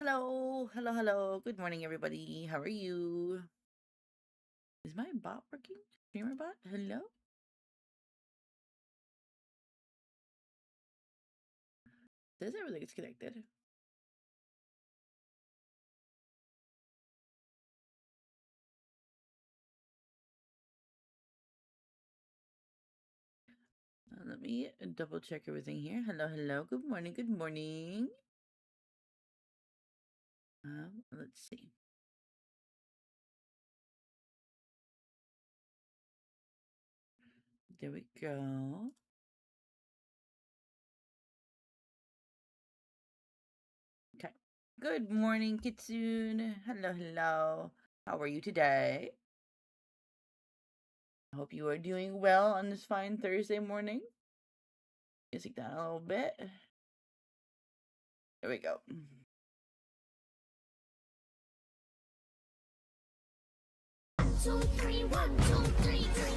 Hello, hello, hello. Good morning, everybody. How are you? Is my bot working? Streamer bot? Hello? Says everything's connected. Let me double check everything here. Hello, hello. Good morning, good morning. Let's see. There we go. Okay. Good morning, Kitsune. Hello, hello. How are you today? I hope you are doing well on this fine Thursday morning. Music down a little bit. There we go. 2, 3, 1, 2, 3, 3.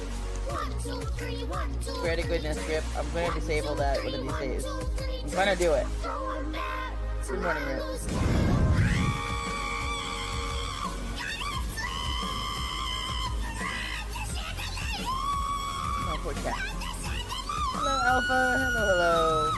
1, 2, 3, 1, 2. Swear to goodness, Rip, I'm going to disable that one of these days. I'm trying to do it. Good morning, Rip. Oh, poor cat. Hello, Alpha. Hello, hello.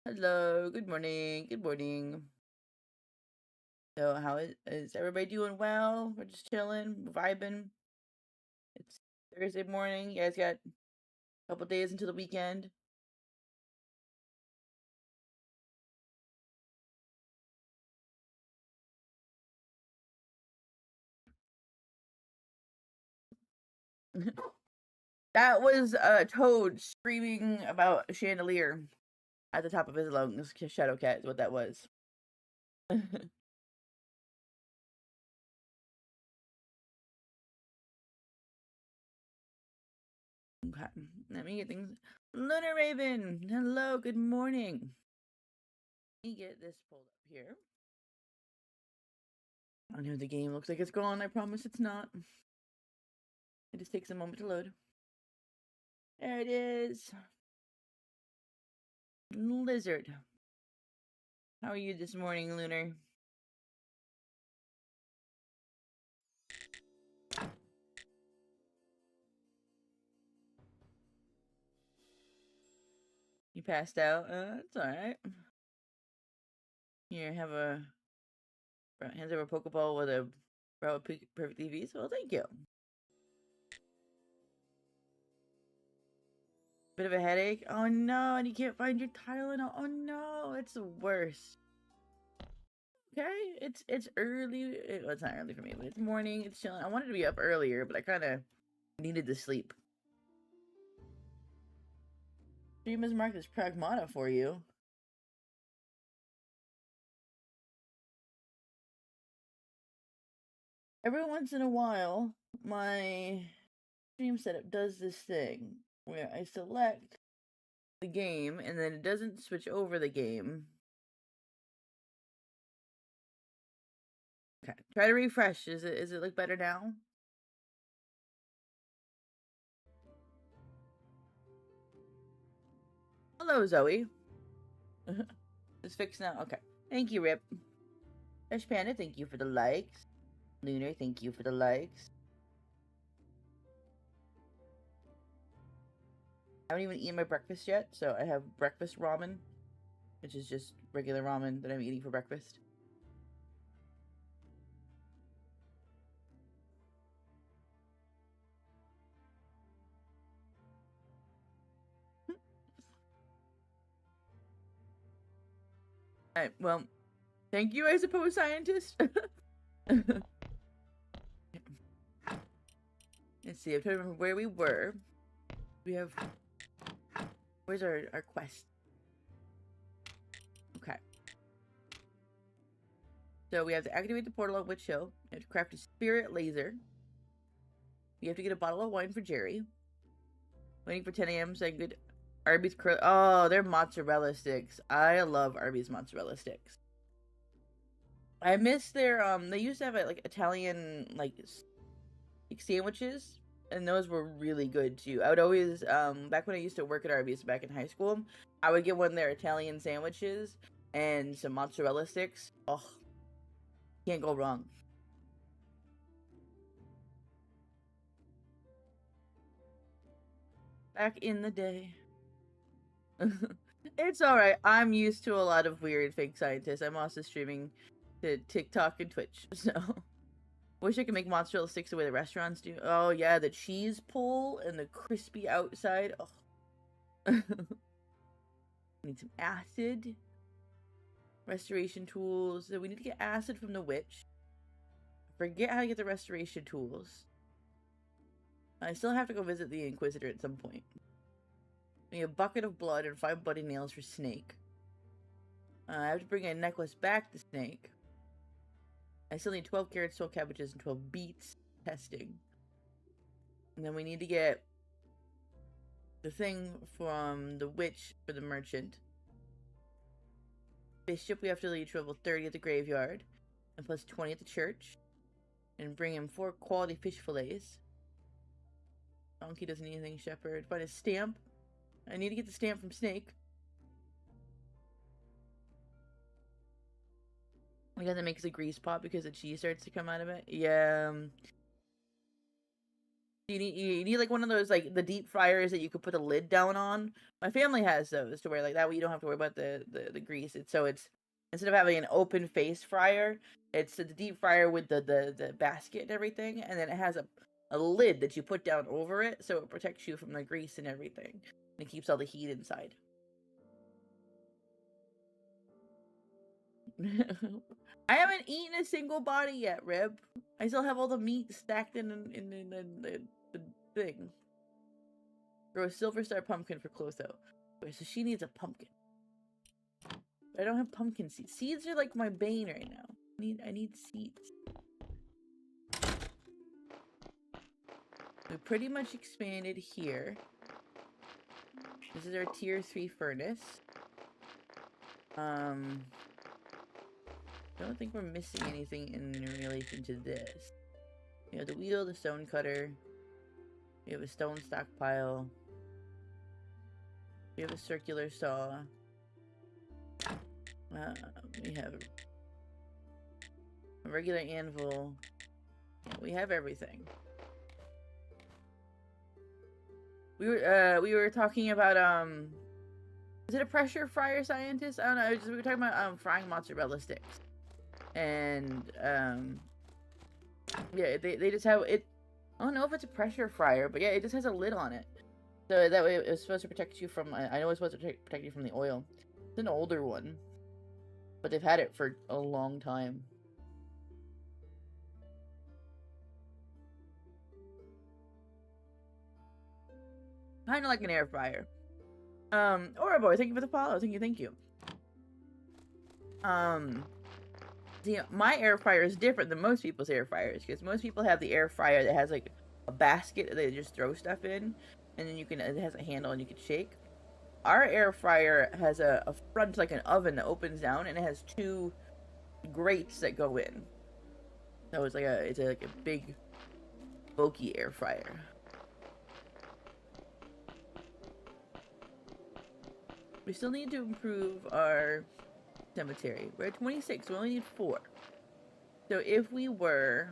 Hello, good morning, good morning. So, how is everybody doing well? We're just chilling, vibing. It's Thursday morning. You guys got a couple days until the weekend. That was Toad screaming about a chandelier at the top of his lungs. Shadow Cat is what that was. Okay, let me get things. Lunar Raven, hello, good morning. Let me get this pulled up here. I know the game looks like it's gone. I promise it's not. It just takes a moment to load. There it is. Lizard. How are you this morning, Lunar? You passed out? It's alright. Here, have a hands over a Pokeball with a brow perfect EVs. Well, thank you. Bit of a headache. Oh no, and you can't find your Tylenol. Oh no, it's the worst. Okay, it's early. Well, it's not early for me, but it's morning. It's chilling. I wanted to be up earlier, but I kind of needed to sleep. Stream is marked as pragmata for you. Every once in a while, my stream setup does this thing where I select the game and then it doesn't switch over the game. Okay, try to refresh. Is it look better now? Hello, Zoe. It's fixed now. Okay, thank you, Rip. Fresh Panda, thank you for the likes. Lunar, thank you for the likes. I haven't even eaten my breakfast yet, so I have breakfast ramen, which is just regular ramen that I'm eating for breakfast. Alright, well, thank you, I suppose, scientist. Let's see, I'm trying to remember where we were. We have... Where's our quest? Okay. So we have to activate the portal on Witch Hill. We have to craft a spirit laser. We have to get a bottle of wine for Jerry. Waiting for 10 a.m. so I can get Arby's curl. Oh, they're mozzarella sticks. I love Arby's mozzarella sticks. I miss their they used to have like Italian like sandwiches, and those were really good too. I would always back when I used to work at Arby's back in high school, I would get one of their Italian sandwiches and some mozzarella sticks. Oh, can't go wrong. Back in the day. It's alright. I'm used to a lot of weird fake scientists. I'm also streaming to TikTok and Twitch, so wish I could make mozzarella sticks the way the restaurants do. Oh yeah, the cheese pull and the crispy outside. Oh. Need some acid. Restoration tools. So we need to get acid from the witch. Forget how to get the restoration tools. I still have to go visit the Inquisitor at some point. We need a bucket of blood and 5 bloody nails for Snake. I have to bring a necklace back to Snake. I still need 12 carrots, 12 cabbages, and 12 beets. Testing. And then we need to get the thing from the witch for the merchant. Bishop, we have to lead level 30 at the graveyard. And plus 20 at the church. And bring him 4 quality fish fillets. Donkey doesn't need anything, Shepherd. Find a stamp. I need to get the stamp from Snake. I guess it makes a grease pot because the cheese starts to come out of it. Yeah. You need like one of those like the deep fryers that you could put a lid down on. My family has those to where like that way you don't have to worry about the grease. It's instead of having an open face fryer, it's the deep fryer with the basket and everything, and then it has a lid that you put down over it so it protects you from the grease and everything. And it keeps all the heat inside. I haven't eaten a single body yet, Rib. I still have all the meat stacked in the thing. Grow a silver star pumpkin for Clotho. Okay, so she needs a pumpkin. But I don't have pumpkin seeds. Seeds are like my bane right now. I need seeds. We pretty much expanded here. This is our tier 3 furnace. I don't think we're missing anything in relation to this. We have the wheel, the stone cutter. We have a stone stockpile. We have a circular saw. We have a regular anvil. Yeah, we have everything. We were talking about is it a pressure fryer scientist? I don't know. We were talking about frying mozzarella sticks, and yeah, they just have it. I don't know if it's a pressure fryer, but yeah, it just has a lid on it, so that way it's supposed to protect you from. I know it's supposed to protect you from the oil. It's an older one, but they've had it for a long time. Kind of like an air fryer. Boy, thank you for the follow. Thank you. See, my air fryer is different than most people's air fryers because most people have the air fryer that has like a basket that they just throw stuff in, and then it has a handle and you can shake. Our air fryer has a front like an oven that opens down, and it has 2 grates that go in. So it's like a big, bulky air fryer. We still need to improve our cemetery. We're at 26, we only need 4. So if we were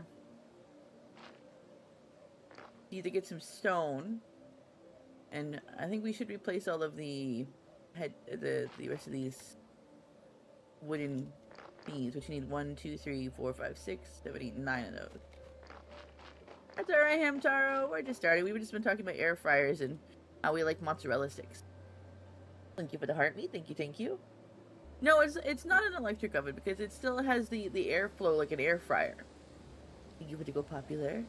to either get some stone, and I think we should replace all of the rest of these wooden thingies, which you need 1, 2, 3, 4, 5, 6, 7, 8, 9 of those. That's alright, Hamtaro. We're just starting. We've just been talking about air fryers and how we like mozzarella sticks. Thank you for the heartbeat. Thank you. No, it's not an electric oven because it still has the airflow like an air fryer. Thank you for the go popular.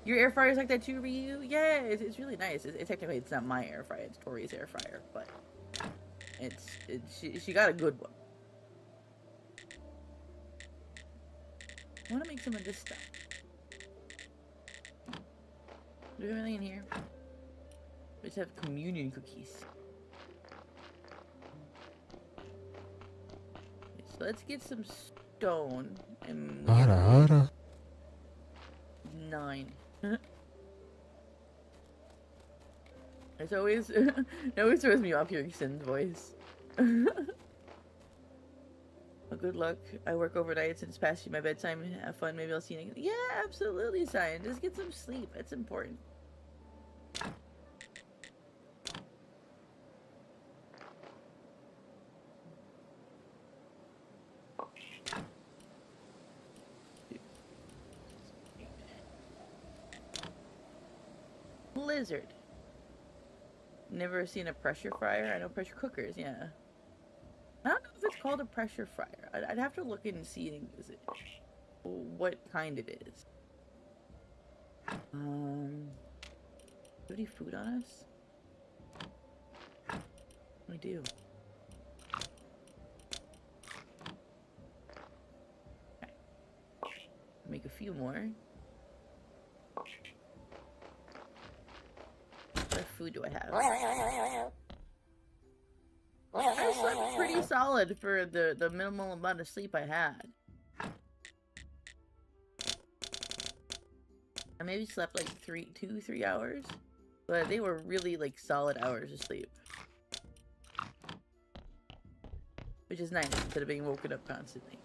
Your air fryer's like that too, Ryu? Yeah, it's really nice. Technically, it's not my air fryer. It's Tori's air fryer, but she got a good one. I want to make some of this stuff. Do we have anything in here? We just have communion cookies. So let's get some stone, and we Hara have hara. 9. It's always it always throws me off hearing Sin's voice. Well, good luck. I work overnight since past my bedtime. Have fun. Maybe I'll see you again. Yeah, absolutely, Cyan. Just get some sleep. It's important. Lizard. Never seen a pressure fryer? I know pressure cookers, yeah. I don't know if it's called a pressure fryer. I'd have to look in and see what kind it is. Any food on us? We do. Okay. Make a few more. What food do I have? I slept pretty solid for the minimal amount of sleep I had. I maybe slept like 3 hours, but they were really like solid hours of sleep, which is nice instead of being woken up constantly.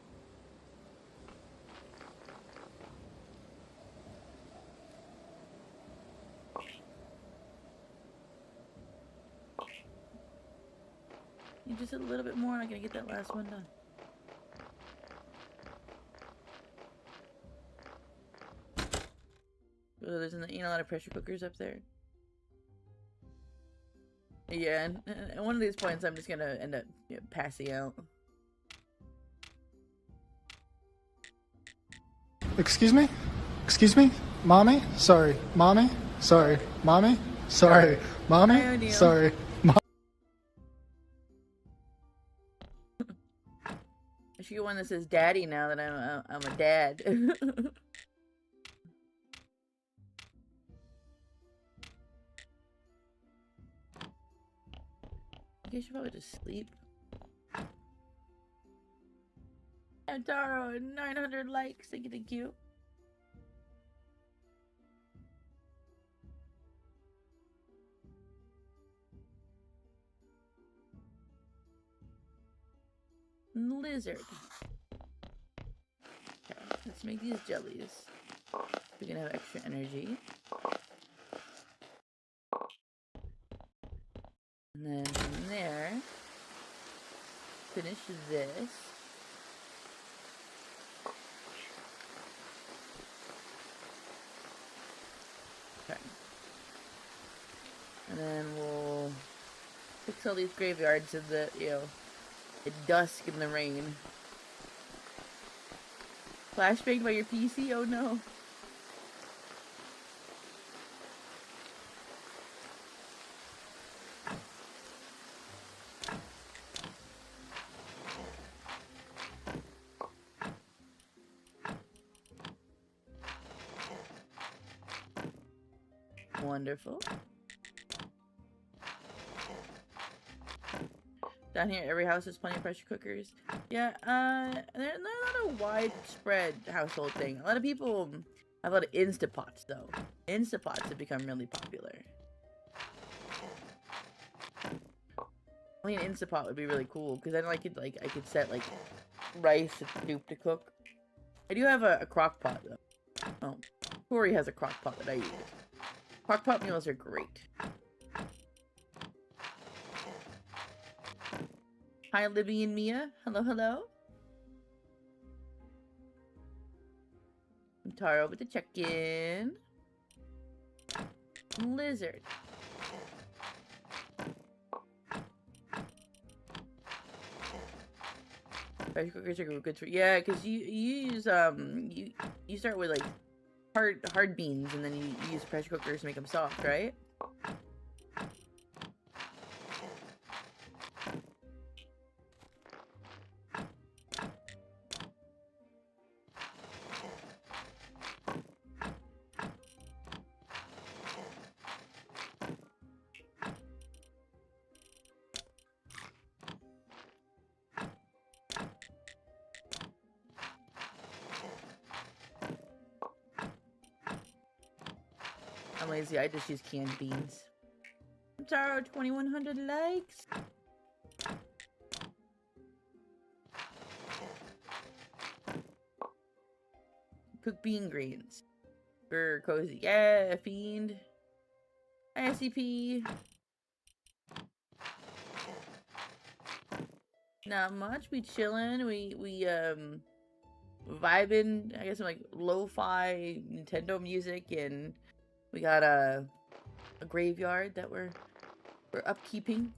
You just a little bit more, and I'm gonna get that last one done. Oh, there's a lot of pressure cookers up there. Yeah, and at one of these points, I'm just gonna end up passing out. Excuse me? Excuse me? Mommy? Sorry. Mommy? Sorry. Mommy? Sorry. Mommy? Hi, O'Neil. Sorry. I should get one that says "Daddy" now that I'm a dad. I should probably just sleep. And Taro, 900 likes. Thank you, thank you. Lizard. Okay, let's make these jellies. We can have extra energy. And then from there, finish this. Okay. And then we'll fix all these graveyards in the, at dusk in the rain. Flashbanged by your PC? Oh no. Wonderful. Down here, every house has plenty of pressure cookers. Yeah, they're not a widespread household thing. A lot of people have a lot of Instapots, though. Instapots have become really popular. I mean, an Instapot would be really cool because then I could set like rice and soup to cook. I do have a crock pot though. Oh, Tori has a crock pot that I use. Crock pot meals are great. Hi, Libby and Mia. Hello, hello. I'm Taro with the check-in. Lizard. Rice cookers are good for, yeah, because you use you start with like hard beans and then you use pressure cookers to make them soft, right? lazy. I just use canned beans. Taro, 2100 likes. Cook bean greens. For cozy. Yeah, fiend. ICP. Not much. We chillin'. We vibing. I guess some like lo-fi Nintendo music, and we got a graveyard that we're upkeeping.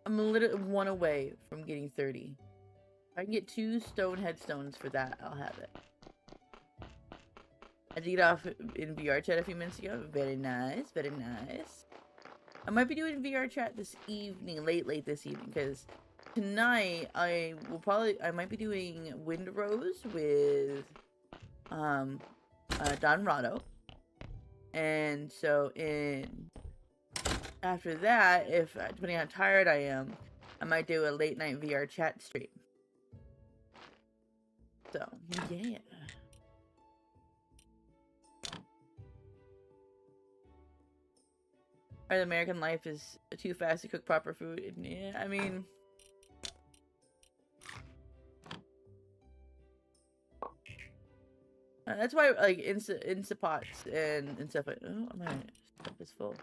I'm a little one away from getting 30. If I can get 2 stone headstones for that, I'll have it. I did get off in VR chat a few minutes ago. Very nice, very nice. I might be doing VR chat this evening, late this evening, because tonight I might be doing Wind Rose with Don Rado. And so after that, if depending on how tired I am, I might do a late night VR chat stream. So yeah. Our American life is too fast to cook proper food. Yeah, I mean, that's why like Instapots and stuff like. Oh my stuff is full.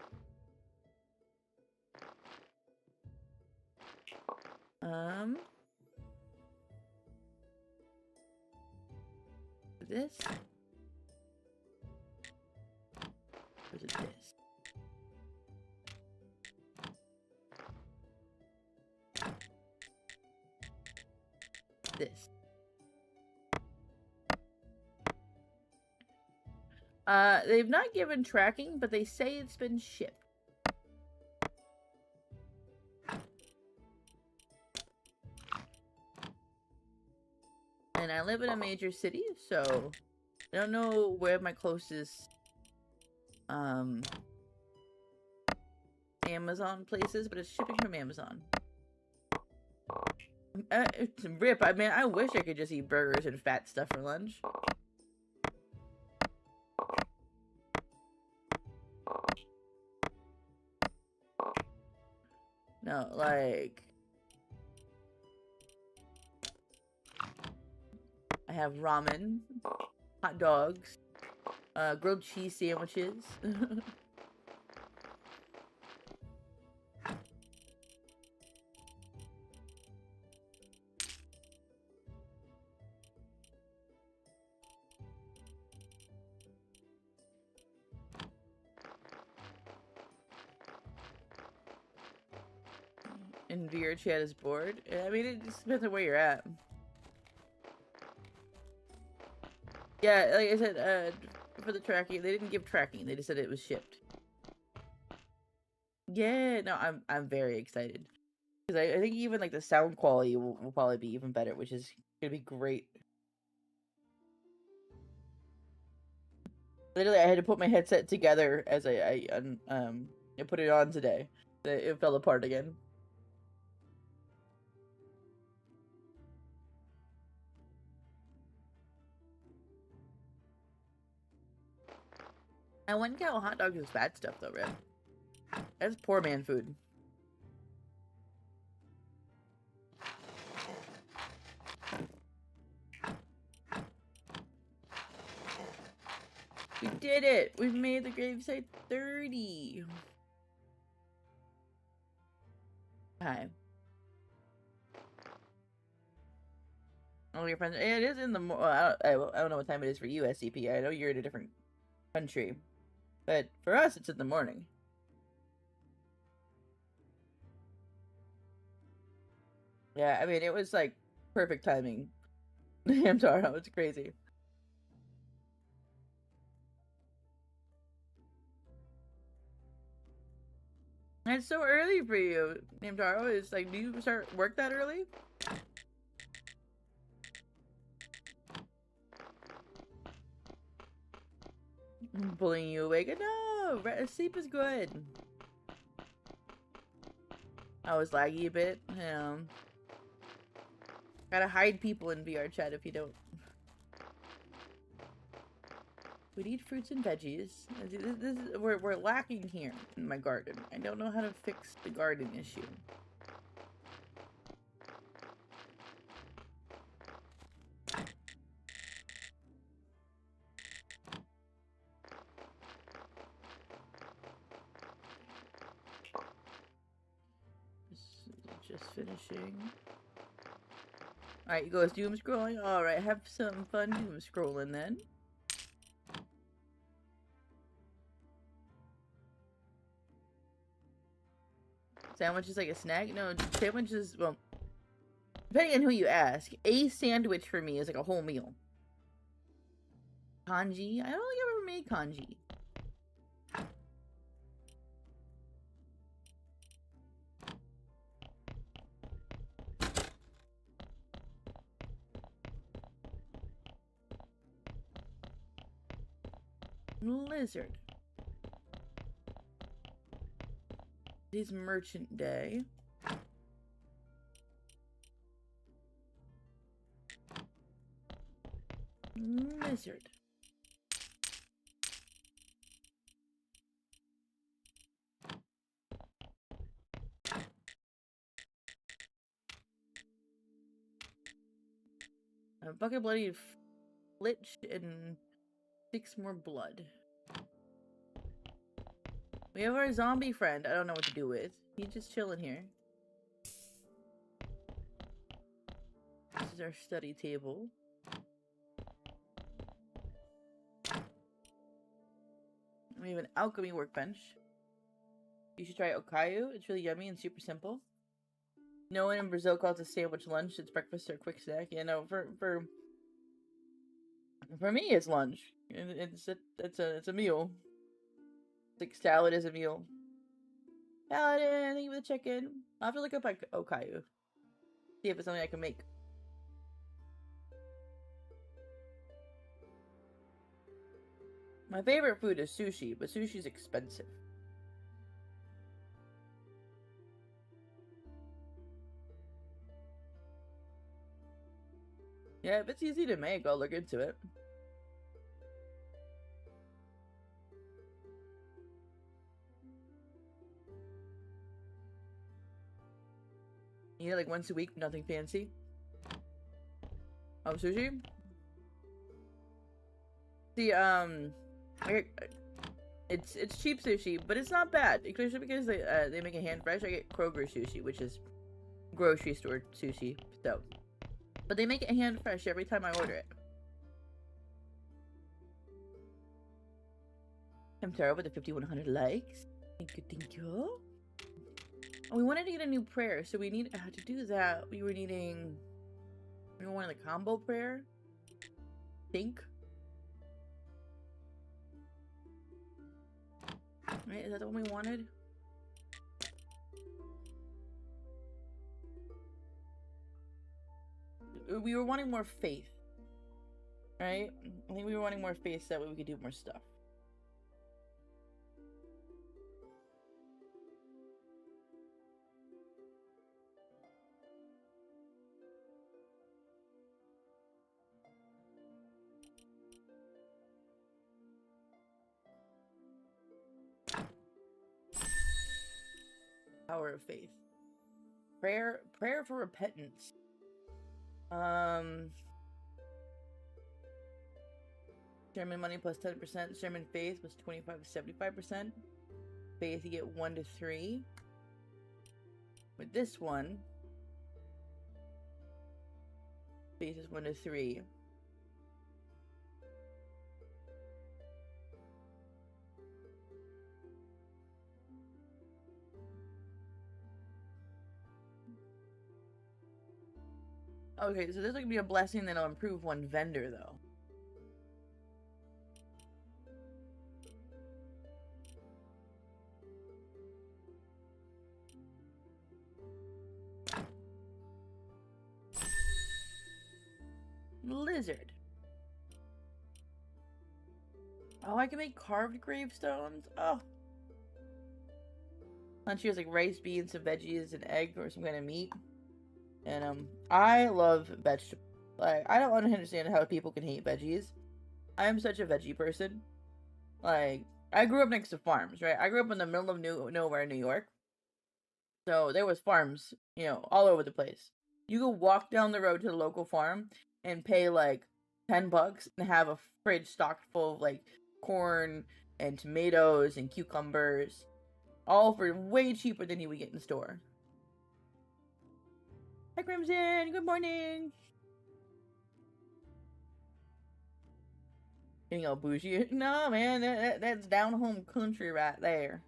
This. Or is it this? This. They've not given tracking, but they say it's been shipped. And I live in a major city, so I don't know where my closest Amazon place is, but it's shipping from Amazon. Rip, I mean, I wish I could just eat burgers and fat stuff for lunch. No, like... I have ramen, hot dogs, grilled cheese sandwiches. And VR chat is bored. I mean, it just depends on where you're at. Yeah, like I said, for the tracking, they didn't give tracking. They just said it was shipped. Yeah, no, I'm very excited because I think even like the sound quality will probably be even better, which is gonna be great. Literally, I had to put my headset together as I put it on today. It fell apart again. I wouldn't count hot dogs as bad stuff though, Rip. That's poor man food. We did it! We've made the gravesite 30! Hi. Oh, your friends. It is in the. I don't know what time it is for you, SCP. I know you're in a different country, but for us, it's in the morning. Yeah, I mean, it was like perfect timing. I'm sorry, it's crazy. It's so early for you, Namtaro. It's like, do you start work that early? I'm pulling you awake. No, sleep is good. I was laggy a bit. Gotta hide people in VR chat if you don't. We need fruits and veggies. We're lacking here in my garden. I don't know how to fix the garden issue. Just finishing. Alright, you go doom scrolling. Alright, have some fun doom scrolling then. Sandwich is like a snack? No, sandwich is, well, depending on who you ask, a sandwich for me is like a whole meal. Kanji? I don't think I've ever made kanji. Lizard. It is merchant day. Lizard. A bucket bloody flitch and 6 more blood. We have our zombie friend. I don't know what to do with. He's just chilling here. This is our study table. We have an alchemy workbench. You should try okayu. It's really yummy and super simple. No one in Brazil calls a sandwich lunch. It's breakfast or a quick snack. You know, for me, it's lunch. It's a meal. It's like salad is a meal. Paladin, thank you for the chicken. I'll have to look up like okayu. See if it's something I can make. My favorite food is sushi, but sushi's expensive. Yeah, if it's easy to make, I'll look into it. You know, like once a week, nothing fancy. Oh, sushi? See, it's cheap sushi, but it's not bad. Especially because they make it hand fresh. I get Kroger sushi, which is grocery store sushi. So, but they make it hand fresh every time I order it. I'm terrible with the 5,100 likes. Thank you, thank you. Oh, we wanted to get a new prayer, so we need to do that. We wanted the combo prayer. Think. Right, is that the one we wanted? We were wanting more faith. Right? I think we were wanting more faith so that way we could do more stuff. Power of faith. Prayer for repentance. Sermon money plus 10%. Sermon faith was 25 to 75%. Faith you get 1 to 3. With this one, faith is 1 to 3. Okay, so there's gonna be a blessing that'll improve 1 vendor though. Lizard. Oh, I can make carved gravestones. Oh. Lunch here's like rice, beans, some veggies, an egg, or some kind of meat. And I love vegetables. Like, I don't understand how people can hate veggies. I am such a veggie person. Like, I grew up next to farms, right? I grew up in the middle of nowhere, New York. So there was farms, all over the place. You could walk down the road to the local farm and pay like $10 and have a fridge stocked full of like corn and tomatoes and cucumbers, all for way cheaper than you would get in the store. Hi, Crimson. Good morning. Getting all bougie. No, man, that's down home country right there.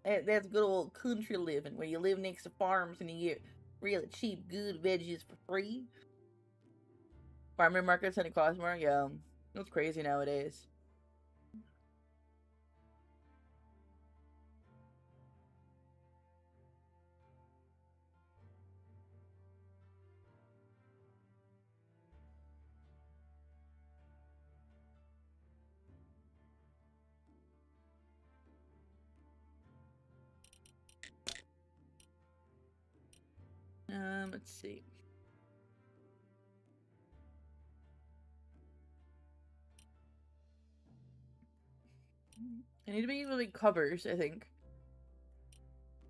That's good old country living, where you live next to farms and you get really cheap, good veggies for free. Farmer markets and it costs more. Yeah, it's crazy nowadays. Let's see. I need to make really covers, I think.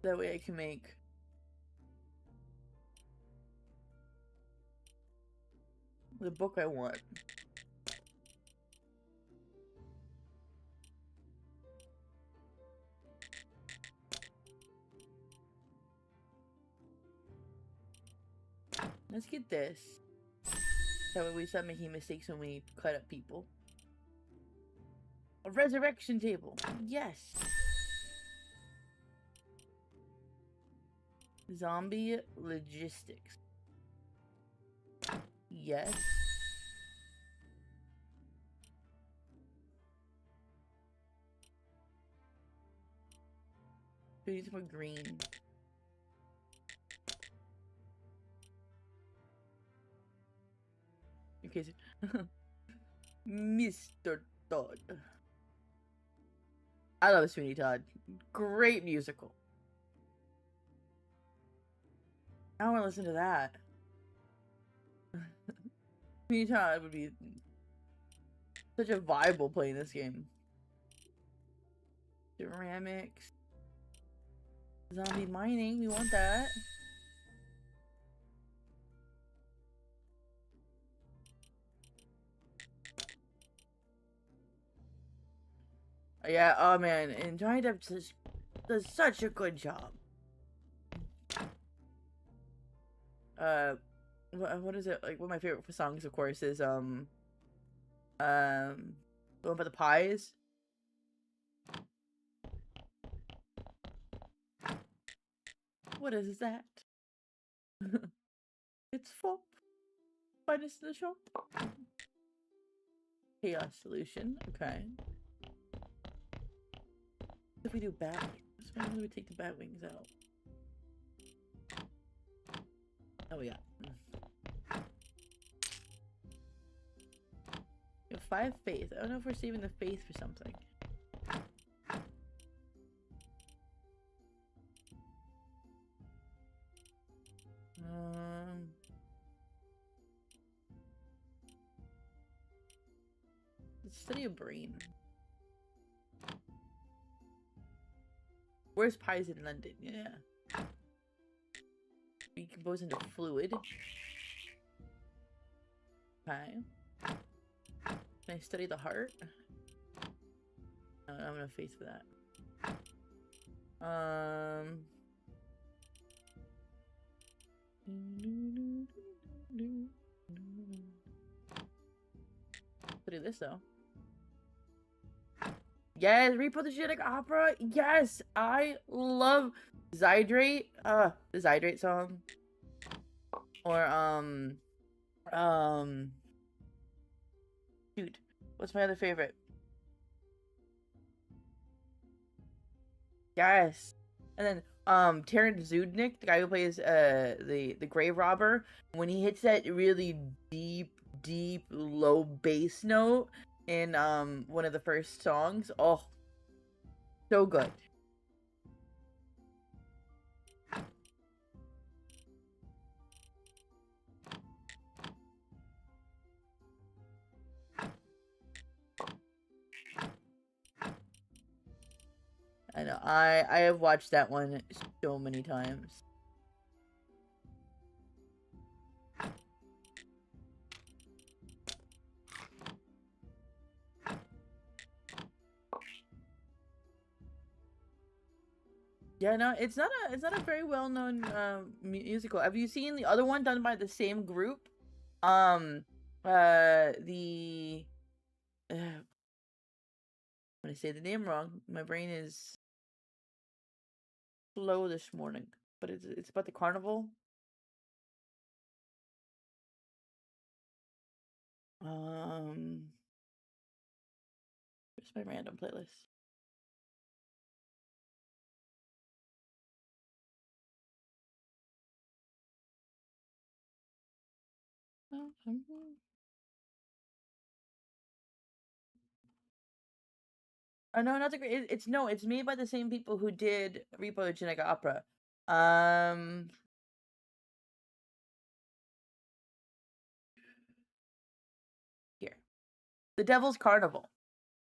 That way I can make the book I want. Let's get this. That way we stop making mistakes when we cut up people. A resurrection table. Yes. Zombie logistics. Yes. We need some more green. Okay. Mr. Todd. I love Sweeney Todd. Great musical. I want to listen to that. Sweeney Todd would be such a vibe while playing this game. Ceramics. Zombie mining. We want that. Yeah, oh man, and Johnny Depp does such a good job. What is it, like, one of my favorite songs, of course, is the one about the pies. What is that? It's FOP. Finest in the shop. Chaos solution, okay. If we do bat, why do we take the bat wings out? Oh yeah. We have 5 faith. I don't know if we're saving the faith for something. Let's study a brain. Where's pies in London? Yeah. We compose into fluid. Okay. Can I study the heart? No, I'm gonna face for that. Study this though. Yes, reproductive opera. Yes, I love Zydrate. The Zydrate song. Or shoot, what's my other favorite? Yes, and then Terrence Zudnik, the guy who plays the grave robber, when he hits that really deep low bass note in one of the first songs, oh, so good. I have watched that one so many times. Yeah, no, it's not a very well known musical. Have you seen the other one done by the same group? The I'm gonna say the name wrong. My brain is slow this morning, but it's about the carnival. Where's my random playlist? Oh no, not the great. It's no, it's made by the same people who did Repo the Genetic Opera. Um, Here, The Devil's Carnival.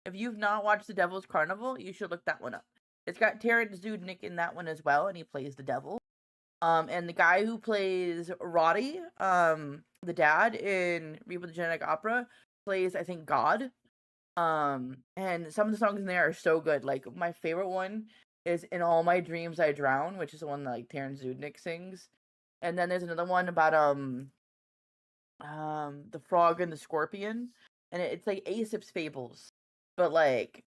If you've not watched The Devil's Carnival, you should look that one up. It's got Terrence Zudnik in that one as well, and he plays the devil. And the guy who plays Roddy, the dad in Repo the Genetic Opera, plays I think God. And some of the songs in there are so good. Like my favorite one is "In All My Dreams I Drown," which is the one that like Terrence Zudnik sings. And then there's another one about the frog and the scorpion, and it's like Aesop's fables, but like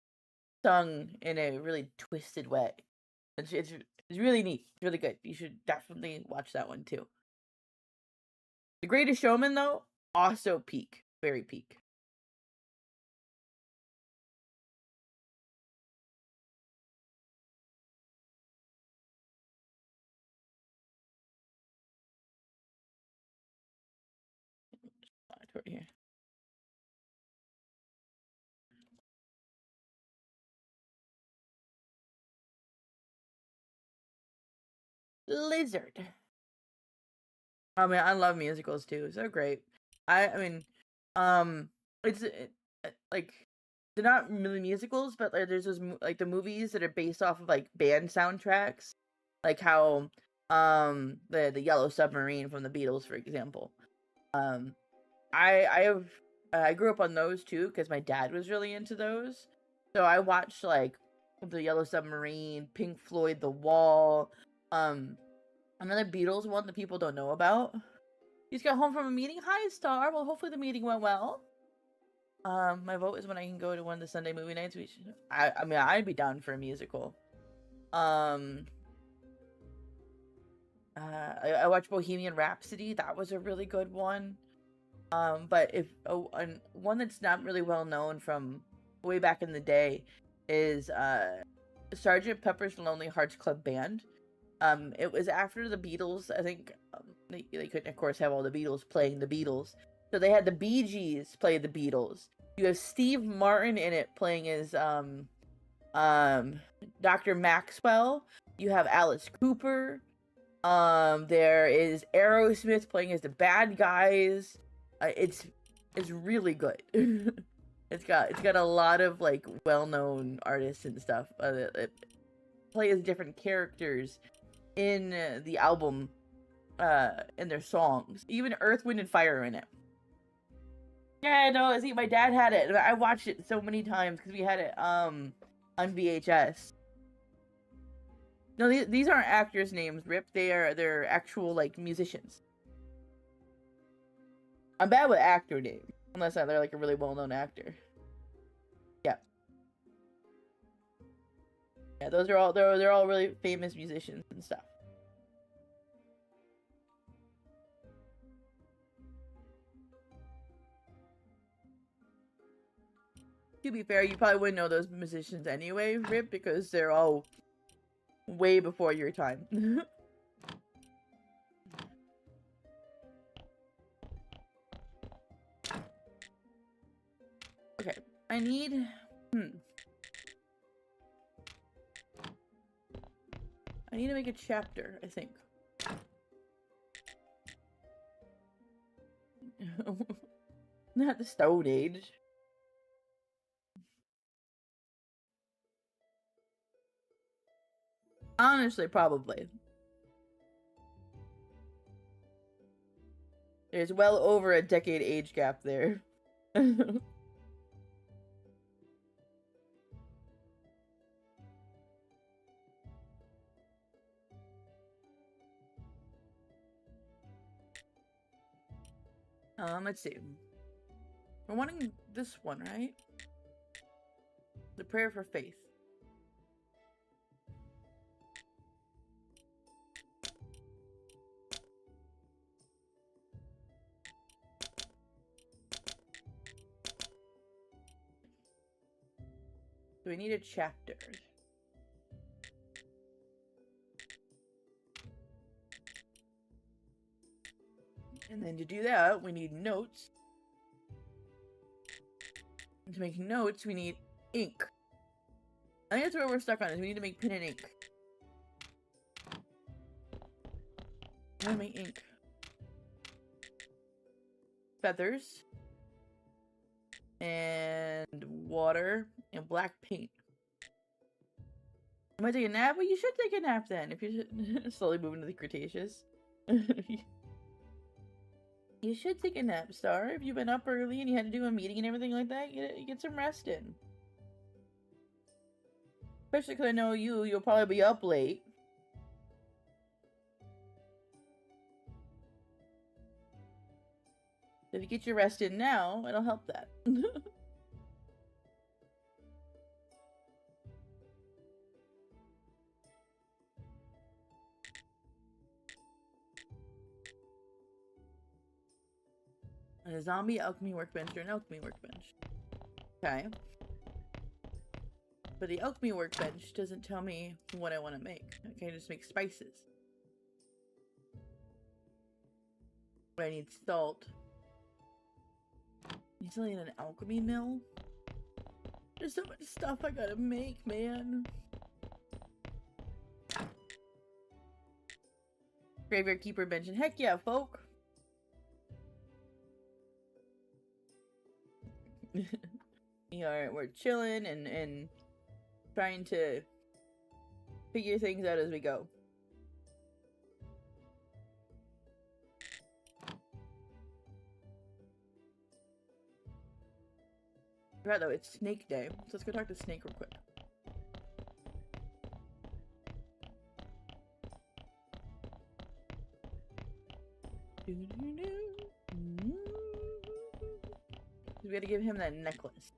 sung in a really twisted way. It's really neat. It's really good. You should definitely watch that one too. The Greatest Showman though, also peak, very peak. Over here. Lizard. I mean, I love musicals too. So great. I mean, um, like they're not really musicals, but like there's those like the movies that are based off of like band soundtracks, like how the Yellow Submarine from the Beatles, for example. Um, I grew up on those too because my dad was really into those, so I watched like the Yellow Submarine, Pink Floyd, The Wall, um another Beatles one that people don't know about. You just got home from a meeting. Hi, Star. Well, hopefully the meeting went well. My vote is when I can go to one of the Sunday movie nights. I mean, I'd be down for a musical. Um, I watched Bohemian Rhapsody. That was a really good one. But if one that's not really well known from way back in the day is Sergeant Pepper's Lonely Hearts Club Band. It was after the Beatles. I think they couldn't, of course, have all the Beatles playing the Beatles, so they had the Bee Gees play the Beatles. You have Steve Martin in it playing as Dr. Maxwell. You have Alice Cooper. There is Aerosmith playing as the bad guys. It's really good. It's got a lot of like well-known artists and stuff. It play as different characters in the album, in their songs. Even Earth, Wind, and Fire are in it. Yeah, no, see, my dad had it. I watched it so many times because we had it on VHS. No, these aren't actors' names, Rip. They're actual like musicians. I'm bad with actor names, unless they're like a really well-known actor. Yeah, yeah, those are all they're all really famous musicians and stuff. To be fair, you probably wouldn't know those musicians anyway, Rip, because they're all way before your time. Okay, I need... I need to make a chapter, I think. Not the Stone Age. Honestly, probably. There's well over a decade age gap there. Let's see. We're wanting this one, right? The prayer for faith. So we need a chapter. And then to do that, we need notes. And to make notes, we need ink. I think that's where we're stuck on, is we need to make pen and ink. I'm gonna make ink. Feathers. And water. And black paint. Am I taking a nap? Well, you should take a nap then, if you're slowly moving to the Cretaceous. You should take a nap, Star. If you've been up early and you had to do a meeting and everything like that, get some rest in. Especially because I know you'll probably be up late. If you get your rest in now, it'll help that. A zombie alchemy workbench or an alchemy workbench. Okay. But the alchemy workbench doesn't tell me what I want to make. I can just make spices. But I need salt. You still need an alchemy mill? There's so much stuff I gotta make, man. Graveyard keeper bench, and heck yeah, folk. We're chilling and trying to figure things out as we go. Right though, it's Snake Day, so let's go talk to Snake real quick. We gotta give him that necklace.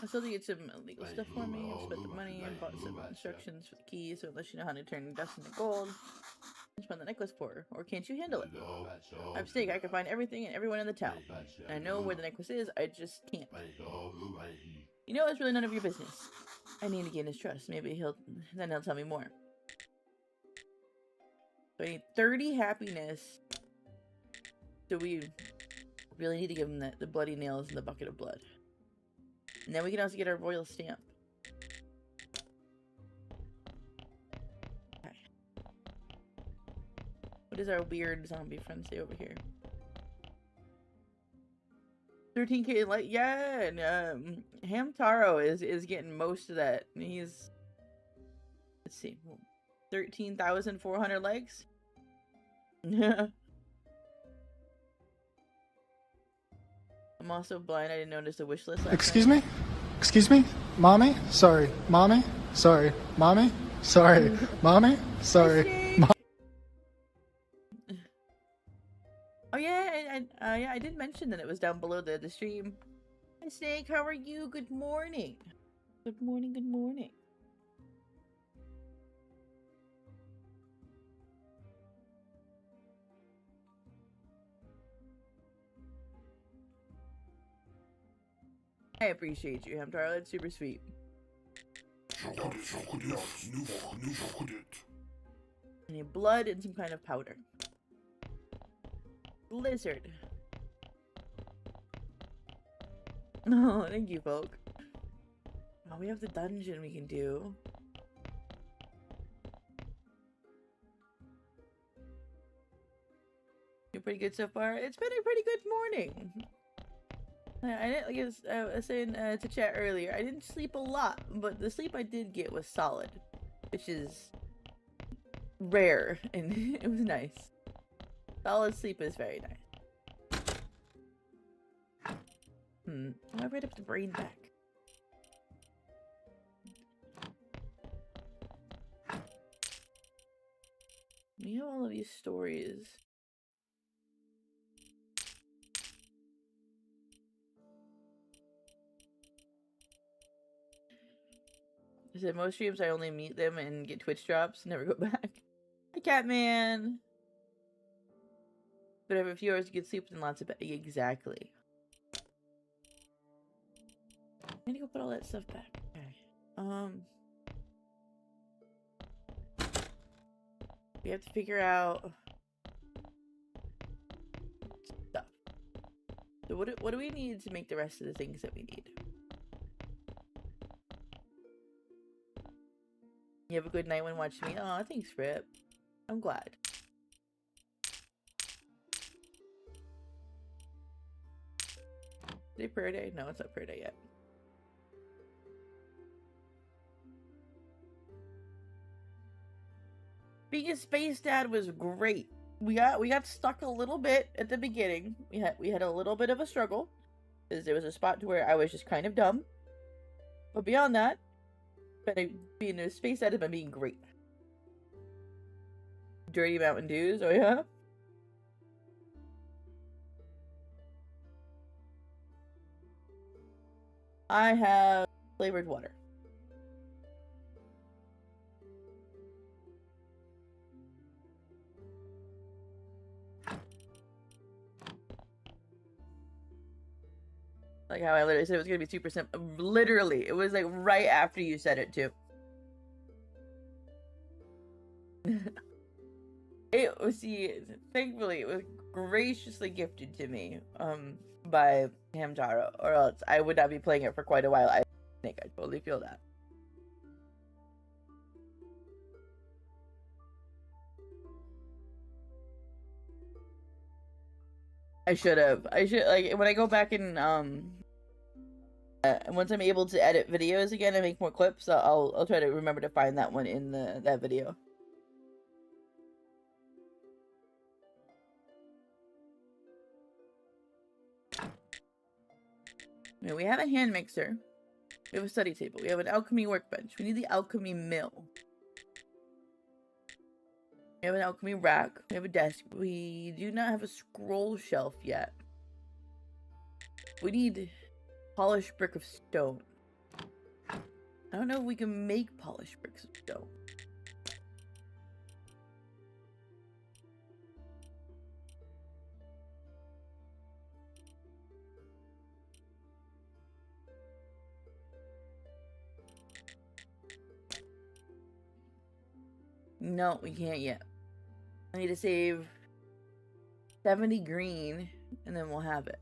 I still think it's some illegal stuff for me. I've spent the money and bought some instructions for the keys, so unless you know how to turn dust into gold, spend the necklace for her. Or can't you handle it? I'm Snake. I can find everything and everyone in the town. And I know where the necklace is, I just can't. You know, it's really none of your business. I need to gain his trust. Maybe he'll tell me more. So I need 30 happiness. So we really need to give him the bloody nails and the bucket of blood. And then we can also get our royal stamp. Okay. What does our weird zombie friend say over here? 13k light, yeah, and Hamtaro is getting most of that. And he's, let's see, 13,400 likes. I'm also blind. I didn't notice the wish list last Excuse night. me? Excuse me? Mommy? Sorry. Mommy? Sorry. Mommy? Sorry. Mommy? Sorry. Oh yeah, yeah, I did mention that it was down below the stream. Hi Snake, how are you? Good morning. Good morning, good morning. I appreciate you, Hamtaro. That's super sweet. I need blood and some kind of powder. Lizard. Oh, thank you, folk. Oh, we have the dungeon we can do. You're pretty good so far? It's been a pretty good morning. I didn't, like I was saying to chat earlier, I didn't sleep a lot, but the sleep I did get was solid, which is rare, and it was nice. Solid sleep is very nice. Oh, I read up the brain back. We have all of these stories. I said most streams I only meet them and get Twitch drops, never go back. Hi, Catman. But every few hours you get sleep and lots of exactly. I need to go put all that stuff back. Okay. We have to figure out stuff. So what do we need to make the rest of the things that we need? You have a good night when watching me. Oh, thanks, Rip. I'm glad. Is it prayer day? No, it's not prayer day yet. Being a space dad was great. We got stuck a little bit at the beginning. We had a little bit of a struggle because there was a spot to where I was just kind of dumb. But beyond that, being a space dad has been being great. Dirty Mountain Dews, oh yeah. I have flavored water. Like how I literally said it was gonna be 2%. Literally, it was like right after you said it too. It was, thankfully, it was graciously gifted to me by Hamtaro, or else I would not be playing it for quite a while. I think I totally feel that. I should like when I go back and once I'm able to edit videos again and make more clips, I'll try to remember to find that one in that video. I mean, we have a hand mixer. We have a study table. We have an alchemy workbench. We need the alchemy mill. We have an alchemy rack. We have a desk. We do not have a scroll shelf yet. We need polished brick of stone. I don't know if we can make polished bricks of stone. No, we can't yet. I need to save 70 green, and then we'll have it.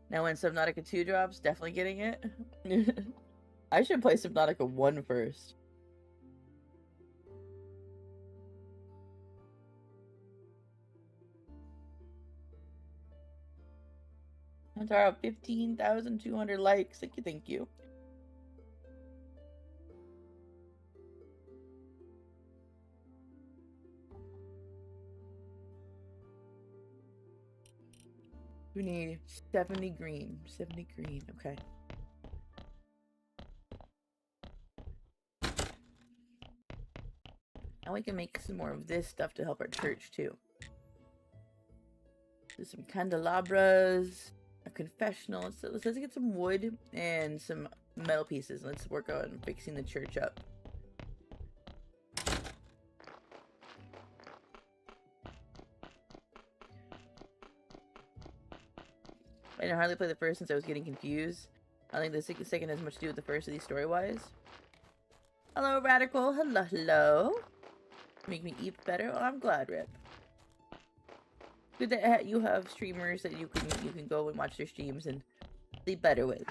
Now when Subnautica 2 drops, definitely getting it. I should play Subnautica 1 first. Antara, 15,200 likes. Thank you. We need 70 green. 70 green, okay. Now we can make some more of this stuff to help our church too. There's some candelabras, a confessional. Let's get some wood and some metal pieces. Let's work on fixing the church up. I didn't hardly play the first since I was getting confused. I think the second has much to do with the first of these story-wise. Hello, Radical. Hello, hello. Make me eat better. Oh, I'm glad, Rip. Good that you have streamers that you can go and watch their streams and sleep better with.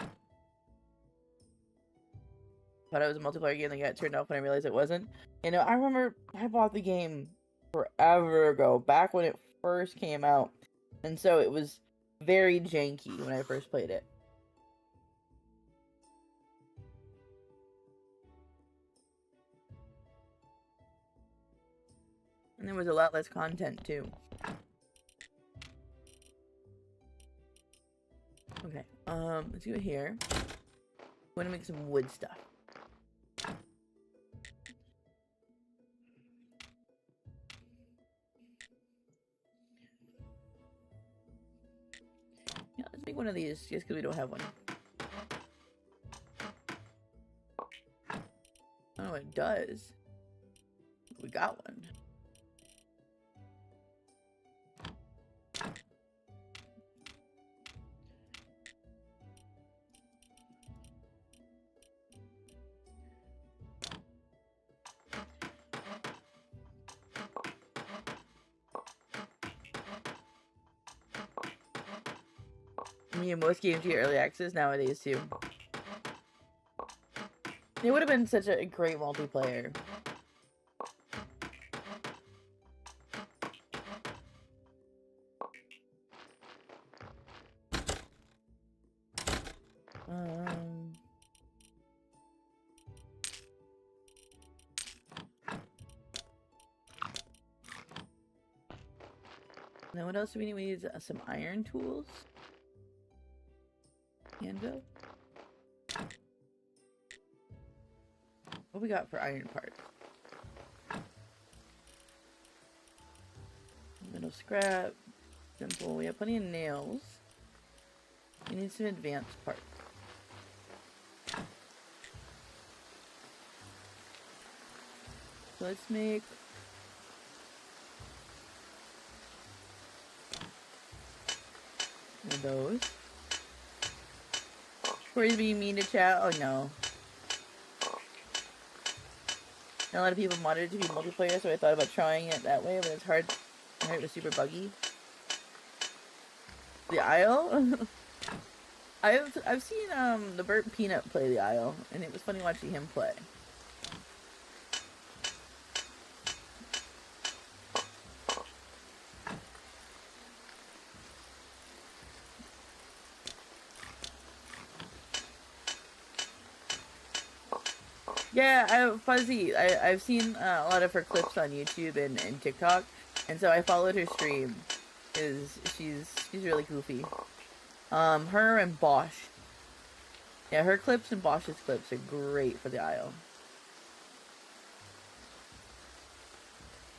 Thought it was a multiplayer game that got turned off when I realized it wasn't. You know, I remember I bought the game forever ago, back when it first came out. And so it was very janky when I first played it. And there was a lot less content too. Okay, let's go here. I want to make some wood stuff. Yeah, let's make one of these just because we don't have one. I don't know what it does. We got one. I mean, most games get early access nowadays too. It would have been such a great multiplayer. Now what else do we need? We need some iron tools. Anvil. What we got for iron parts? Metal scrap. Simple. We have plenty of nails. We need some advanced parts. So let's make one of those. Corey's being mean to chat. Oh no. And a lot of people modded it to be multiplayer, so I thought about trying it that way, but it's hard. I heard it was super buggy. The Isle? I've seen the Burnt Peanut play the Isle, and it was funny watching him play. Yeah, Fuzzy. I've seen a lot of her clips on YouTube and TikTok, and so I followed her stream. She's really goofy. Her and Bosch. Yeah, her clips and Bosch's clips are great for the Isle.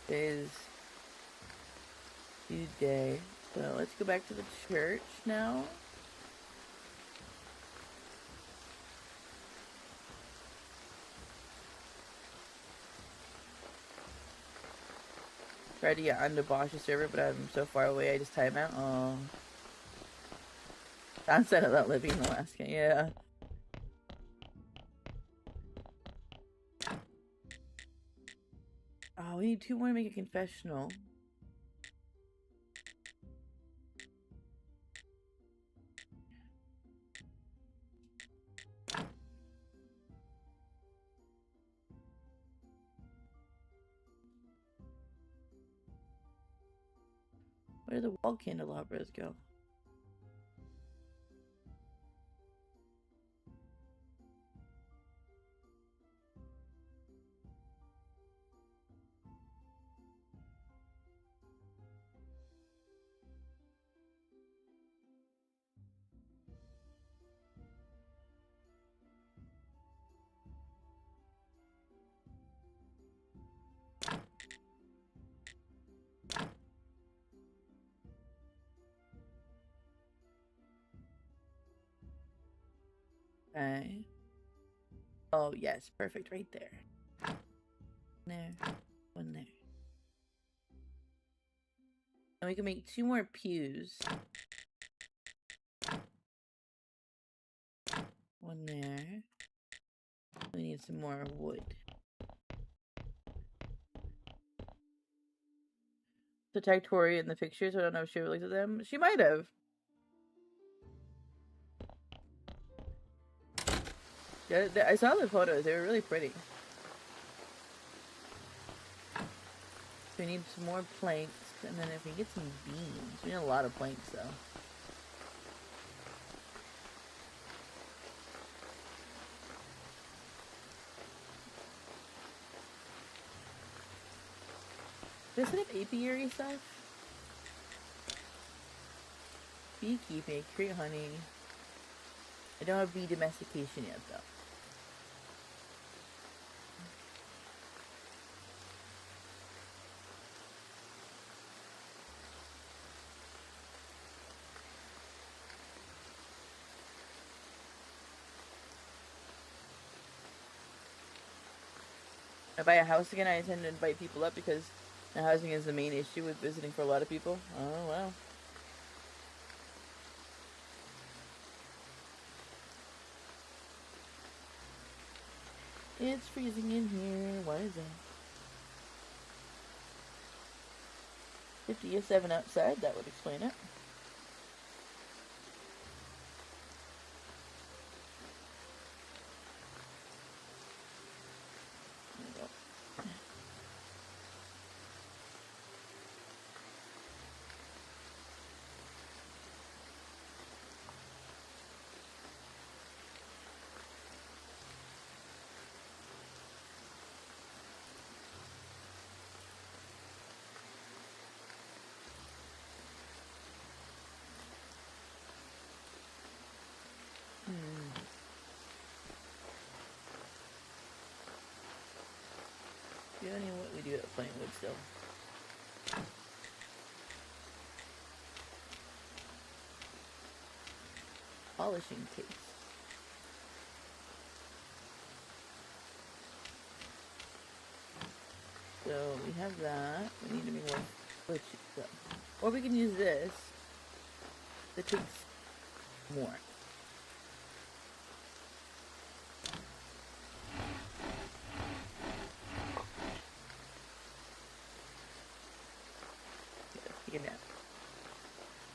It is Tuesday, so let's go back to the church now. Tried to get onto Bosch's server, but I'm so far away I just time out. Oh. Don said about living in Alaska, yeah. Oh, we need 2 more to make a confessional. Where did the wall candelabras go? Okay. Oh, yes. Perfect. Right there. There. One there. And we can make 2 more pews. One there. We need some more wood. To tag Tori in the pictures. I don't know if she ever looked at them. She might have. Yeah, I saw the photos. They were really pretty. So we need some more planks And then if we get some beans, we need a lot of planks though. Does it have apiary stuff? Beekeeping, create honey. I don't have bee domestication yet though. If I buy a house again, I intend to invite people up because the housing is the main issue with visiting for a lot of people. Oh, wow. It's freezing in here. Why is that? 57 outside. That would explain it. Do you know what we do at playing wood still? Polishing taste. So we have that. We need to make more wood stuff. Or we can use this. That takes more.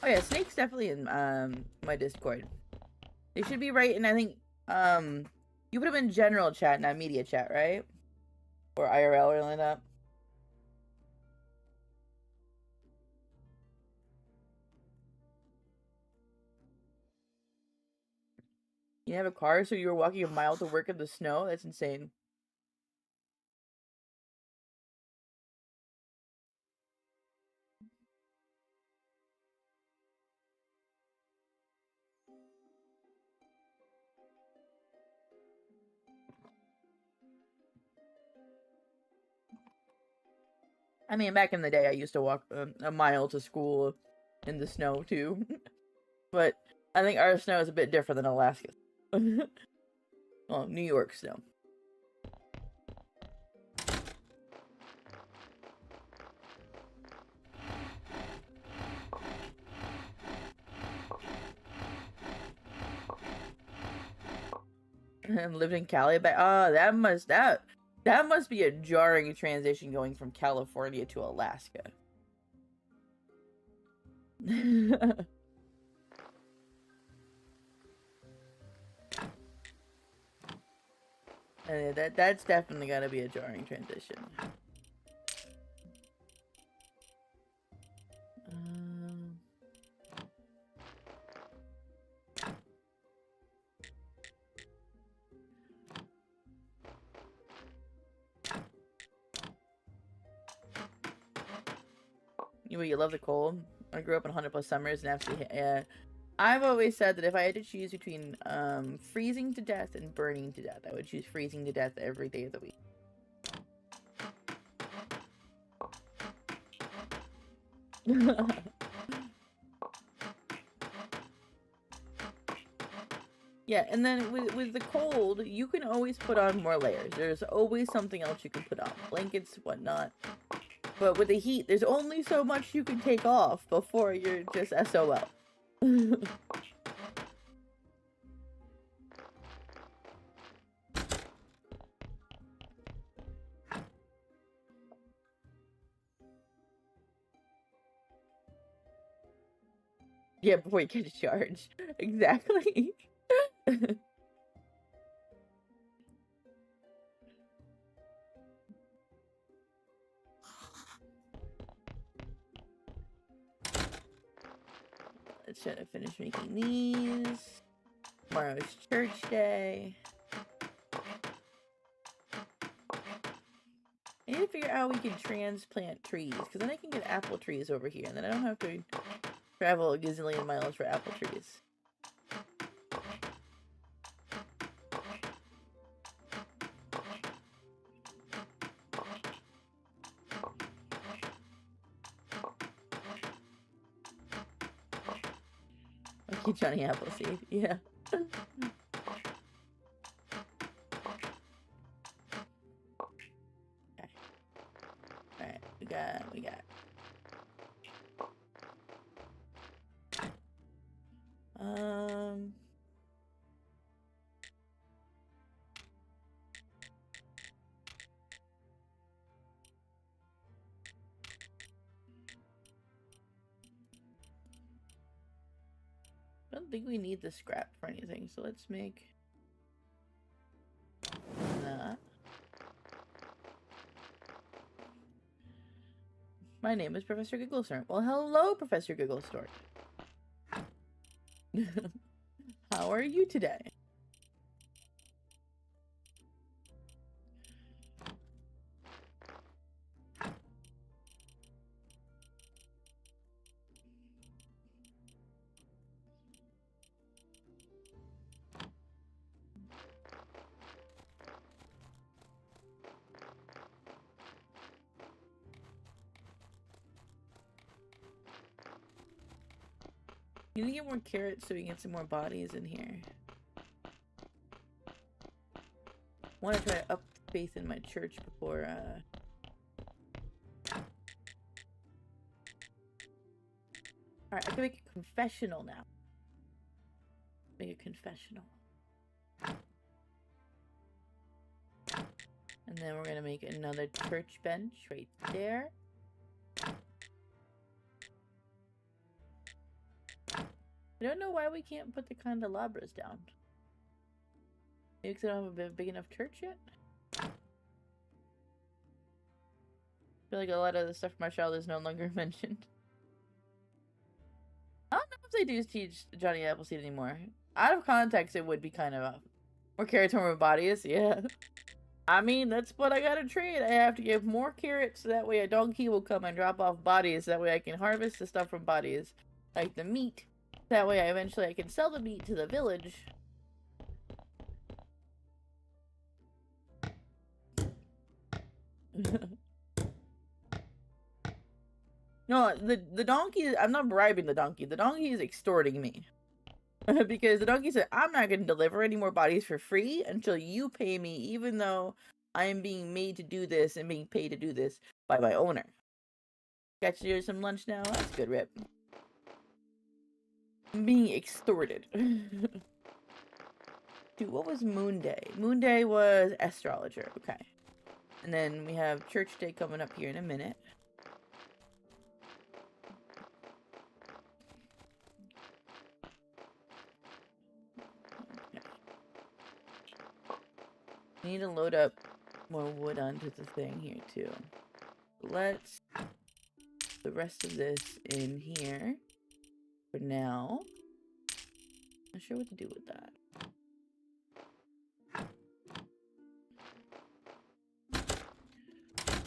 Oh yeah, Snake's definitely in my Discord. They should be right in, I think, you put them in general chat, not media chat, right? Or IRL or like that. You have a car, so you were walking a mile to work in the snow? That's insane. I mean, back in the day, I used to walk a mile to school in the snow, too. But I think our snow is a bit different than Alaska. Well, New York snow. And lived in Cali, but that must be a jarring transition going from California to Alaska. That's definitely gotta be a jarring transition. You love the cold. I grew up in 100+ summers and absolutely. I've always said that if I had to choose between freezing to death and burning to death, I would choose freezing to death every day of the week. Yeah, and then with the cold, you can always put on more layers. There's always something else you can put on. Blankets, whatnot. But with the heat, there's only so much you can take off before you're just SOL. Yeah, before you get a charge. Exactly. let's try to finish making these. Tomorrow's church day. I need to figure out how we can transplant trees, because then I can get apple trees over here, and then I don't have to travel a gazillion miles for apple trees. Okay, Johnny Appleseed, yeah. Okay. Alright, we got. I don't think we need the scrap for anything, so let's make that. My name is Professor Gigglestorm. Well, hello, Professor Gigglestorm. How are you today? You need to get more carrots so we can get some more bodies in here. I want to try to up faith in my church before, Alright, I can make a confessional now. Make a confessional. And then we're gonna make another church bench right there. I don't know why we can't put the candelabras down. Maybe because I don't have a big enough church yet? I feel like a lot of the stuff from my child is no longer mentioned. I don't know if they do teach Johnny Appleseed anymore. Out of context, it would be kind of more carrots, more bodies, yeah. I mean, that's what I gotta trade. I have to give more carrots, so that way a donkey will come and drop off bodies. That way I can harvest the stuff from bodies. Like the meat. That way eventually I can sell the meat to the village. No, the donkey, I'm not bribing the donkey. The donkey is extorting me. Because the donkey said, I'm not going to deliver any more bodies for free until you pay me, even though I am being made to do this and being paid to do this by my owner. Got you some lunch now? That's good, Rip. I'm being extorted. Dude, what was Moon Day? Moon Day was astrologer. Okay. And then we have Church Day coming up here in a minute. I need to load up more wood onto the thing here too. Let's put the rest of this in here for now. Not sure what to do with that.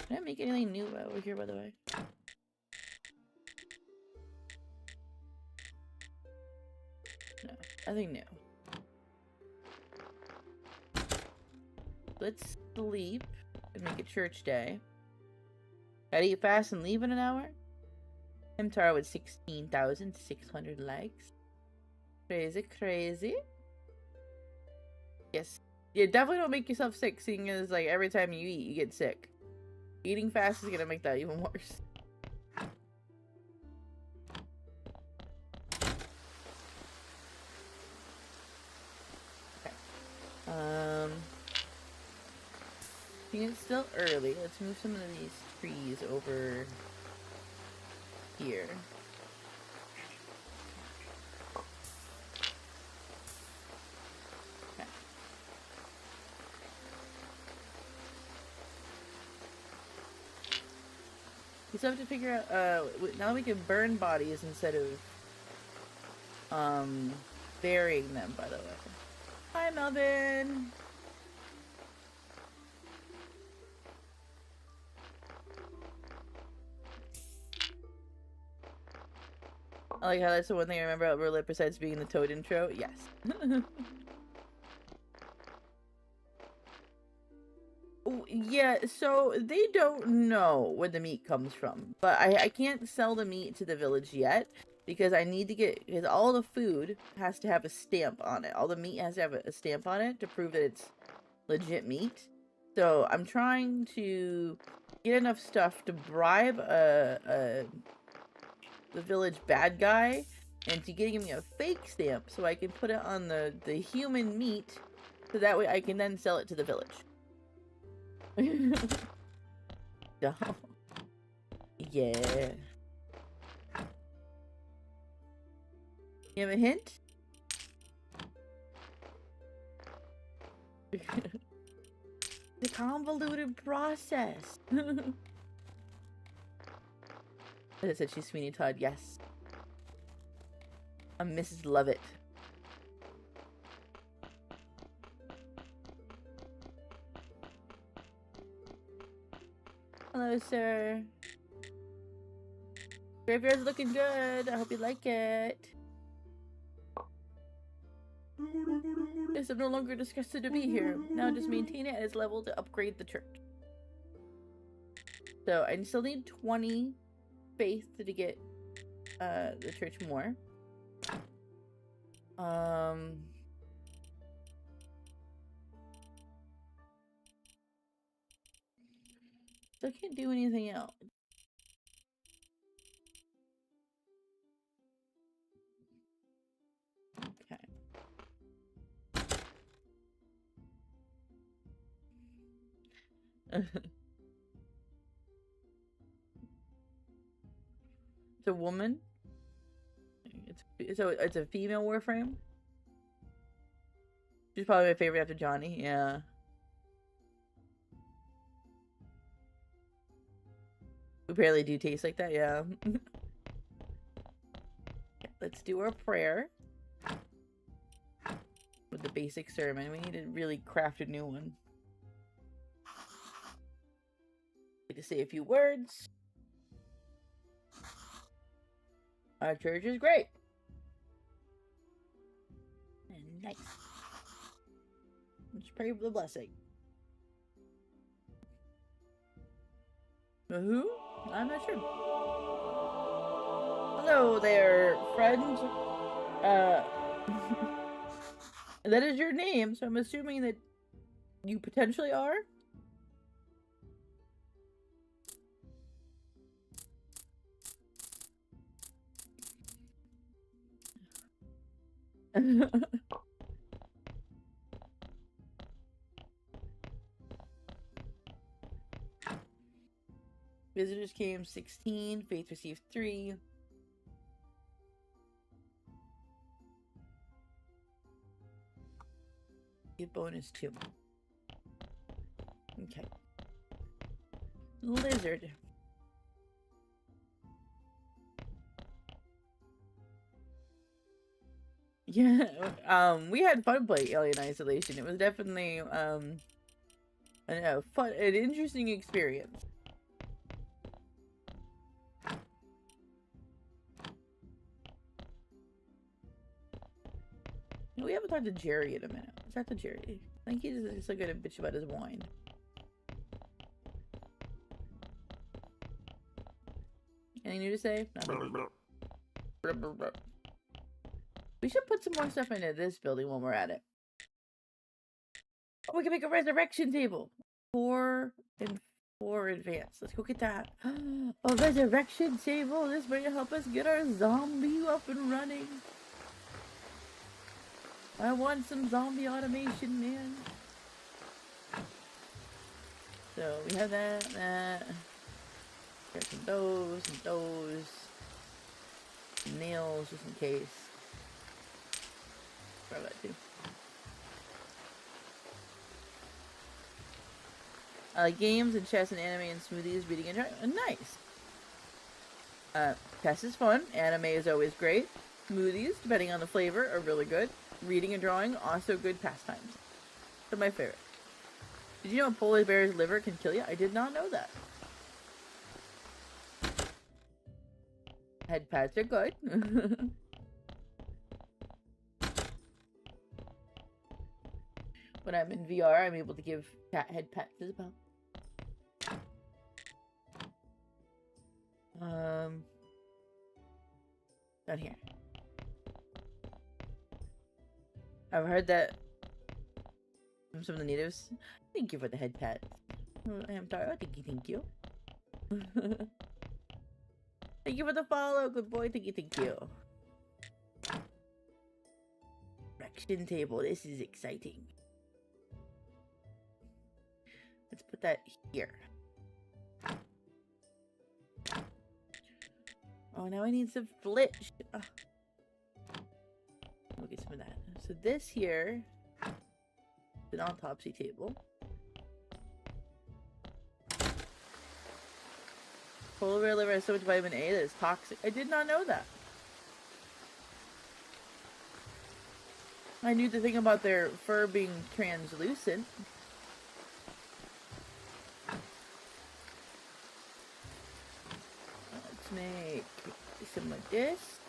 Can I make anything new over here, by the way? No, nothing new. Let's sleep and make a church day. Gotta eat fast and leave in an hour. Tara with 16,600 likes. Crazy, crazy. Yes. Yeah, definitely don't make yourself sick, seeing as like every time you eat, you get sick. Eating fast is gonna make that even worse. Okay. I think it's still early. Let's move some of these trees over here. Okay. We still have to figure out, now we can burn bodies instead of burying them, by the way. Hi, Melvin. I like how that's the one thing I remember about Roulette besides being the Toad intro. Yes. Yeah, so they don't know where the meat comes from, but I can't sell the meat to the village yet because I need to get, because all the food has to have a stamp on it. All the meat has to have a stamp on it to prove that it's legit meat. So I'm trying to get enough stuff to bribe the village bad guy into getting me a fake stamp so I can put it on the human meat so that way I can then sell it to the village. No. Yeah. You have a hint? The convoluted process. As I said, she's Sweeney Todd. Yes. I'm Mrs. Lovett. Hello, sir. Graveyard's looking good. I hope you like it. Yes, I'm no longer disgusted to be here. Now just maintain it at its level to upgrade the church. So I still need 20 faith to get the church more. So I can't do anything else. Okay. It's a woman. It's a female Warframe. She's probably my favorite after Johnny. Yeah. We barely do taste like that. Yeah. Let's do our prayer with the basic sermon. We need to really craft a new one. Need to say a few words. Our church is great. And nice. Let's pray for the blessing. Who? I'm not sure. Hello there, friend. That is your name, so I'm assuming that you potentially are? Visitors came 16, faith received 3. Get bonus 2. Okay. Lizard. Yeah, we had fun playing Alien Isolation. It was definitely, an interesting experience. We haven't talked to Jerry in a minute. Let's talk to Jerry. I think he's just so good at bitch about his wine. Anything new to say? We should put some more stuff into this building when we're at it. Oh, we can make a resurrection table. 4 and 4 advanced. Let's go get that. A resurrection table. This might help us get our zombie up and running. I want some zombie automation, man. So we have that. Got some those, nails just in case. Grab that too. I like games and chess and anime and smoothies, reading and nice. Chess is fun. Anime is always great. Smoothies, depending on the flavor, are really good. Reading and drawing, also good pastimes. They're my favorite. Did you know a polar bear's liver can kill you? I did not know that. Head pats are good. When I'm in VR, I'm able to give cat head pats as well. Down here. I've heard that from some of the natives. Thank you for the head pat. I am Taro. Thank you. Thank you for the follow, good boy. Thank you. Correction table. This is exciting. Let's put that here. Oh, now I need some flitch. We'll get some of that. So this here is an autopsy table. Polar bear liver has so much vitamin A that is toxic. I did not know that. I knew the thing about their fur being translucent. Let's make some of this.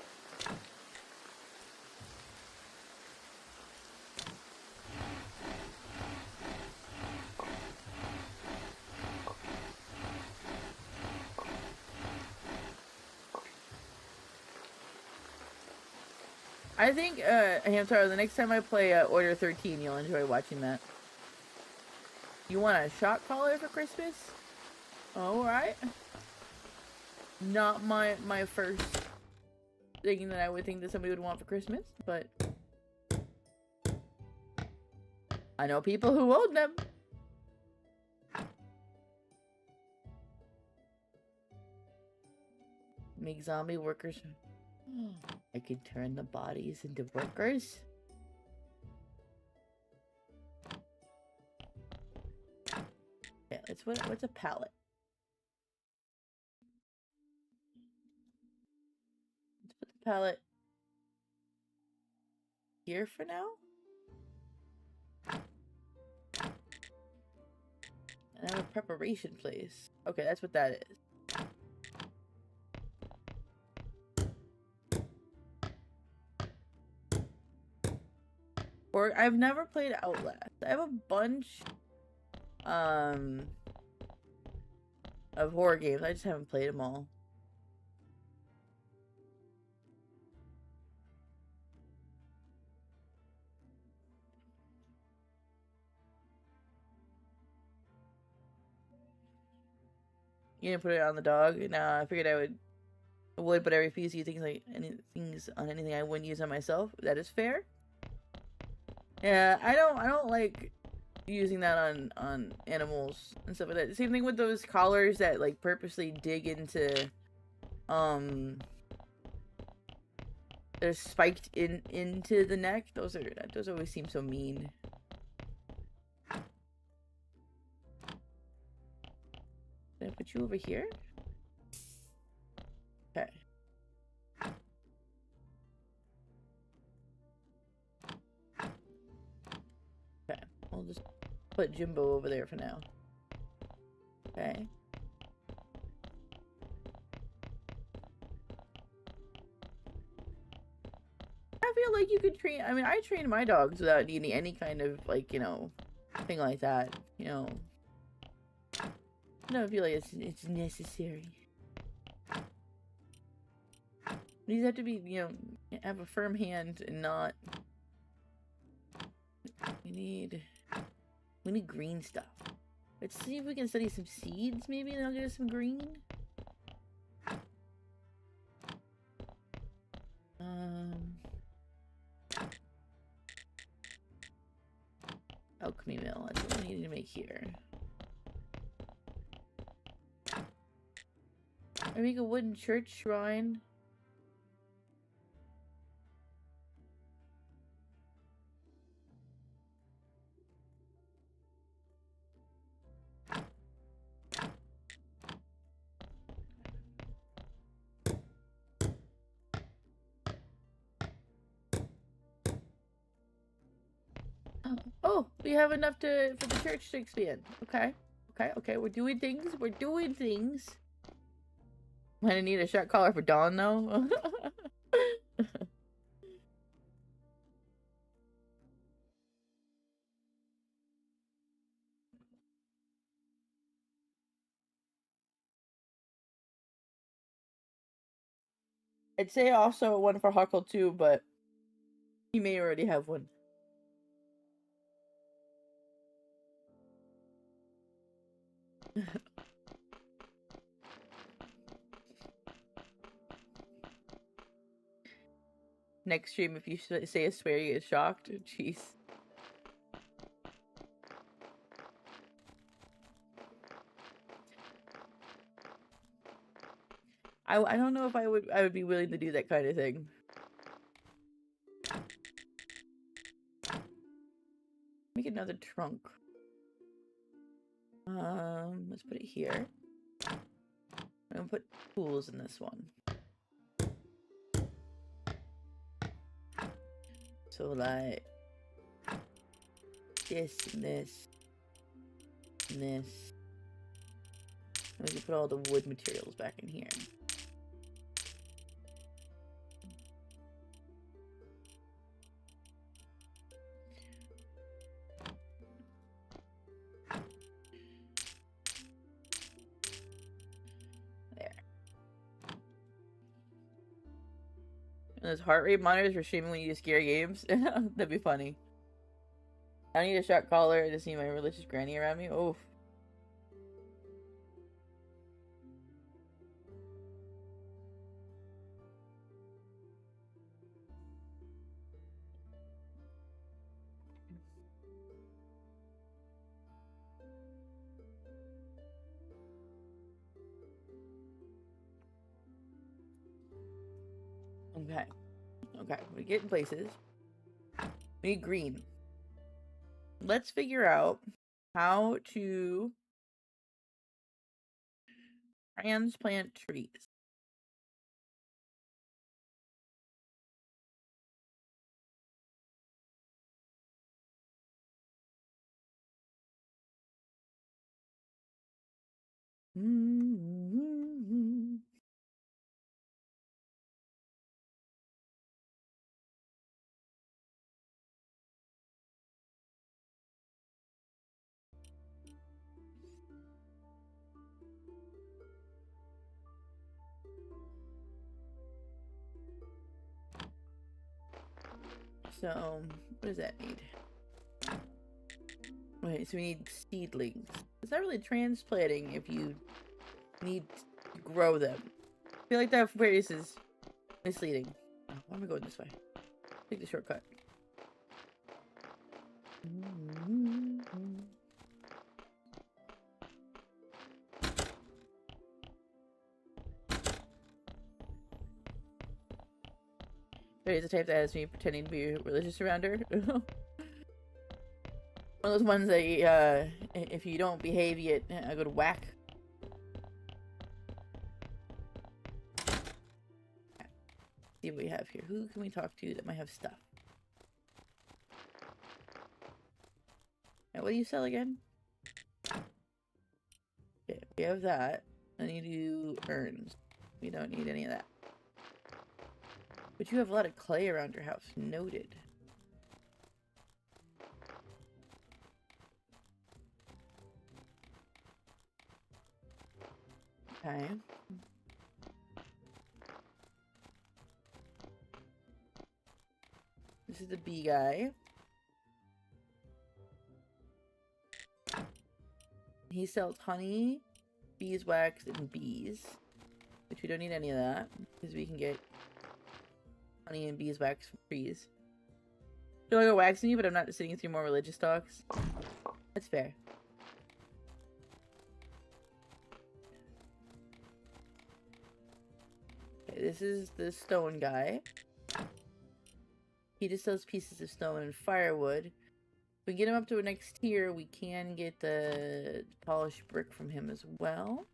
I think, Hamtaro, the next time I play Order 13, you'll enjoy watching that. You want a shot collar for Christmas? Alright. Not my first thing that I would think that somebody would want for Christmas, but I know people who own them. Make zombie workers. I could turn the bodies into workers. Yeah, what's a pallet? Let's put the pallet here for now. And I have a preparation place. Okay, that's what that is. Or I've never played Outlast. I have a bunch of horror games. I just haven't played them all. You didn't put it on the dog? Nah, I figured I would, but I refuse to use things on anything I wouldn't use on myself. That is fair. Yeah, I don't like using that on animals and stuff like that. Same thing with those collars that like purposely dig into they're spiked into the neck. Those always seem so mean. Did I put you over here? Okay. Okay. I'll just put Jimbo over there for now. Okay. I feel like you could train. I mean, I train my dogs without needing any kind of, like, you know, thing like that. You know. I don't feel like it's necessary. These have to be, you know, have a firm hand and not. We need green stuff. Let's see if we can study some seeds, maybe, and I'll get us some green. Alchemy mill. That's what we need to make here. I make a wooden church shrine. Oh, we have enough for the church to expand. Okay. Okay. We're doing things. We're doing things. Might need a shot collar for Dawn though. I'd say also one for Huckle too, but he may already have one. Next stream, if you say a swear, you get shocked. Jeez. I don't know if I would be willing to do that kind of thing. Make another trunk. Let's put it here. I'm gonna put tools in this one. So like this and this and this. And we can put all the wood materials back in here. There. And those heart rate monitors for streaming when you do scary games. That'd be funny. I need a shot collar to see my religious granny around me. Oh. Okay. Okay, we get in places. We need green. Let's figure out how to transplant trees. So, what does that need? Okay, so we need seedlings. It's not really transplanting if you need to grow them. I feel like that phrase is misleading. Oh, why am I going this way? Take the shortcut. There is a type that has me pretending to be religious around her. One of those ones that, if you don't behave yet, I go to whack. See what we have here. Who can we talk to that might have stuff? Now, what do you sell again? Okay, we have that. I need to do urns. We don't need any of that. But you have a lot of clay around your house. Noted. Okay. This is the bee guy. He sells honey, beeswax, and bees. Which we don't need any of that. Because we can get honey and beeswax from trees. I feel like I'm waxing you, but I'm not sitting through more religious talks. That's fair. Okay, this is the stone guy. He just sells pieces of stone and firewood. If we get him up to a next tier, we can get the polished brick from him as well.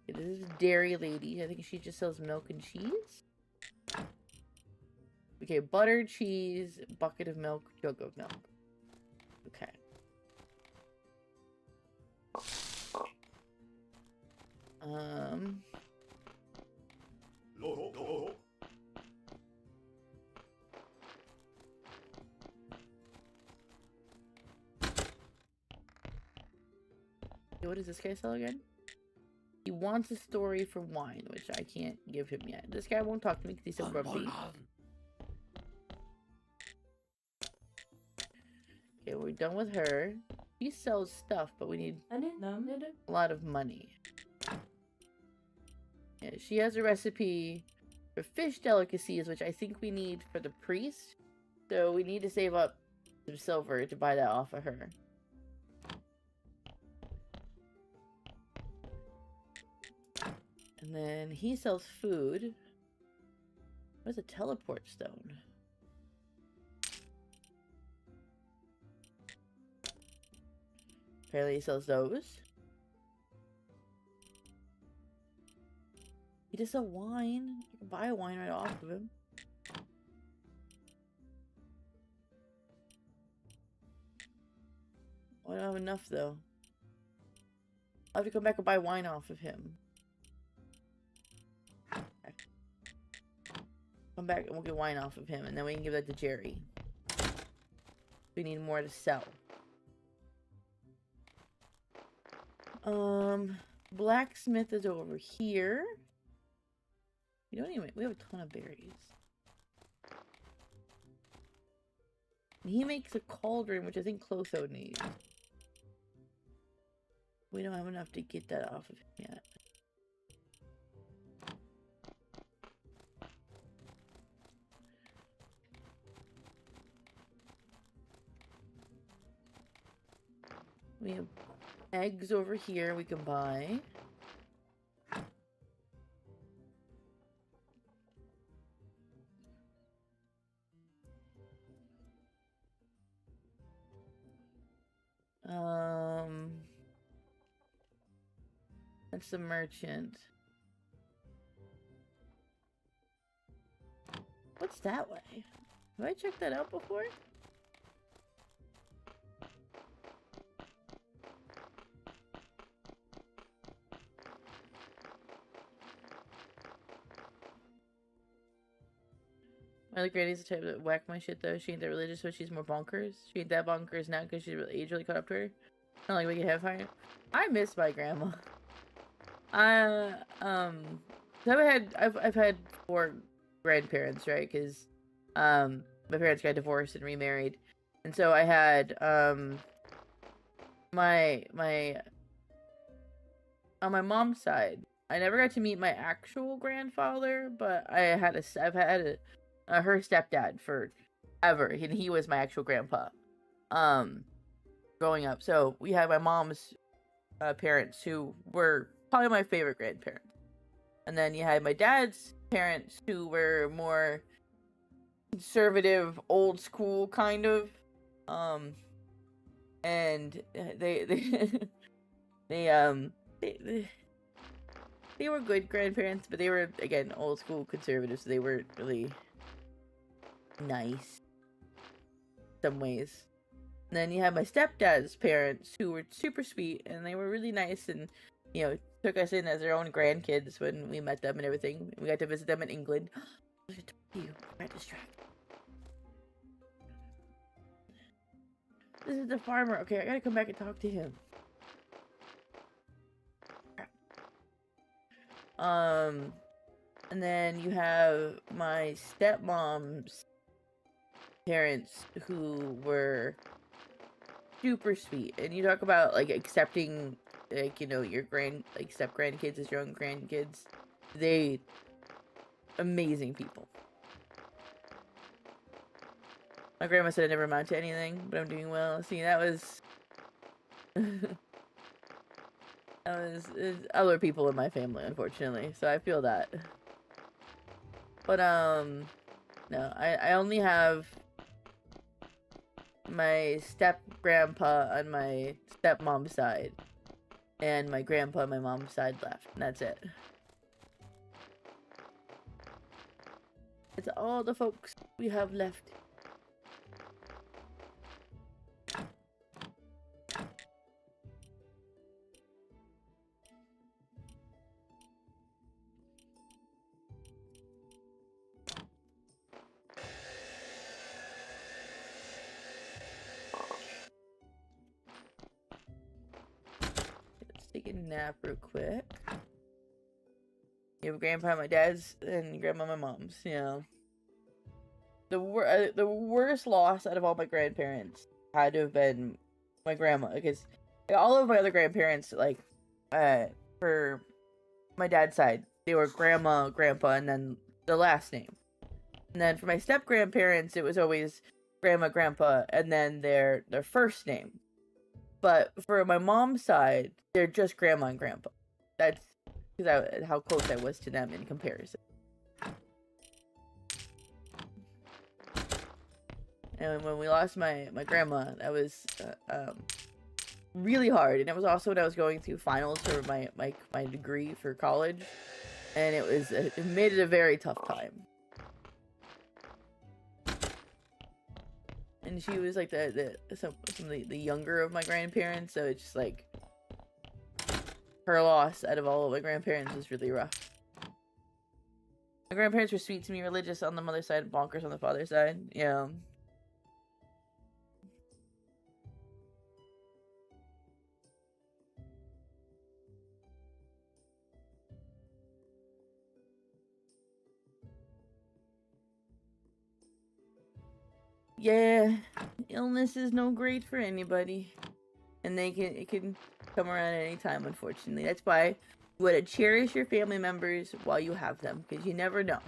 Okay, this is Dairy Lady. I think she just sells milk and cheese. We Okay, butter, cheese, bucket of milk, jug of milk. Okay. What does this guy sell again? He wants a story for wine, which I can't give him yet. This guy won't talk to me because he's so grumpy. Okay, we're done with her. She sells stuff, but we need a lot of money. Yeah, she has a recipe for fish delicacies, which I think we need for the priest. So we need to save up some silver to buy that off of her. And then he sells food. Where's a teleport stone? Apparently he sells those. He just sell wine. You can buy a wine right off of him. I don't have enough though. I'll have to come back and buy wine off of him. Okay. Come back and we'll get wine off of him, and then we can give that to Jerry. We need more to sell. Blacksmith is over here. We have a ton of berries. And he makes a cauldron, which I think Clotho needs. We don't have enough to get that off of him yet. We have eggs over here we can buy. That's the merchant. What's that way? Have I checked that out before? My other granny's the type that whack my shit though. She ain't that religious, so she's more bonkers. She ain't that bonkers now because she's age really caught up to her. Not like we can have fire. I miss my grandma. I've had 4 grandparents, right? Because my parents got divorced and remarried, and so I had my on my mom's side. I never got to meet my actual grandfather, but I've had her stepdad forever, and he was my actual grandpa. Growing up, so we had my mom's parents who were probably my favorite grandparents, and then you had my dad's parents who were more conservative, old school kind of, and they were good grandparents, but they were again old school conservatives, so they weren't really nice in some ways. And then you have my stepdad's parents who were super sweet, and they were really nice, and took us in as their own grandkids when we met them and everything. We got to visit them in England. I should talk to you. I got distracted. This is the farmer. Okay, I gotta come back and talk to him. And then you have my stepmom's parents who were super sweet, and you talk about like accepting your step grandkids as your own grandkids. They amazing people. My grandma said I never amount to anything, but I'm doing well. See, that was other people in my family, unfortunately, so I feel that. But no, I only have my step grandpa on my stepmom's side, and my grandpa on my mom's side left, and that's it. It's all the folks we have left. Let's take a nap real quick. You have grandpa, my dad's, and grandma, my mom's. You know, the worst loss out of all my grandparents had to have been my grandma, because all of my other grandparents, like, for my dad's side, they were grandma, grandpa, and then the last name. And then for my step grandparents, it was always grandma, grandpa, and then their first name. But for my mom's side, they're just grandma and grandpa. That's because how close I was to them in comparison. And when we lost my grandma, that was really hard. And it was also when I was going through finals for my degree for college, and it made it a very tough time. And she was like some of the younger of my grandparents, so it's just like her loss out of all of my grandparents was really rough. My grandparents were sweet to me, religious on the mother's side, bonkers on the father's side. Yeah. Yeah, illness is no great for anybody, and it can come around at any time. Unfortunately, that's why you want to cherish your family members while you have them, because you never know.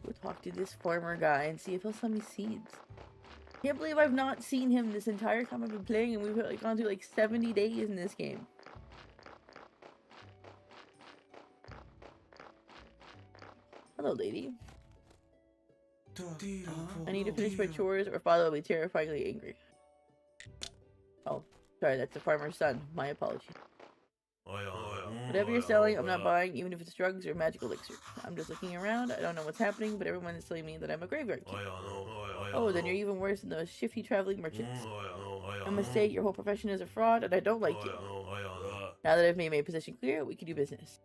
We'll talk to this farmer guy and see if he'll sell me seeds. Can't believe I've not seen him this entire time I've been playing, and we've like gone through like 70 days in this game. Hello, lady. I need to finish my chores or father will be terrifyingly angry. Oh, sorry, that's the farmer's son. My apologies. Whatever you're selling, I'm not buying, even if it's drugs or magical elixir. I'm just looking around. I don't know what's happening, but everyone is telling me that I'm a graveyard keeper. Oh, then you're even worse than those shifty traveling merchants. I must say, your whole profession is a fraud, and I don't like you. Now that I've made my position clear, we can do business.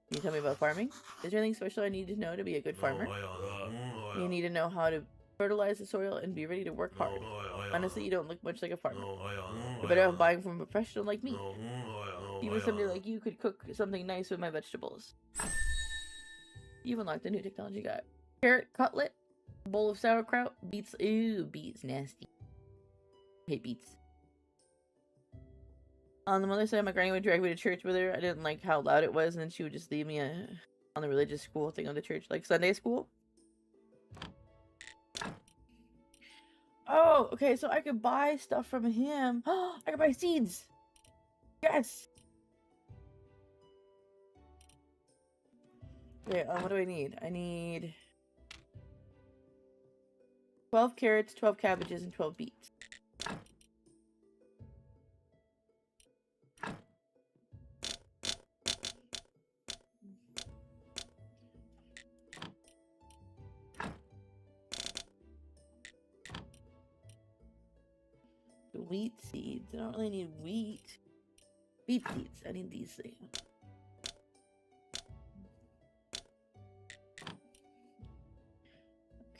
Can you tell me about farming? Is there anything special I need to know to be a good farmer? You need to know how to fertilize the soil and be ready to work hard. Honestly, you don't look much like a farmer. You're better off buying from a professional like me. Even somebody like you could cook something nice with my vegetables. You've unlocked a new technology guy. Carrot cutlet, bowl of sauerkraut, beets. Ew, beets, nasty. I hate beets. On the mother's side, my granny would drag me to church with her. I didn't like how loud it was, and then she would just leave me on the religious school thing of the church, like Sunday school. Oh, okay, so I could buy stuff from him. I could buy seeds. Yes. Okay, what do I need? I need 12 carrots, 12 cabbages, and 12 beets. The wheat seeds. I don't really need wheat. Beet seeds. I need these things.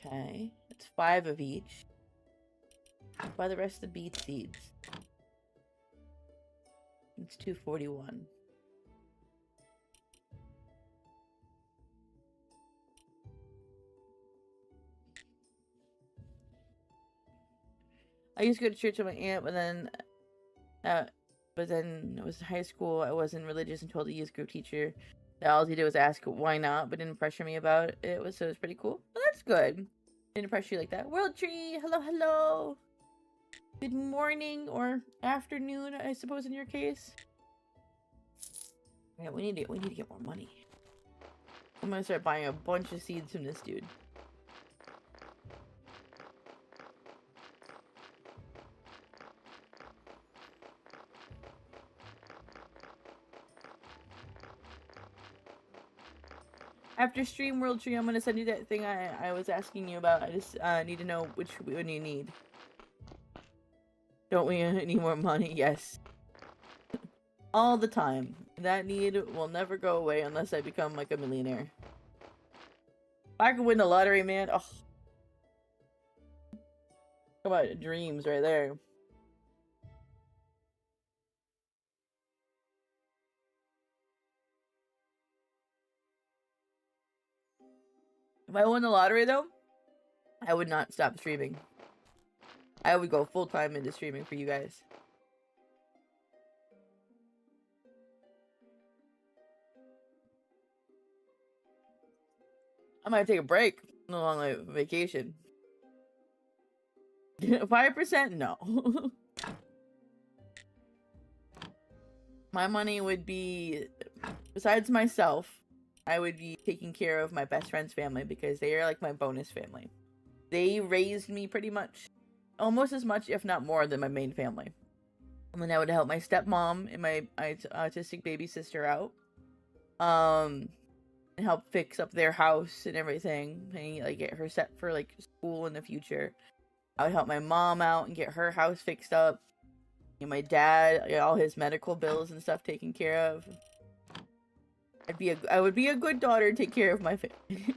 Okay, it's 5 of each. Buy the rest of the beet seeds. It's 241. I used to go to church with my aunt, but then it was high school. I wasn't religious and told the youth group teacher that all he did was ask why not, but didn't pressure me about it. It was pretty cool. Well, that's good. Didn't pressure you like that. World Tree, hello, hello. Good morning or afternoon, I suppose, in your case. Yeah, we need to get more money. I'm gonna start buying a bunch of seeds from this dude. After Stream World Tree, I'm gonna send you that thing I was asking you about. I just need to know which one you need. Don't we need more money? Yes. All the time. That need will never go away unless I become like a millionaire. If I could win the lottery, man. Oh. Talk about dreams right there. If I won the lottery though, I would not stop streaming. I would go full time into streaming for you guys. I might take a break. No long like vacation. 5%? No. My money would be, besides myself, I would be taking care of my best friend's family because they are like my bonus family. They raised me pretty much, almost as much, if not more, than my main family. And then I would help my stepmom and my autistic baby sister out. And help fix up their house and everything, and like get her set for like school in the future. I would help my mom out and get her house fixed up. And my dad, all his medical bills and stuff taken care of. I would be a good daughter and take care of my family.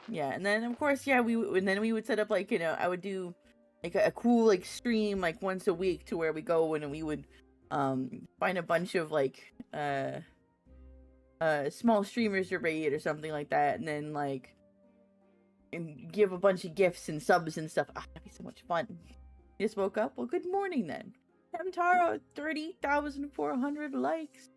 Yeah, and then of course, yeah, we would set up like, you know, I would do like a cool like stream like once a week to where we go and we would find a bunch of like small streamers to raid or something like that, and then like and give a bunch of gifts and subs and stuff. That'd be so much fun. You just woke up? Well, good morning then. Hamtaro, 30,400 likes.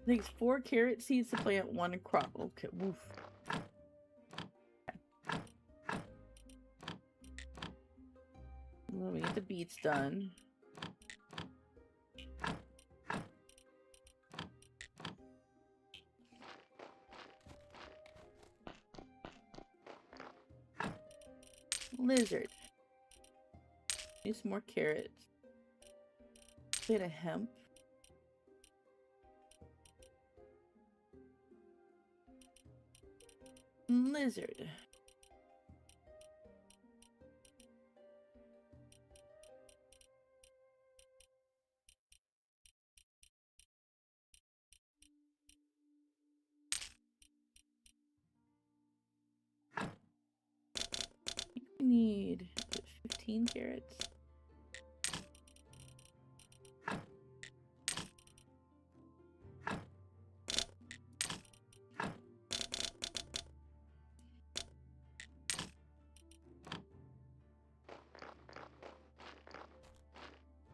Takes 4 carrot seeds to plant 1 crop. Okay, woof. Let me get the beets done. Lizard. Need some more carrots. Bit of hemp. Lizard. We need 15 carrots.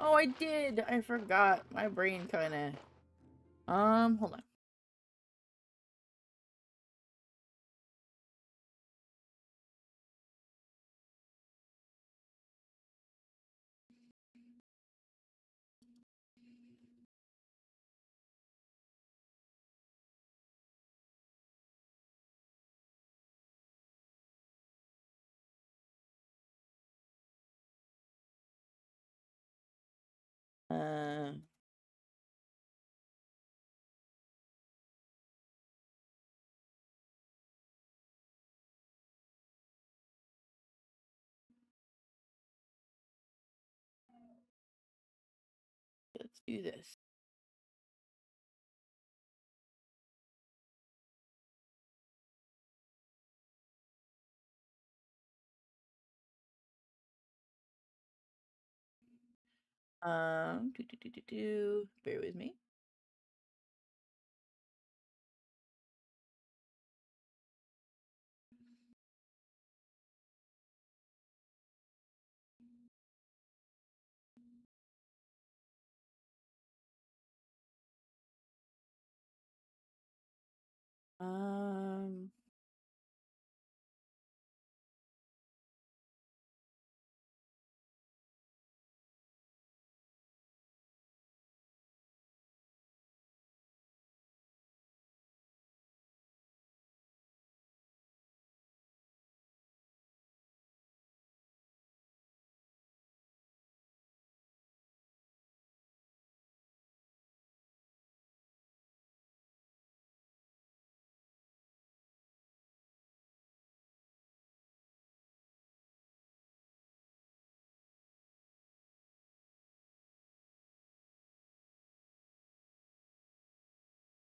Oh, I did. I forgot. My brain kind of. Hold on. Uh, let's do this. Bear with me. Um,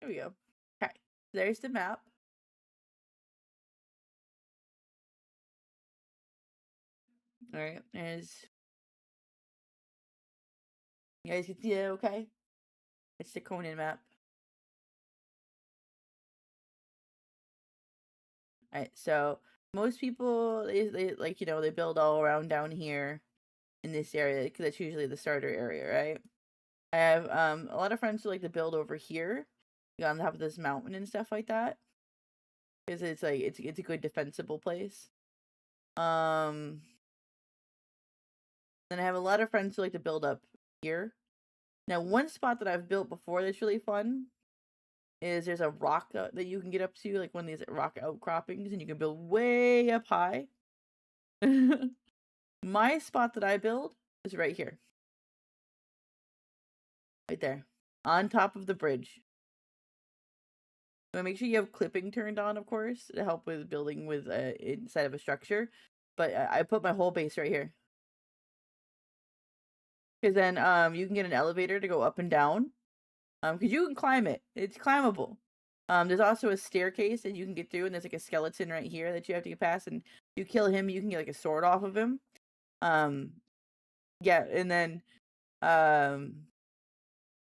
There we go. Okay, there's the map. All right, there's. You guys can see it, okay? It's the Conan map. All right, so most people they like they build all around down here in this area because that's usually the starter area, right? I have a lot of friends who like to build over here, on top of this mountain and stuff like that, because it's like it's a good defensible place. Um, then I have a lot of friends who like to build up here. Now, one spot that I've built before that's really fun is there's a rock that you can get up to, like one of these rock outcroppings, and you can build way up high. My spot that I build is right here. Right there. On top of the bridge. So make sure you have clipping turned on, of course, to help with building with inside of a structure. But I put my whole base right here. Because then you can get an elevator to go up and down. Because you can climb it. It's climbable. There's also a staircase that you can get through, and there's like a skeleton right here that you have to get past, and you kill him, you can get like a sword off of him. Yeah, and then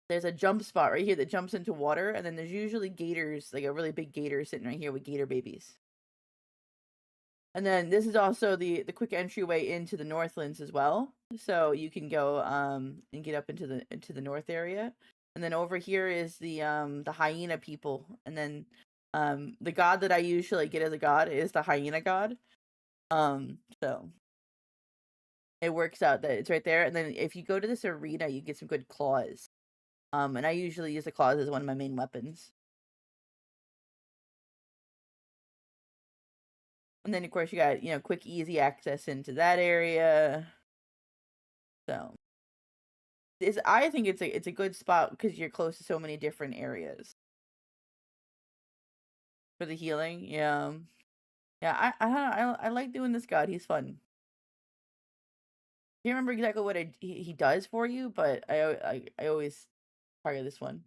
there's a jump spot right here that jumps into water, and then there's usually gators, like a really big gator sitting right here with gator babies. And then this is also the quick entryway into the Northlands as well. So you can go and get up into the north area. And then over here is the hyena people. And then the god that I usually get as a god is the hyena god. So it works out that it's right there. And then if you go to this arena, you get some good claws. And I usually use the claws as one of my main weapons. And then of course you got, quick easy access into that area. So I think it's a good spot because you're close to so many different areas for the healing. Yeah, yeah. I like doing this god. He's fun. Can't remember exactly what he does for you, but I always target this one.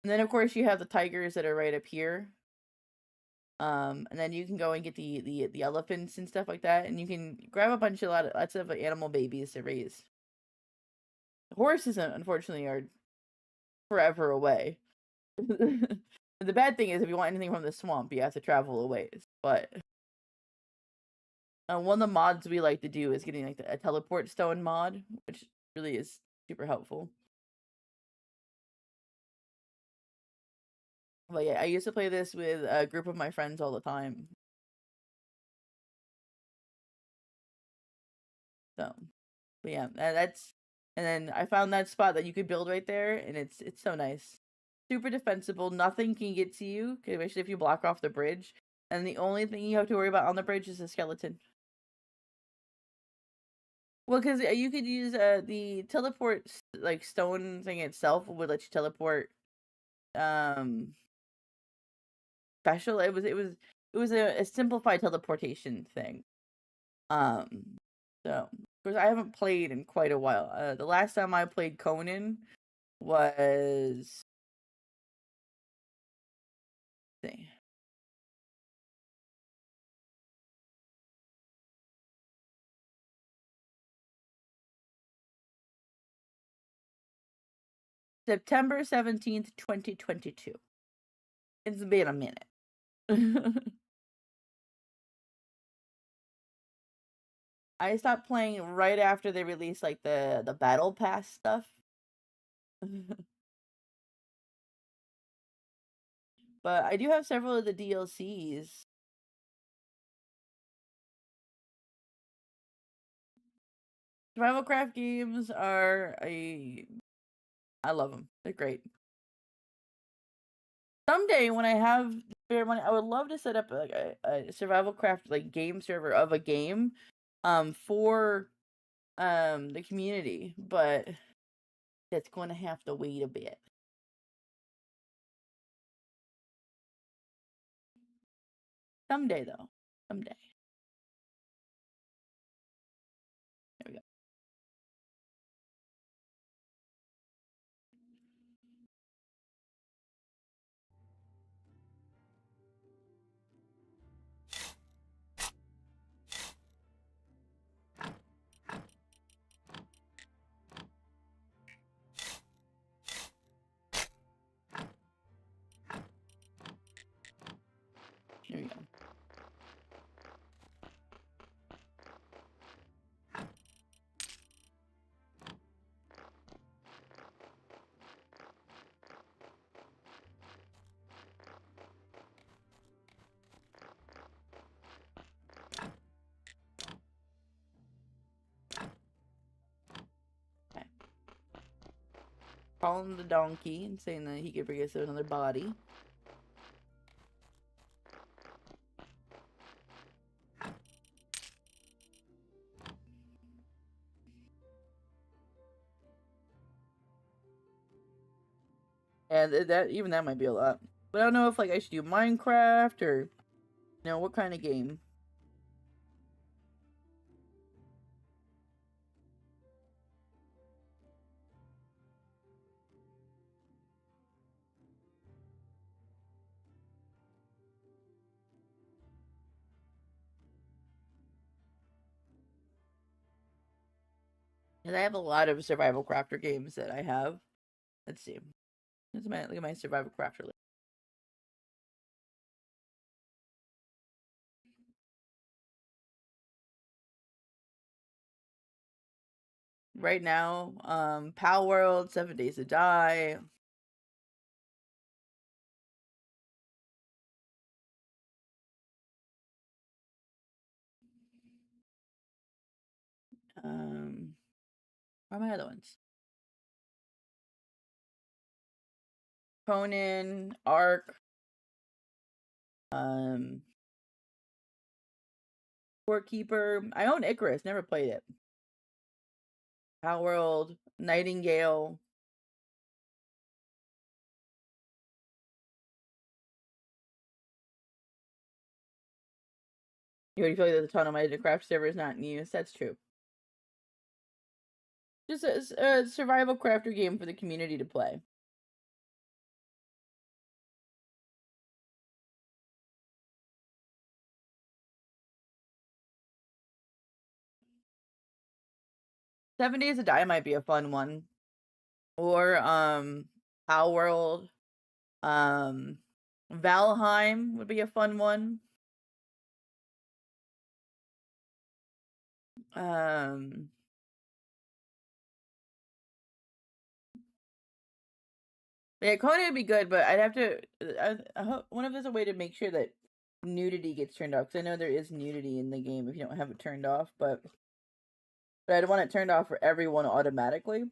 And then of course you have the tigers that are right up here. And then you can go and get the elephants and stuff like that, and you can grab a bunch of lots of animal babies to raise. Horses, unfortunately, are forever away. The bad thing is, if you want anything from the swamp, you have to travel a ways. But one of the mods we like to do is getting like a teleport stone mod, which really is super helpful. But yeah, I used to play this with a group of my friends all the time. So, but yeah, that's and then I found that spot that you could build right there, and it's so nice, super defensible. Nothing can get to you, especially if you block off the bridge. And the only thing you have to worry about on the bridge is a skeleton. Well, because you could use the teleport like stone thing itself would let you teleport um special. It was a simplified teleportation thing. So of course I haven't played in quite a while. The last time I played Conan was let's see, September 17th, 2022. It's been a minute. I stopped playing right after they released like the battle pass stuff. But I do have several of the DLCs. Survival craft games are I love them. They're great. Someday when I have spare money, I would love to set up like a survival craft like game server of a game for the community, but that's going to have to wait a bit. Someday though. Someday. There we go. calling the donkey and saying that he could bring us another body. And that might be a lot. But I don't know if like I should do Minecraft or what kind of game. Because I have a lot of survival crafter games that I have. Let's see. Look at my survival crafter list. Right now, Power World, 7 Days to Die. What are my other ones? Conan, Ark, um, Keeper. I own Icarus, never played it. Power World, Nightingale. You already feel like there's a ton of my craft servers not in use. That's true. Just a survival crafter game for the community to play. Seven Days to Die might be a fun one. Or Power World. Valheim would be a fun one. Yeah, Conan would be good, but I'd have to. I hope one of there's a way to make sure that nudity gets turned off, because I know there is nudity in the game if you don't have it turned off, but I'd want it turned off for everyone automatically.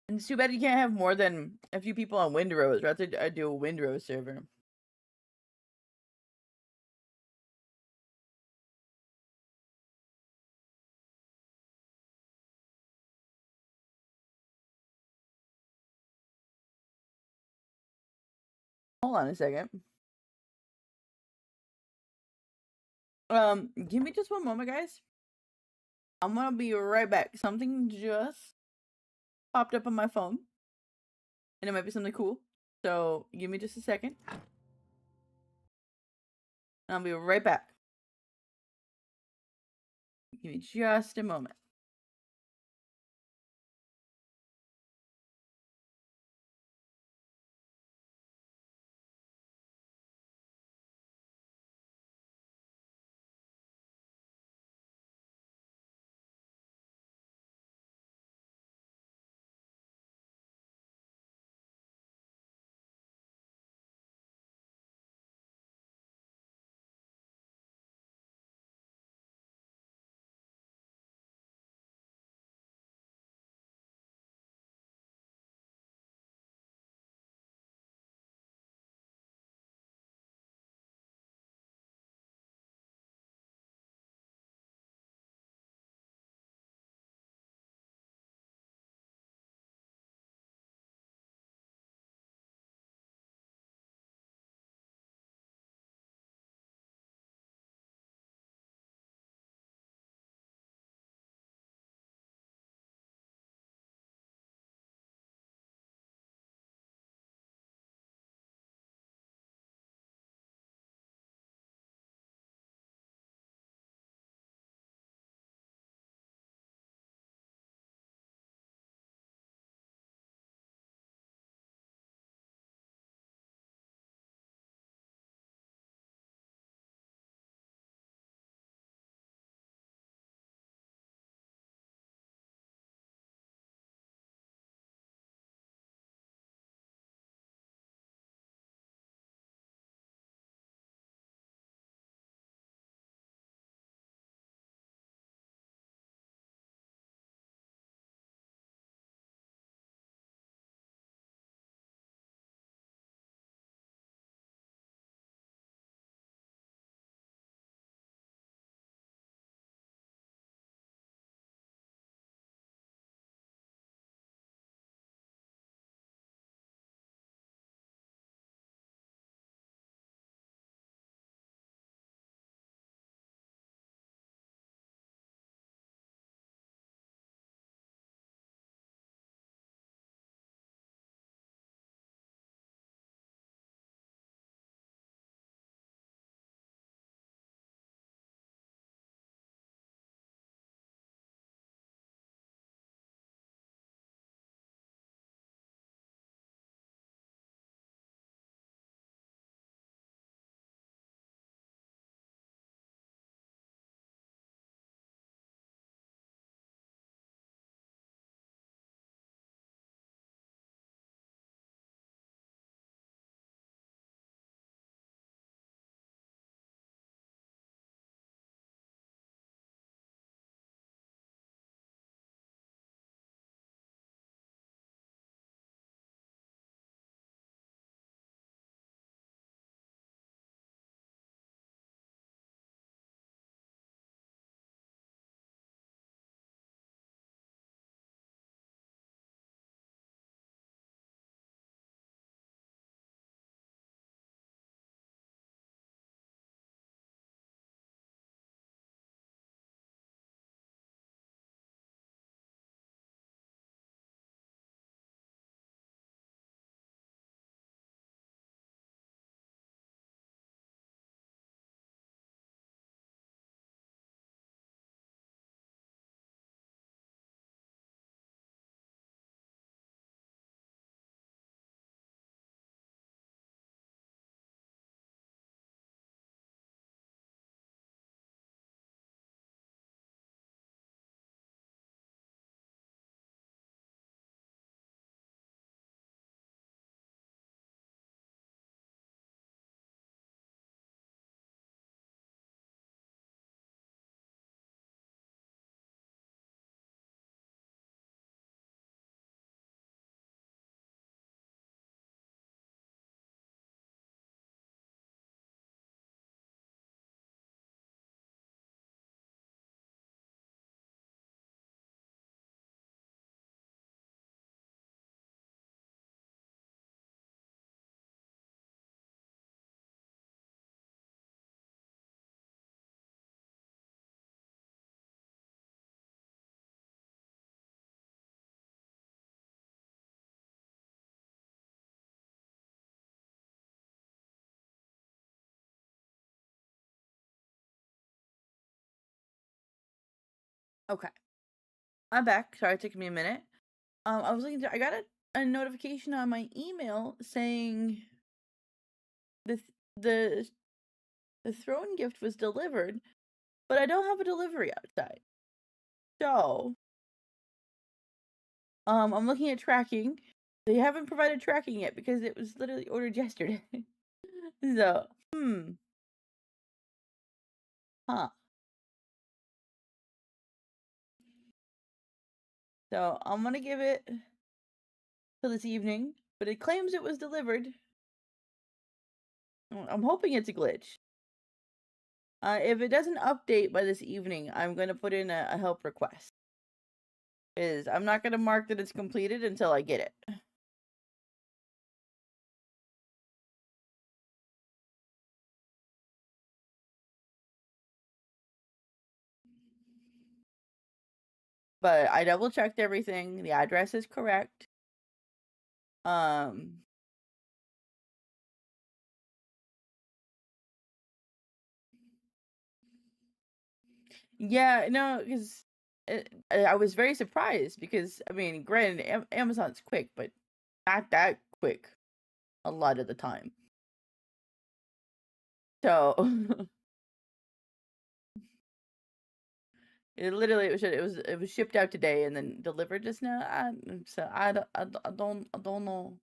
And it's too bad you can't have more than a few people on Windrose. Rather, I'd do a Windrose server. Hold on a second. Give me just one moment, guys. I'm gonna be right back. Something just popped up on my phone, and it might be something cool. So give me just a second. I'll be right back. Give me just a moment. Okay. I'm back. Sorry, it took me a minute. I was looking. I got a notification on my email saying the the the throne gift was delivered, but I don't have a delivery outside. So, I'm looking at tracking. They haven't provided tracking yet because it was literally ordered yesterday. So, huh. So I'm gonna give it till this evening, but it claims it was delivered. I'm hoping it's a glitch. If it doesn't update by this evening, I'm gonna put in a help request. I'm not gonna mark that it's completed until I get it. But I double checked everything. The address is correct. Um, yeah, no, because I was very surprised because I mean, granted, Amazon's quick, but not that quick a lot of the time. So it was shipped out today and then delivered just now. So I don't know.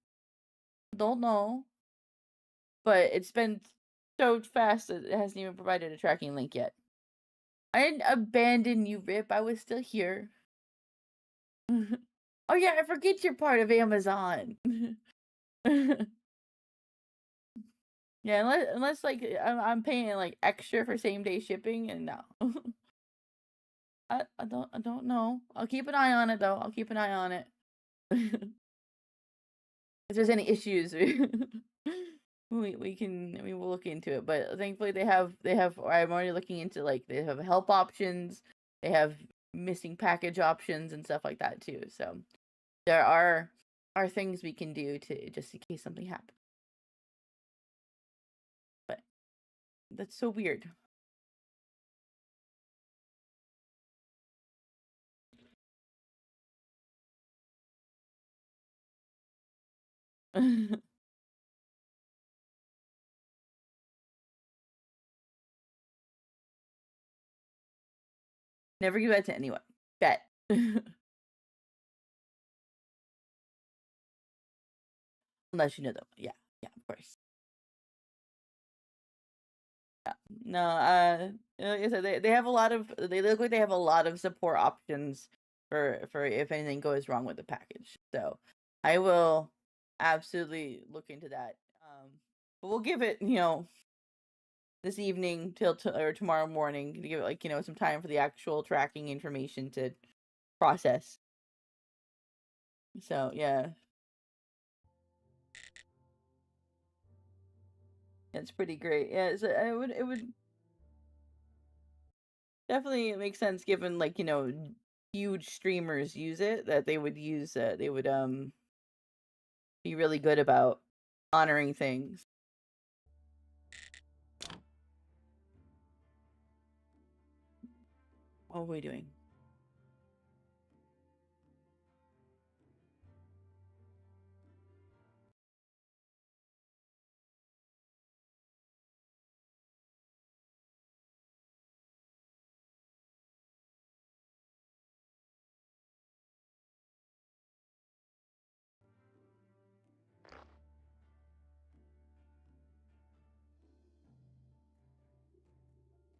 Don't know. But it's been so fast that it hasn't even provided a tracking link yet. I didn't abandon you, Rip. I was still here. Oh yeah, I forget you're part of Amazon. Yeah, unless like I'm paying like extra for same day shipping, and no. I don't know. I'll keep an eye on it though. I'll keep an eye on it. If there's any issues, we will look into it. But thankfully they have. I'm already looking into like they have help options. They have missing package options and stuff like that too. So there are things we can do to just in case something happens. But that's so weird. Never give that to anyone. Bet. Unless you know them. Yeah. Yeah, of course. Yeah. No, like I said, they have a lot of they look like they have a lot of support options for if anything goes wrong with the package. So I will absolutely look into that. But we'll give it, this evening till or tomorrow morning to give it like, some time for the actual tracking information to process. So yeah, it's pretty great. Yeah, so it would definitely make sense given like, huge streamers use it that they would be really good about honoring things. What are we doing?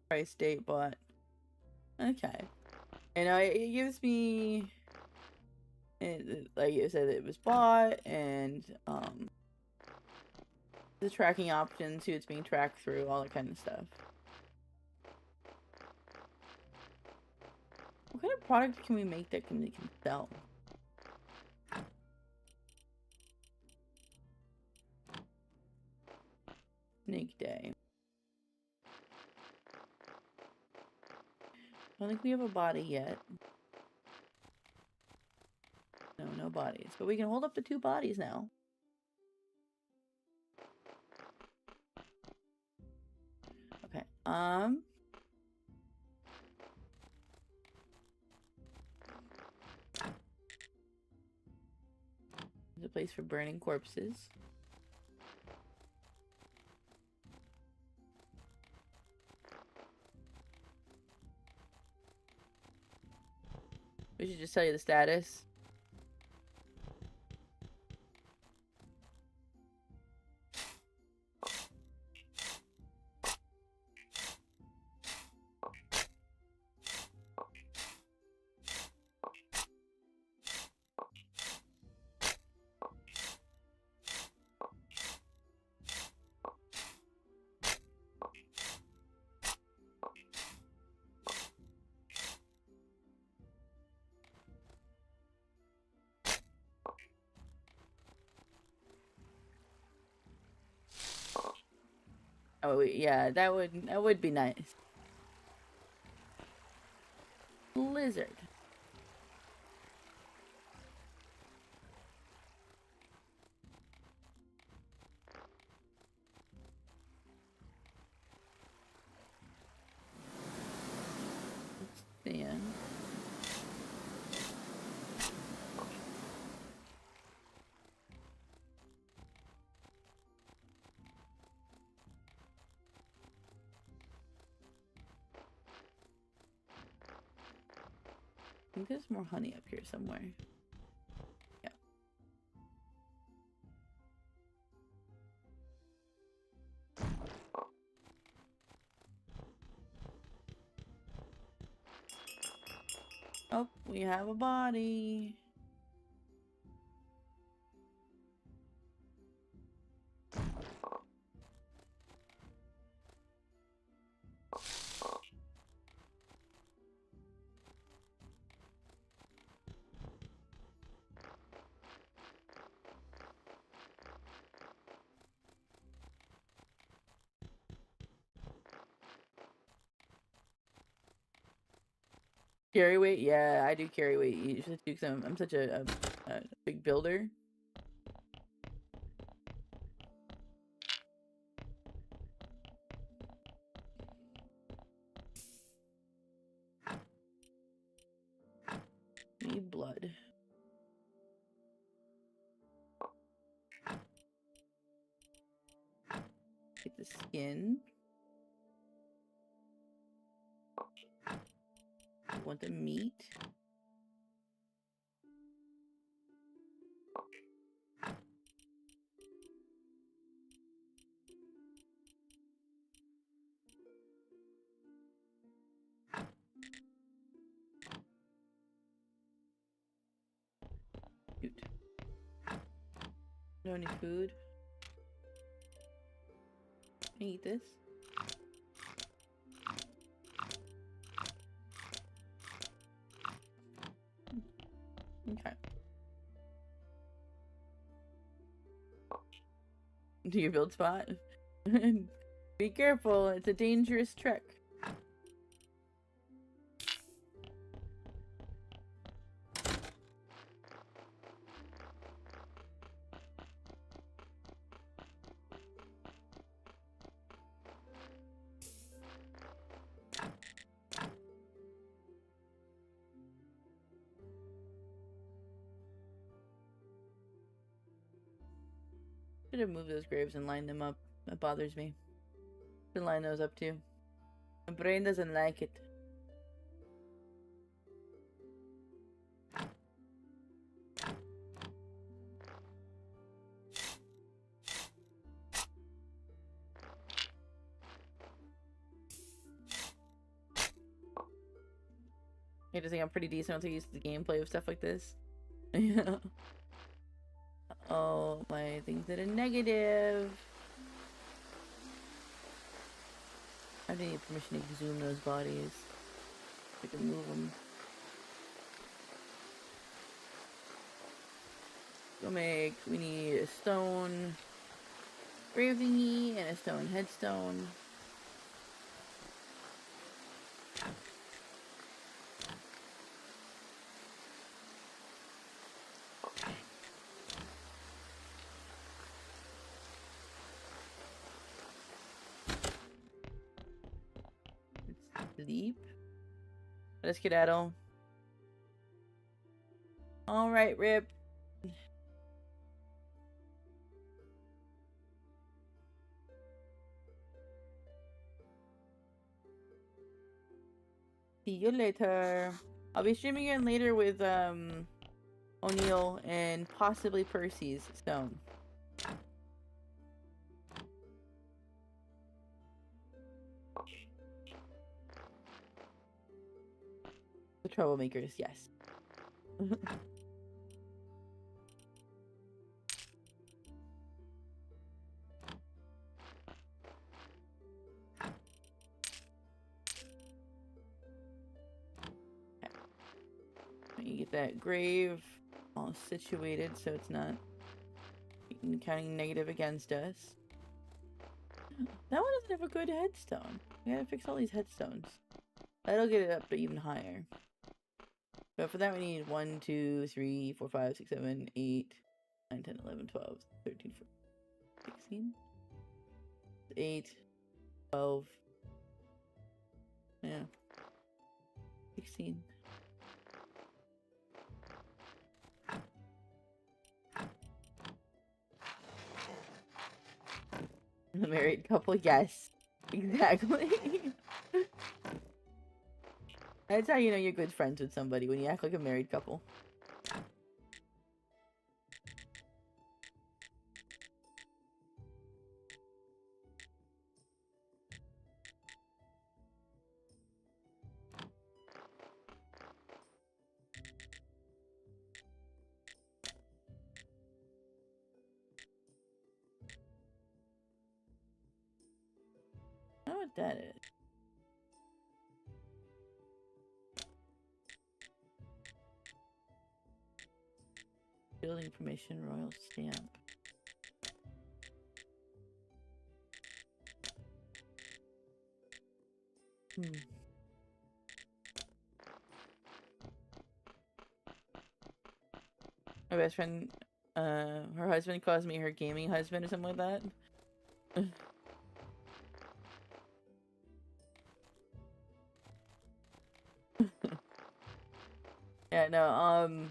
Price date bought. Okay. And it gives me like you said it was bought and the tracking options, who it's being tracked through, all that kind of stuff. What kind of product can we make that can sell? Snake Day. I don't think we have a body yet. No, no bodies. But we can hold up the 2 bodies now. Okay. place for burning corpses. We should just tell you the status. Oh, yeah, that would be nice. Lizard. Yeah. I think there's more honey up here somewhere. Yeah. Oh, we have a body. Carry weight? Yeah, I do carry weight usually too, because I'm such a big builder. Need blood. Get the skin. Want the meat. Shoot. No need food. Can I eat this? Okay. Do your build spot? Be careful, it's a dangerous trek. Should have moved those graves and lined them up. That bothers me. Should line those up too. My brain doesn't like it. I just think I'm pretty decent once I use the gameplay of stuff like this. Yeah. Oh, my things that are negative. I need permission to exhume those bodies. We can move them. We need a stone grave thingy and a stone headstone. Let's leap. Let's skedaddle. Alright, Rip. See you later. I'll be streaming again later with O'Neill and possibly Percy's Stone. The troublemakers, yes. You get that grave all situated so it's not counting negative against us. That one doesn't have a good headstone. We gotta fix all these headstones. That'll get it up to even higher. But for that we need 1, 2, 3, 4, 5, 6, 7, 8, 9, 10, 11, 12, 13, 14, 16, 8, 12, yeah, 16. The married couple, yes. Exactly. That's how you know you're good friends with somebody, when you act like a married couple. I don't know what that is. Building information, royal stamp. My best friend, her husband calls me her gaming husband or something like that. Yeah, no,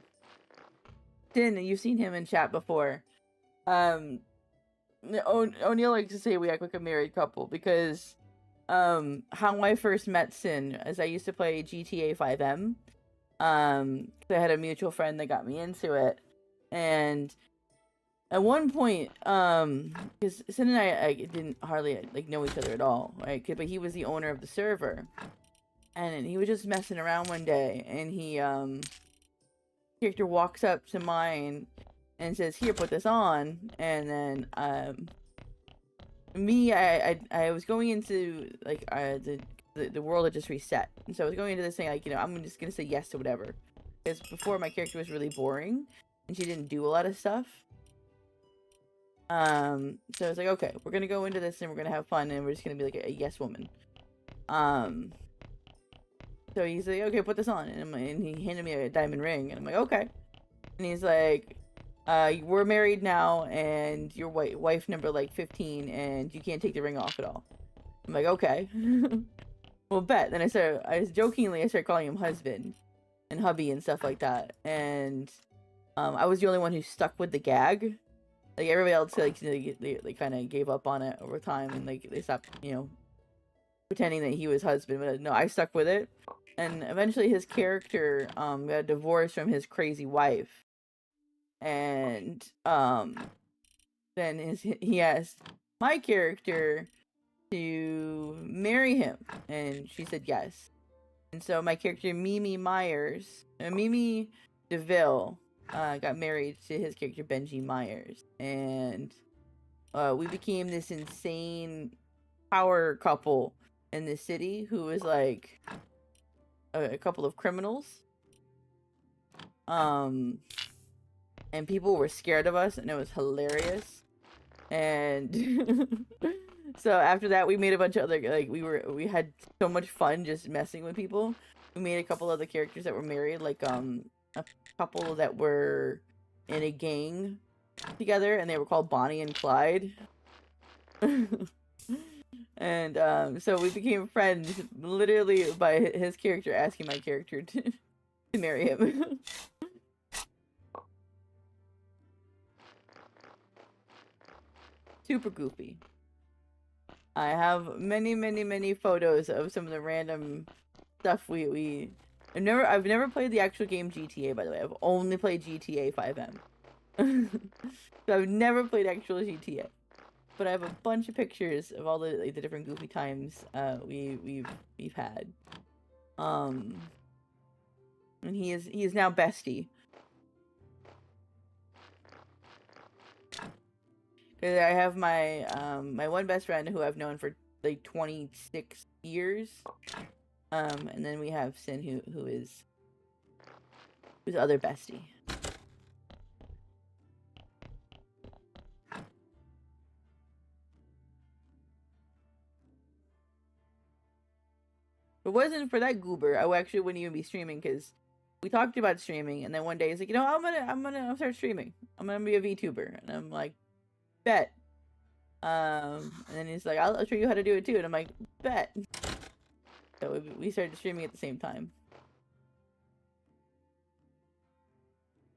Din, you've seen him in chat before. O'Neill likes to say we act like a married couple because, how I first met Sin is I used to play GTA 5M. I had a mutual friend that got me into it, and at one point, because Sin and I didn't hardly like know each other at all, right? But he was the owner of the server, and he was just messing around one day, and he character walks up to mine and says, "Here, put this on," and then I was going into like the world had just reset, and so I was going into this thing like, you know, I'm just gonna say yes to whatever, because before my character was really boring and she didn't do a lot of stuff. So I was like, okay, we're gonna go into this and we're gonna have fun and we're just gonna be like a yes woman. So he's like, okay, put this on, and he handed me a diamond ring, and I'm like, okay. And he's like, we're married now, and you're wife number like 15, and you can't take the ring off at all. I'm like, okay. Well, bet. Then I started calling him husband and hubby and stuff like that, and I was the only one who stuck with the gag. Like everybody else, like they kind of gave up on it over time, and like they stopped, you know, pretending that he was husband. But no, I stuck with it, and eventually his character got a divorce from his crazy wife, and then he asked my character to marry him, and she said yes. And so my character Mimi DeVille got married to his character Benji Myers, and we became this insane power couple in the city who was like a couple of criminals. And people were scared of us, and it was hilarious. And so after that, we made a bunch of other, like, we had so much fun just messing with people. We made a couple other characters that were married, like a couple that were in a gang together, and they were called Bonnie and Clyde. And so we became friends literally by his character asking my character to marry him. Super goofy. I have many photos of some of the random stuff I've never played the actual game GTA, by the way. I've only played GTA 5M. So I've never played actual GTA. But I have a bunch of pictures of all the different goofy times we've had. And he is now bestie. Cause I have my my one best friend who I've known for like 26 years. And then we have Sin who's other bestie. If it wasn't for that goober, I actually wouldn't even be streaming because we talked about streaming, and then one day he's like, you know, I'm gonna start streaming. I'm gonna be a VTuber, and I'm like, bet. And then he's like, I'll show you how to do it too, and I'm like, bet. So we started streaming at the same time.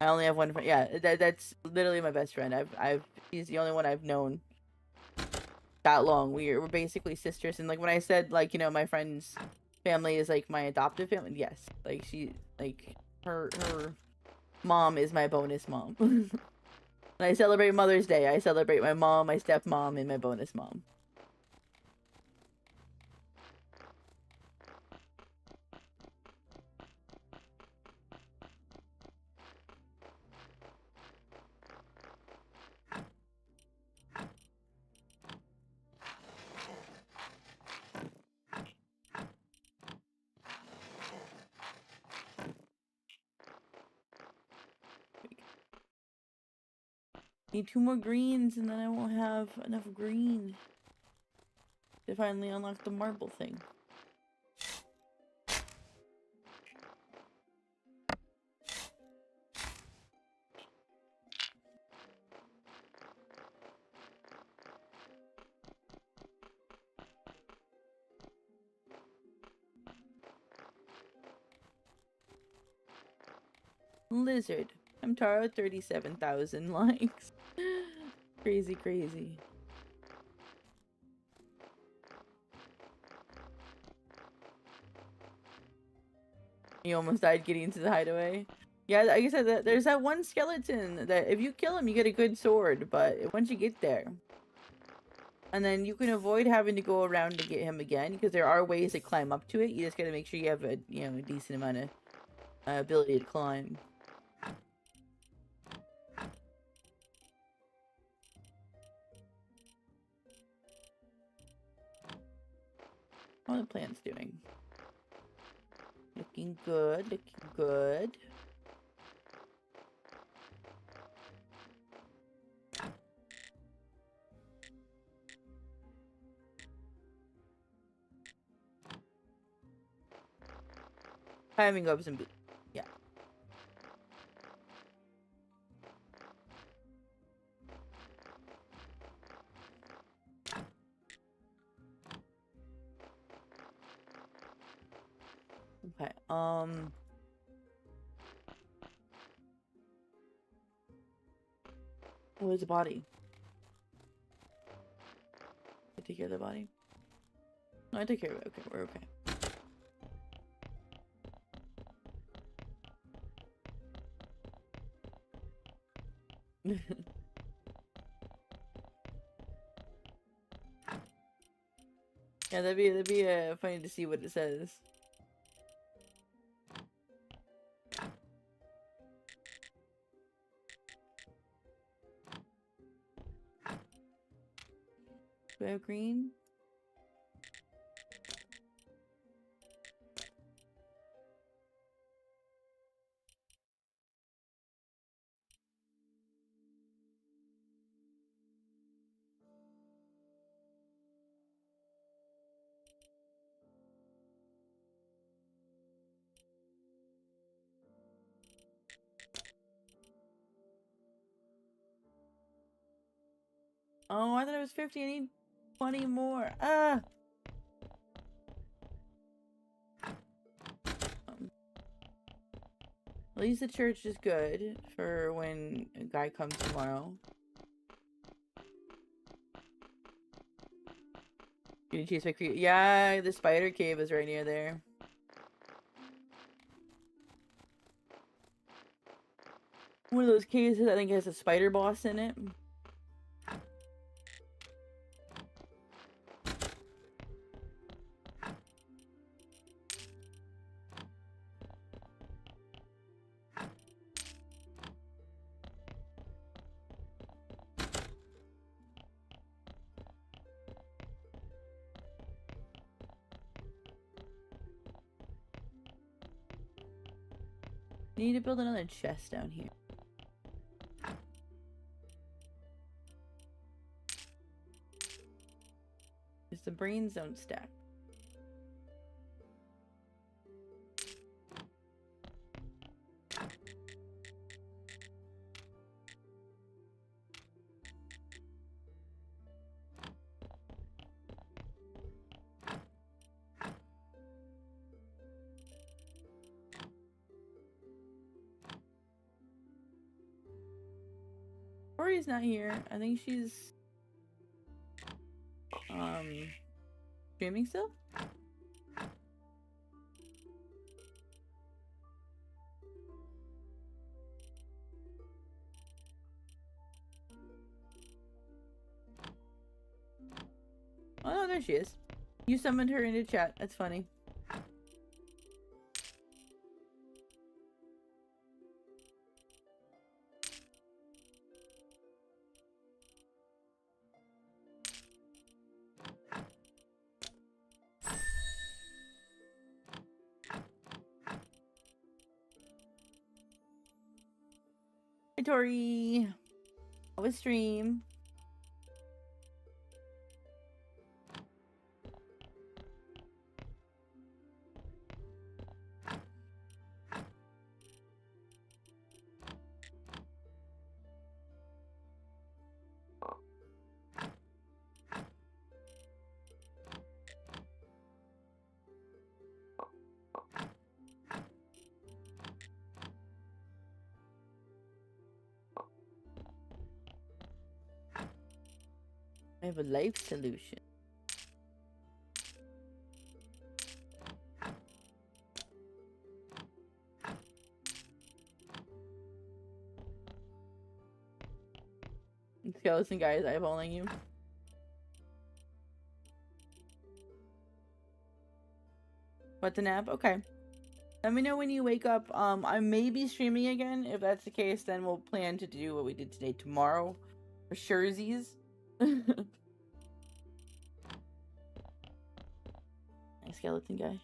I only have one friend. Yeah, that's literally my best friend. She's the only one I've known that long. We're basically sisters, and like when I said like, you know, my friend's family is like my adoptive family, yes, like her mom is my bonus mom. When I celebrate Mother's Day, I celebrate my mom, my stepmom, and my bonus mom. Need 2 more greens, and then I won't have enough green to finally unlock the marble thing. Lizard. I'm Taro, 37,000 likes. Crazy, crazy. You almost died getting into the hideaway. Yeah, like I said, there's that one skeleton that if you kill him, you get a good sword, but once you get there. And then you can avoid having to go around to get him again, because there are ways to climb up to it. You just gotta make sure you have a, you know, a decent amount of ability to climb. How are the plants doing? Looking good, looking good. Climbing up some, yeah. Okay, where's the body? I take care of the body? No, I take care of it. Okay, we're okay. Yeah, that'd be funny to see what it says. Do I have green? Oh, I thought it was 50. I need 20 more. Ah! At least the church is good for when a guy comes tomorrow. Getting chased by creep. Yeah, the spider cave is right near there. One of those cases I think has a spider boss in it. Need to build another chest down here. Because the brains don't stack. Tori's not here. I think she's streaming still? Oh no, there she is. You summoned her into chat. That's funny. Hi Tori. How was stream? I have a life solution. Skeleton guy is eyeballing you. What, the nap? Okay. Let me know when you wake up. I may be streaming again. If that's the case, then we'll plan to do what we did today tomorrow. For surezies. Nice skeleton guy.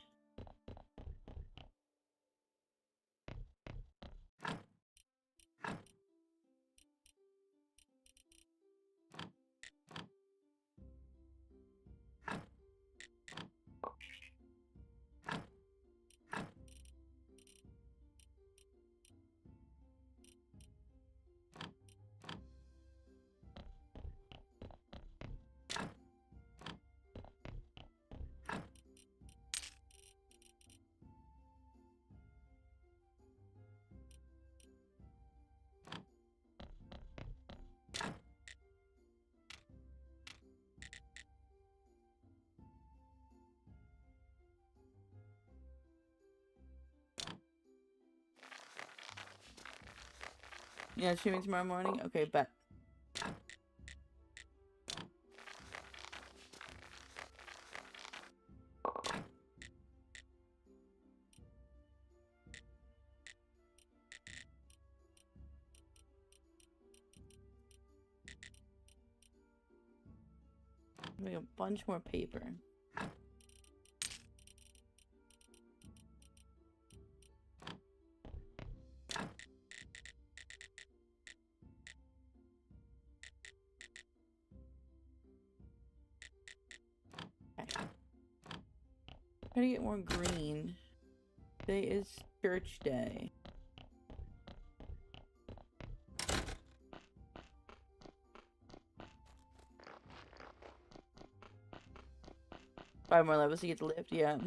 Yeah, streaming tomorrow morning? Okay, bet. Make a bunch more paper. Okay. Try to get more green. Today is church day. Five more levels to get the lift, yeah.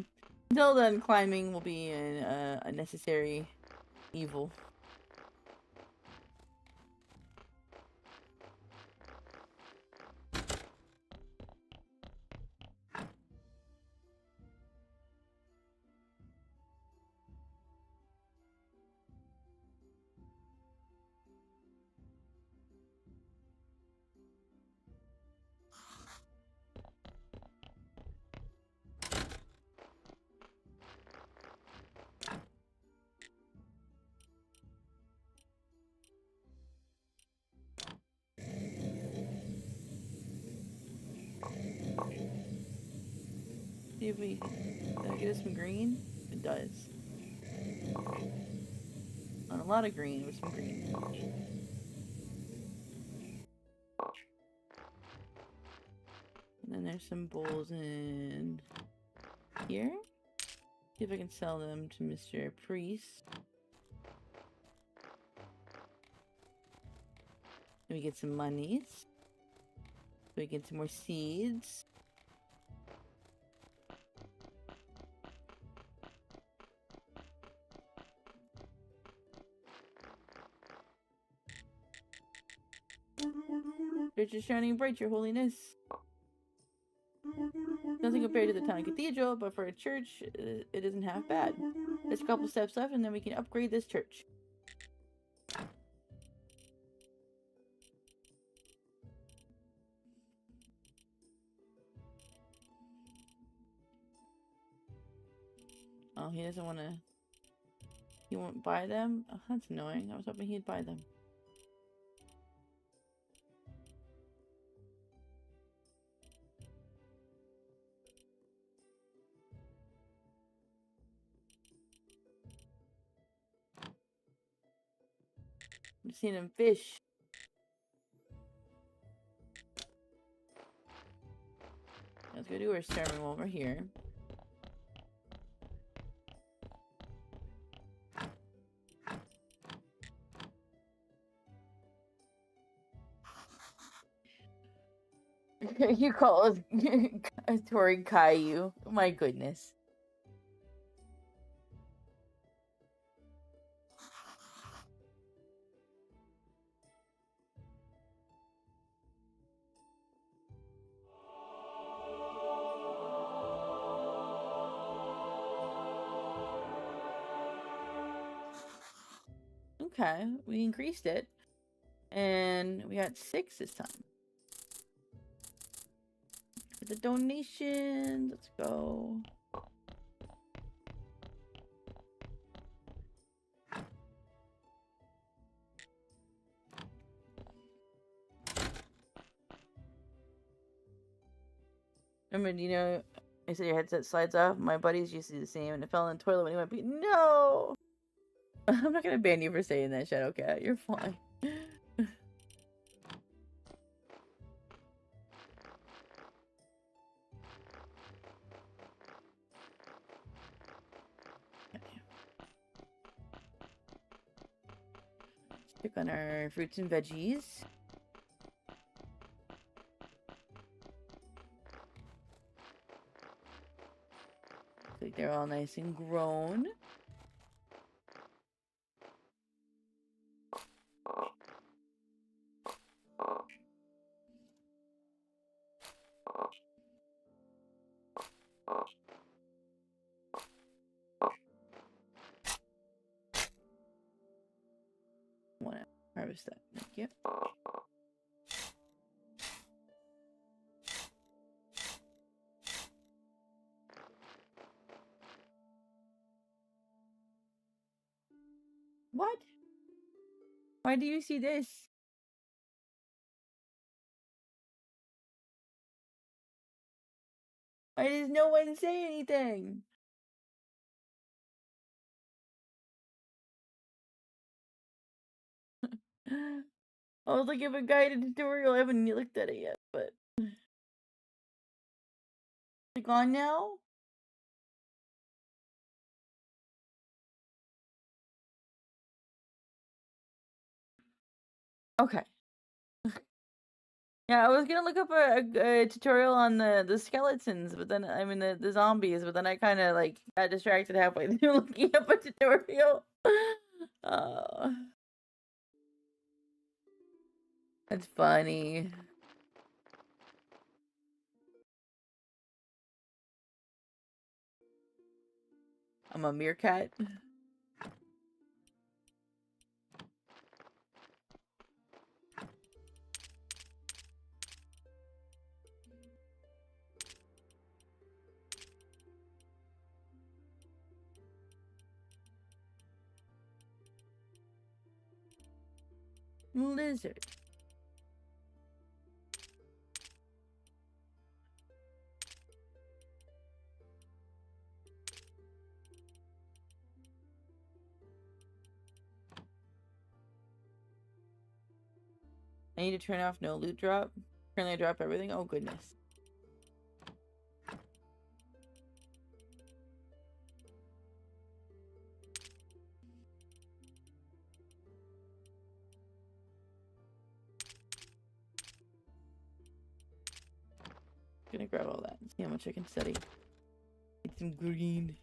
Until then, climbing will be a necessary evil. see if we get us some green. It does. Not a lot of green, with some green. And then there's some bowls in here. See if I can sell them to Mr. Priest. Let me get some monies. We get some more seeds. Church is shining bright, your holiness. Nothing compared to the town cathedral, but for a church, it isn't half bad. There's a couple steps left, and then we can upgrade this church. Oh, he doesn't want to... He won't buy them? Oh, that's annoying. I was hoping he'd buy them. I'm seeing him fish. Let's go do our sermon while we're here. You call us a Tori Caillou. My goodness. Okay, we increased it. And we got 6 this time. For the donation, let's go. Remember, you know, I said your headset slides off. My buddies used to do the same, and it fell in the toilet when he went pee. No! I'm not gonna ban you for saying that, Shadow Cat. You're fine. Check on our fruits and veggies. Looks like they're all nice and grown. Want to harvest that? Thank you. What? Why do you see this? Why does no one say anything? I was looking at a guided tutorial. I haven't looked at it yet, but is it gone now? Okay. Yeah, I was gonna look up a tutorial on the skeletons, but then I mean the zombies, but then I kind of like got distracted halfway through looking up a tutorial. Uh, that's funny. I'm a meerkat. Lizard. I need to turn off no loot drop. Currently I drop everything. Oh goodness. Gonna grab all that and see how much I can study. Get some green.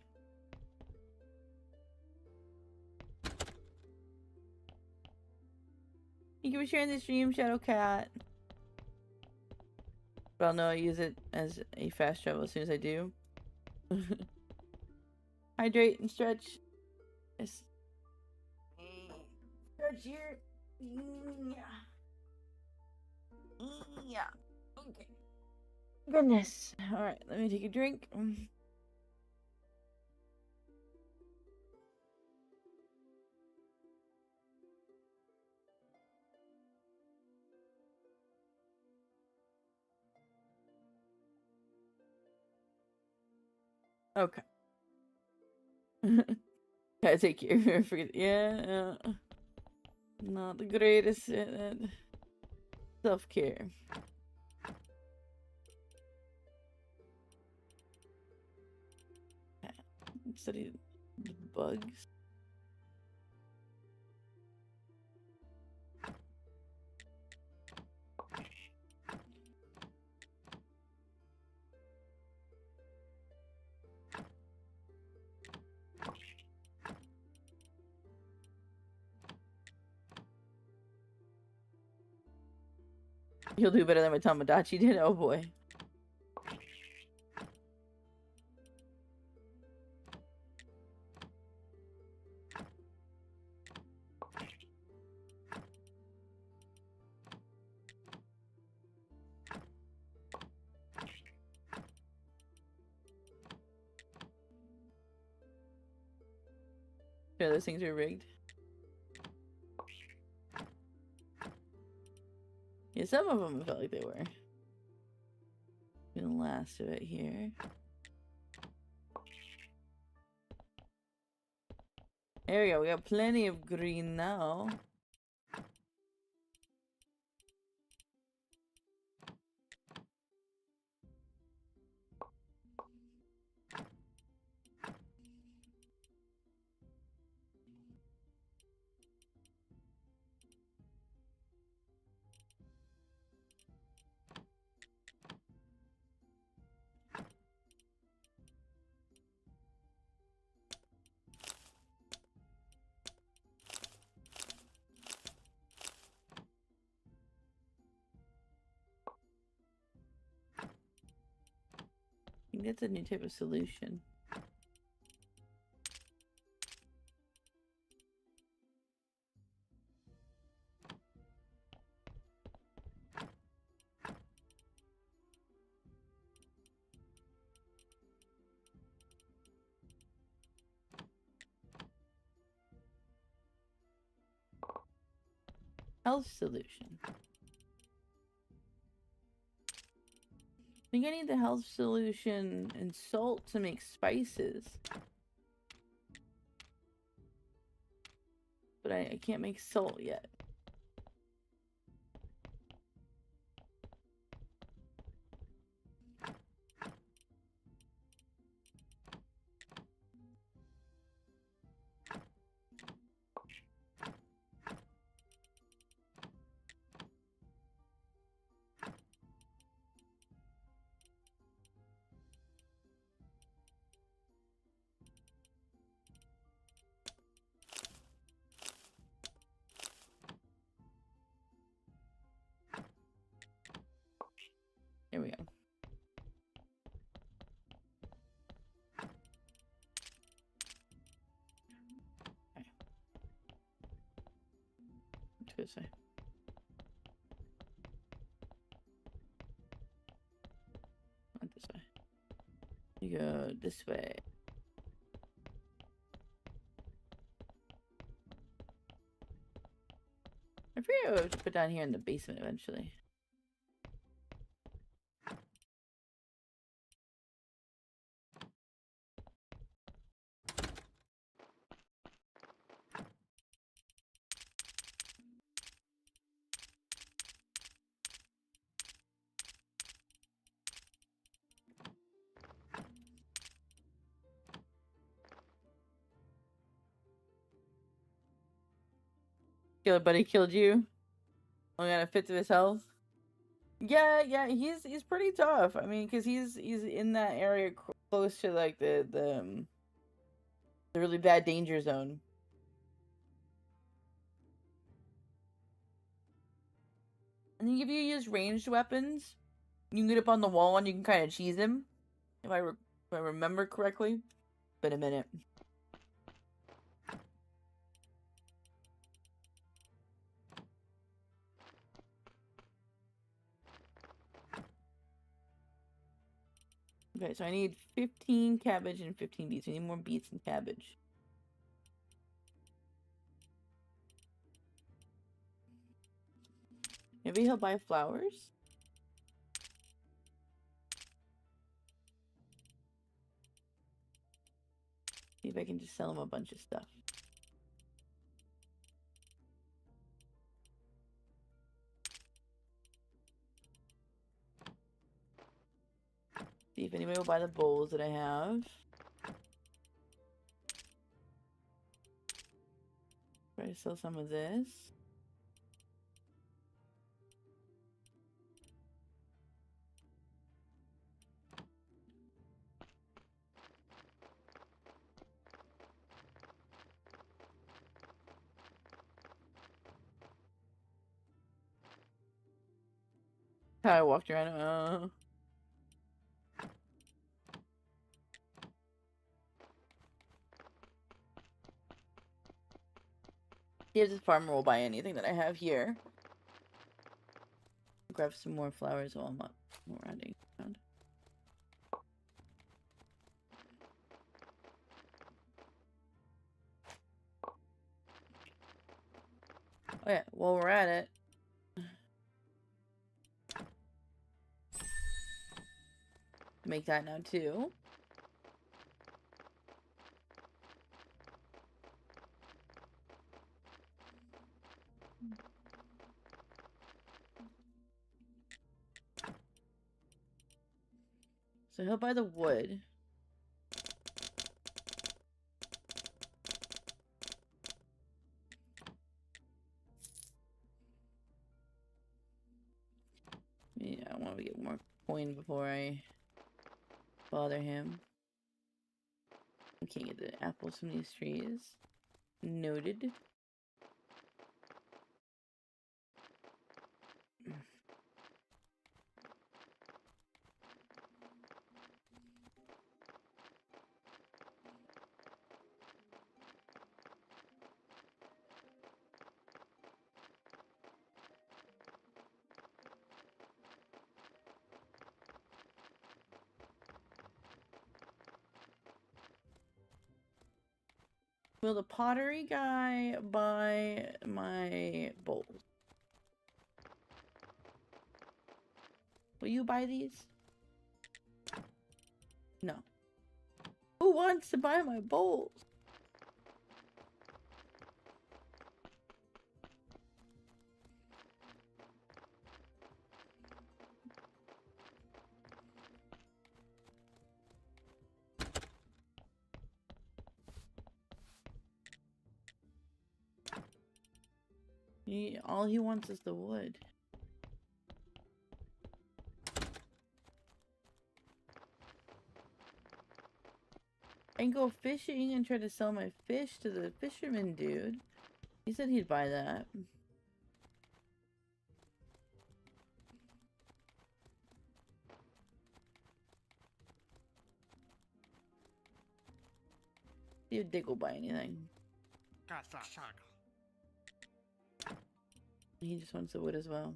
Thank you for sharing the stream, Shadow Cat. But I'll know I use it as a fast travel as soon as I do. Hydrate and stretch. Yes. Stretch here. Yeah. Yeah. Okay. Goodness. Alright, let me take a drink. Okay. Gotta take care. Forget. Yeah. Not the greatest at self care. Study the bugs. He'll do better than my Tamagotchi did. Oh boy. Yeah, those things are rigged. Yeah, some of them felt like they were. The last of it here. There we go. We got plenty of green now. I think that's a new type of solution. Health solution. I think I need the health solution and salt to make spices. But I can't make salt yet. There we go. Okay. What did I say? Not this way. You go this way. I forget what to put down here in the basement eventually. But he killed you. Only got a fifth of his health. Yeah, he's pretty tough. I mean, cause he's in that area close to like the really bad danger zone. And then if you use ranged weapons, you can get up on the wall and you can kind of cheese him. If I remember correctly. Been a minute. Okay, so I need 15 cabbage and 15 beets. We need more beets and cabbage. Maybe he'll buy flowers? See if I can just sell him a bunch of stuff. See if anybody will buy the bowls that I have. Try to sell some of this. How I walked around. See if this farmer will buy anything that I have here. Grab some more flowers while I'm up. More running around. Oh yeah, while we're at it. Make that now too. So he'll buy the wood. Yeah, I want to get more coin before I bother him. We can't get the apples from these trees. Noted. Will the pottery guy buy my bowls? Will you buy these? No. Who wants to buy my bowls? All he wants is the wood. I can go fishing and try to sell my fish to the fisherman dude. He said he'd buy that. See if Dick will buy anything. He just wants the wood as well.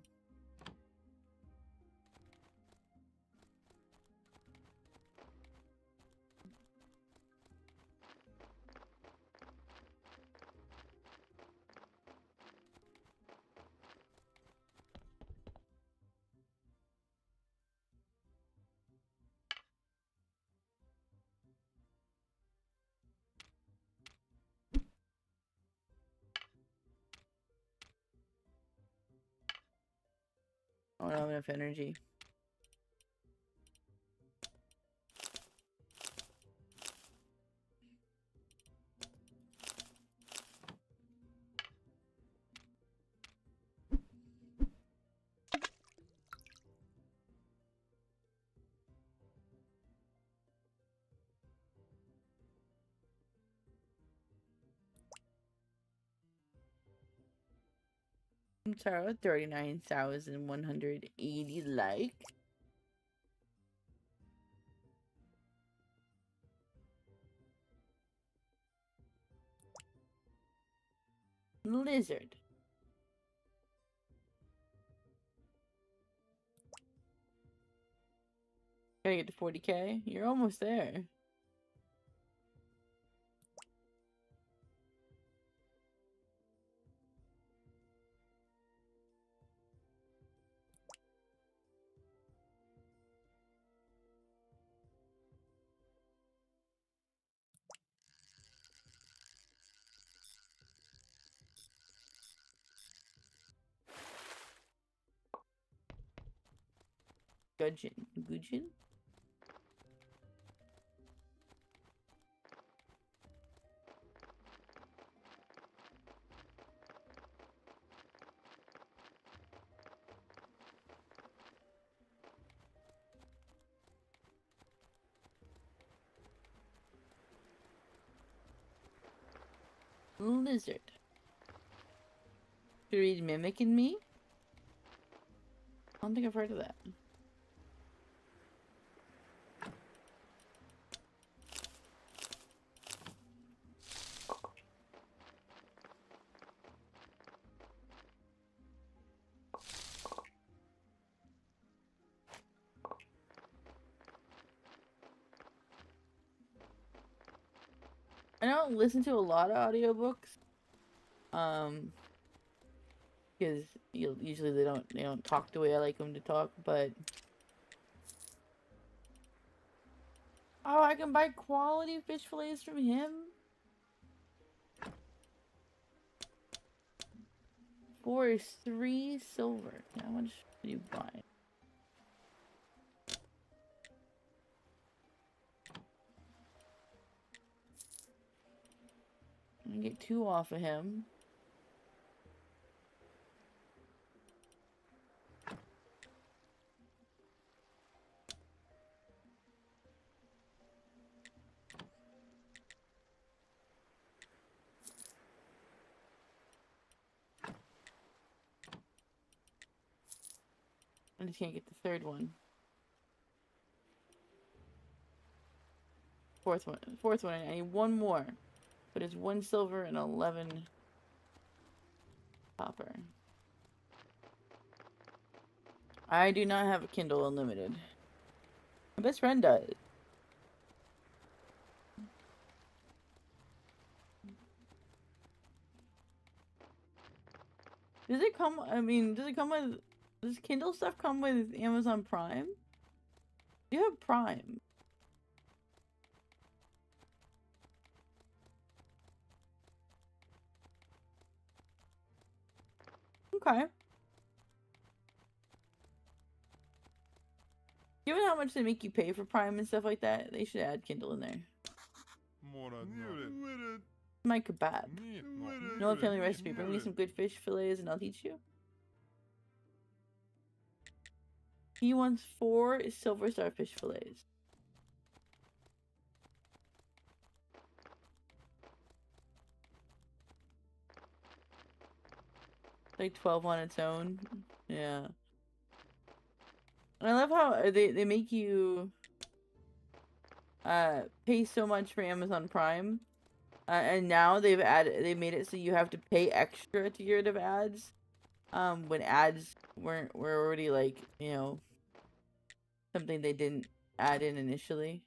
I don't have enough energy. Tara, 39,180 like. Lizard. Gotta get to 40K. You're almost there. Gudgeon? Lizard. Should read Mimicking Me? I don't think I've heard of that. I don't listen to a lot of audiobooks. Because usually they don't talk the way I like them to talk, but oh, I can buy quality fish fillets from him for 3 silver. How much do you buy? I can get 2 off of him. I just can't get the 3rd one. 4th one. 4th one. I need 1 more. But it's 1 silver and 11 copper. I do not have a Kindle Unlimited. My best friend does. Does it come, does it come with, does Kindle stuff come with Amazon Prime? You have Prime. Okay. Given how much they make you pay for Prime and stuff like that, they should add Kindle in there. My kebab. No family recipe. Bring me some good fish fillets and I'll teach you. He wants 4 silver starfish fillets. Like 12 on its own. Yeah. And I love how they make you pay so much for Amazon Prime. And now they made it so you have to pay extra to get rid of ads. When ads were already like, you know, something they didn't add in initially.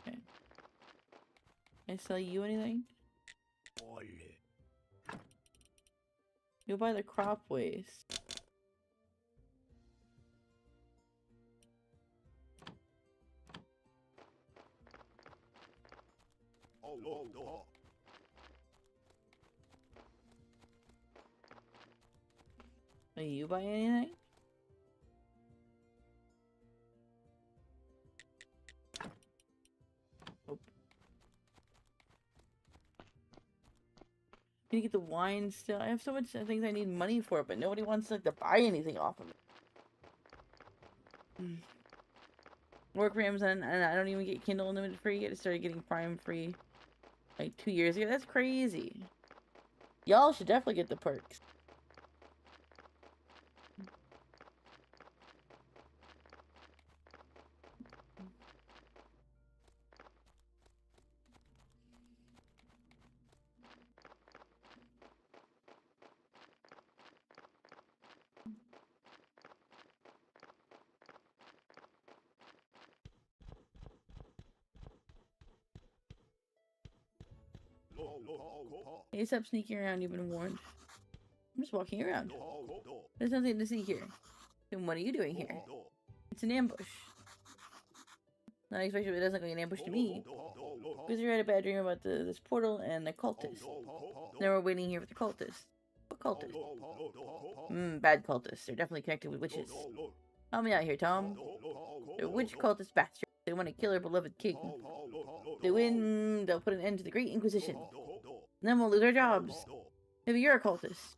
Okay. Can I sell you anything? You'll buy the crop waste. Will you buy anything? Nope. Need to get the wine still. I have so much things I need money for, but nobody wants to buy anything off of it. work for Amazon, and I don't even get Kindle Unlimited free. I just started getting Prime free like 2 years ago. That's crazy. Y'all should definitely get the perks. Hey, stop sneaking around. You've been warned. I'm just walking around. There's nothing to see here. Then what are you doing here? It's an ambush. Not especially, it doesn't look like an ambush to me. Because you had a bad dream about this portal and the cultists. Now we're waiting here for the cultists. What cultists? Bad cultists. They're definitely connected with witches. Help me out here, Tom. They're witch cultist bastards. They want to kill our beloved king. If they win, they'll put an end to the Great Inquisition. And then we'll lose our jobs. Maybe you're a cultist.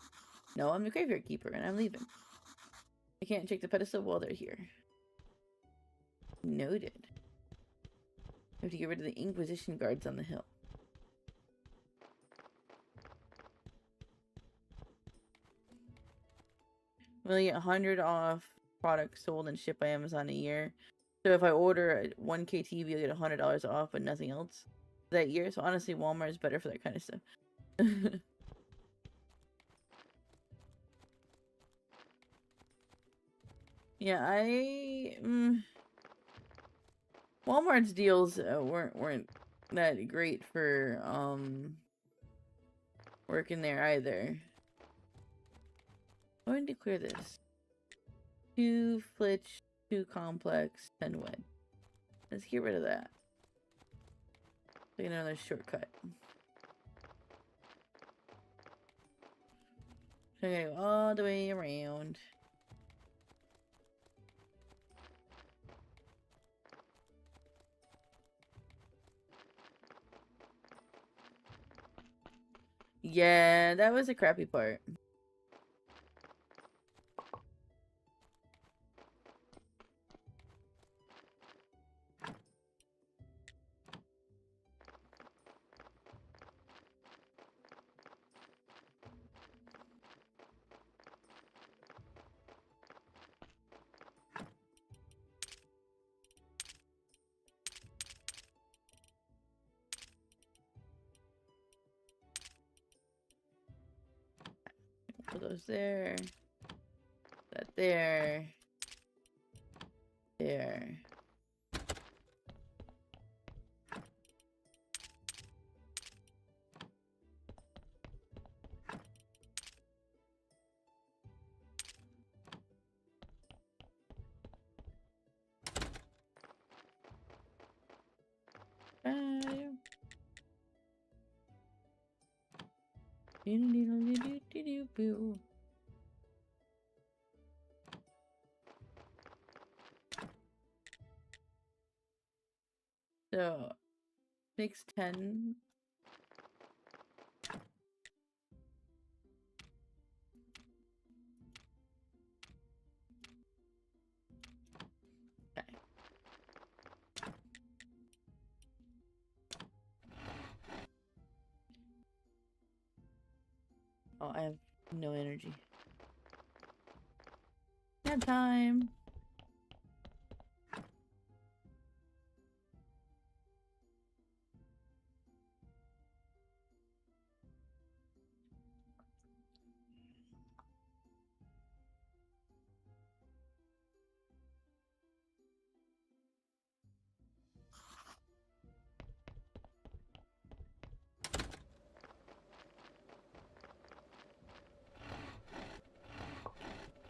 No, I'm the graveyard keeper, and I'm leaving. I can't take the pedestal while they're here. Noted. We have to get rid of the Inquisition guards on the hill. We only get 100 off products sold and shipped by Amazon a year. So if I order a 1K TV, I'll get $100 off, but nothing else that year. So honestly, Walmart is better for that kind of stuff. Yeah, Walmart's deals weren't that great for working there either. I'm going to clear this. Too flitch, too complex, 10 wed. Let's get rid of that. Take another shortcut. So I'm gonna go all the way around. Yeah, that was a crappy part. Put those there. That there. There. So, 610. Okay. Oh, I have no energy. Nap time.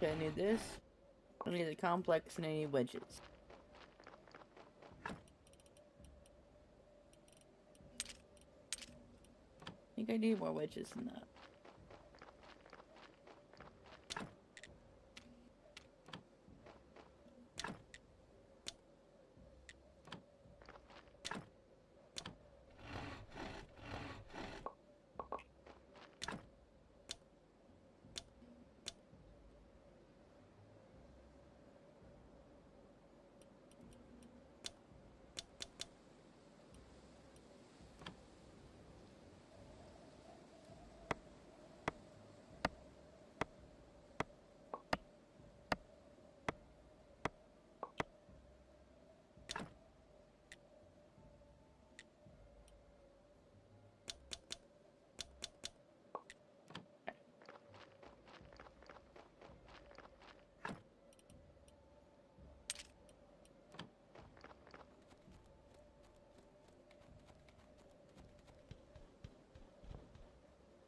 Okay, I need this. I need the complex and I need wedges. I think I need more wedges than that.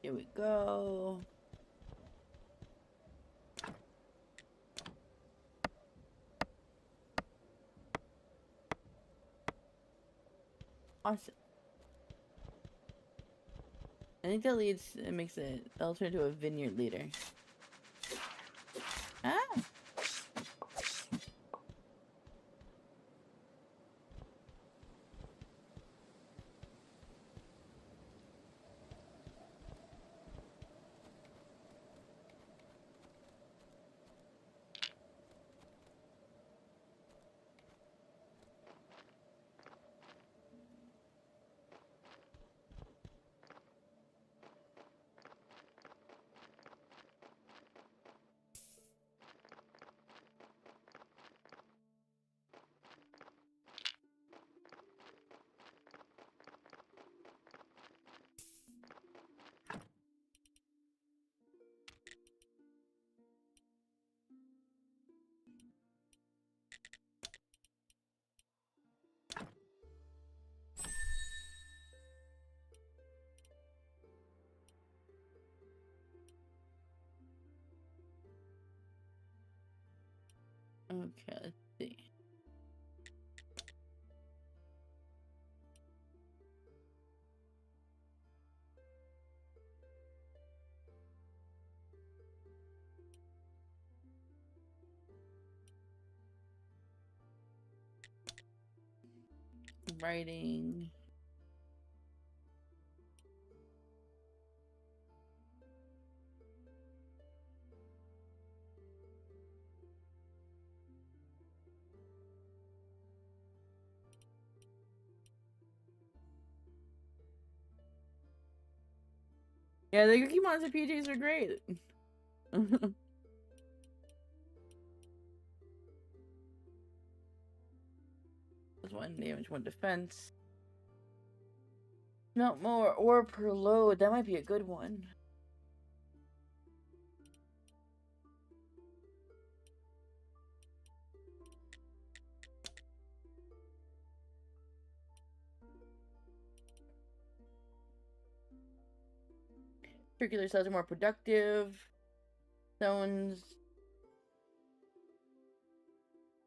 Here we go. Awesome. I think that leads, it makes it, that'll turn into a vineyard leader. Ah! Okay, let's see. Writing. Yeah, the Cookie Monster PJs are great. That's 1 damage, 1 defense. Not more ore per load. That might be a good one. Circular cells are more productive. Stones.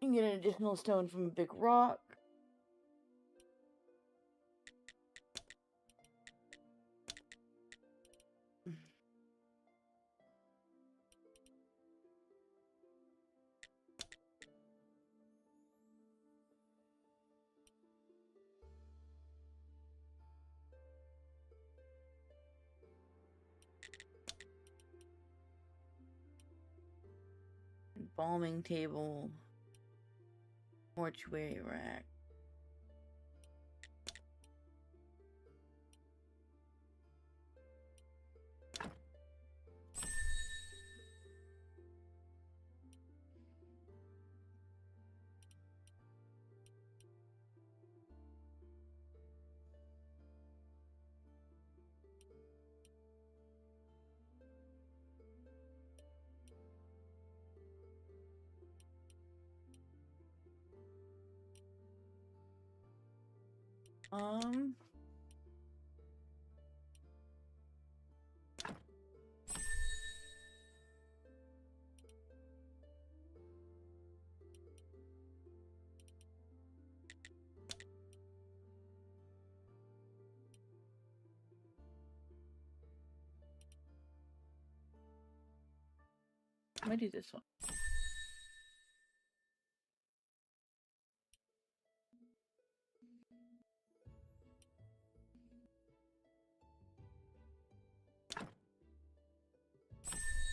You can get an additional stone from a big rock. Embalming table. Mortuary rack. Um, I might do this one.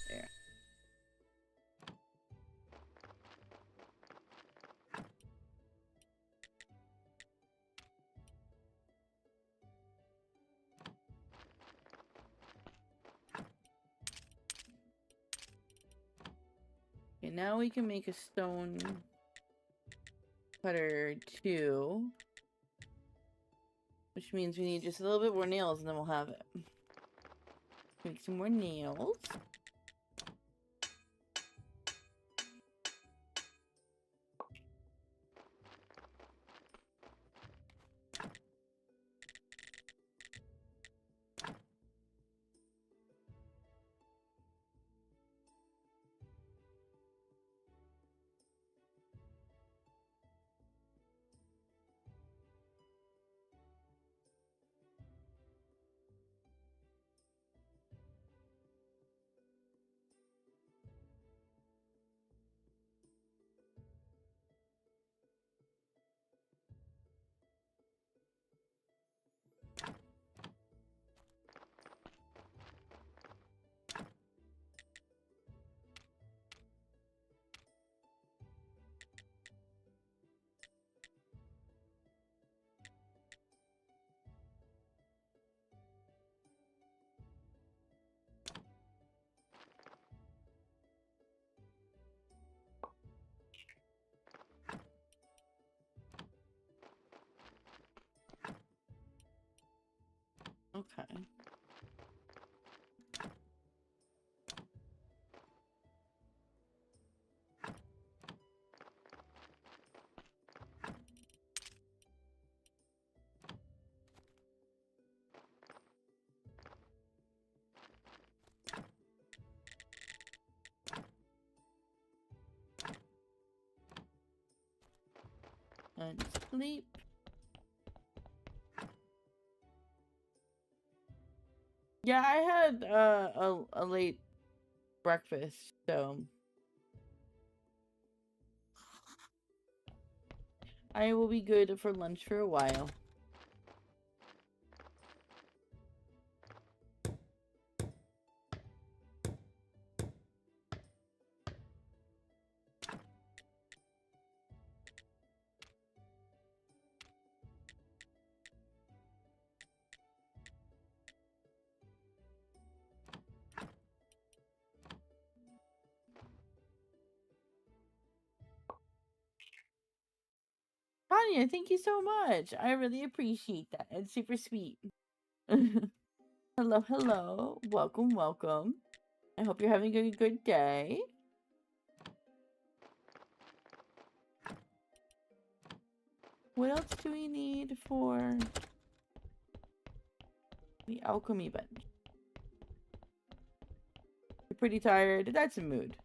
There. Okay, now we can make a stone cutter 2. Which means we need just a little bit more nails and then we'll have it. Make some more nails. And sleep. Yeah, I had a late breakfast, so I will be good for lunch for a while. Tanya, thank you so much. I really appreciate that. It's super sweet. Hello, hello. Welcome, welcome. I hope you're having a good day. What else do we need for the alchemy bench? You're pretty tired. That's a mood.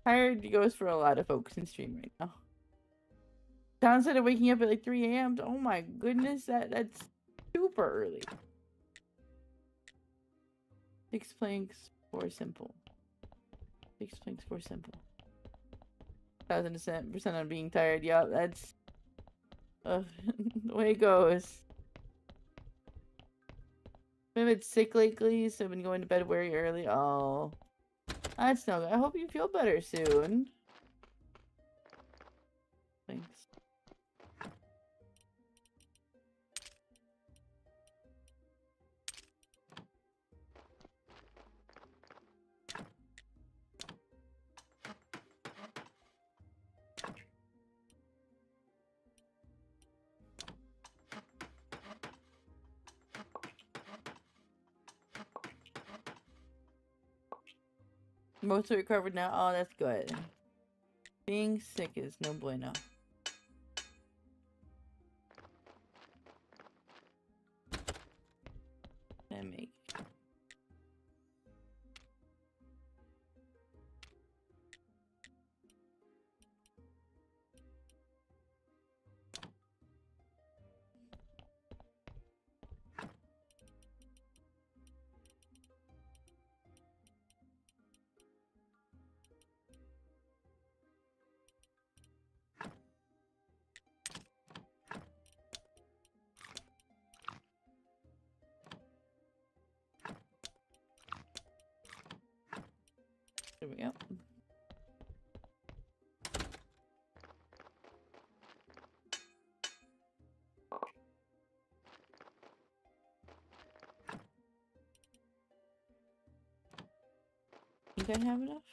Tired goes for a lot of folks in stream right now. Downside of waking up at like 3 a.m. Oh my goodness, that's super early. 6 planks, 4 simple. 6 planks, 4 simple. 1000% on being tired. Yup, that's the way it goes. Been a bit sick lately, so I've been going to bed very early. Oh, that's no good. I hope you feel better soon. Thanks. Mostly recovered now. Oh, that's good. Being sick is no bueno. And make. There we go. Think I have enough?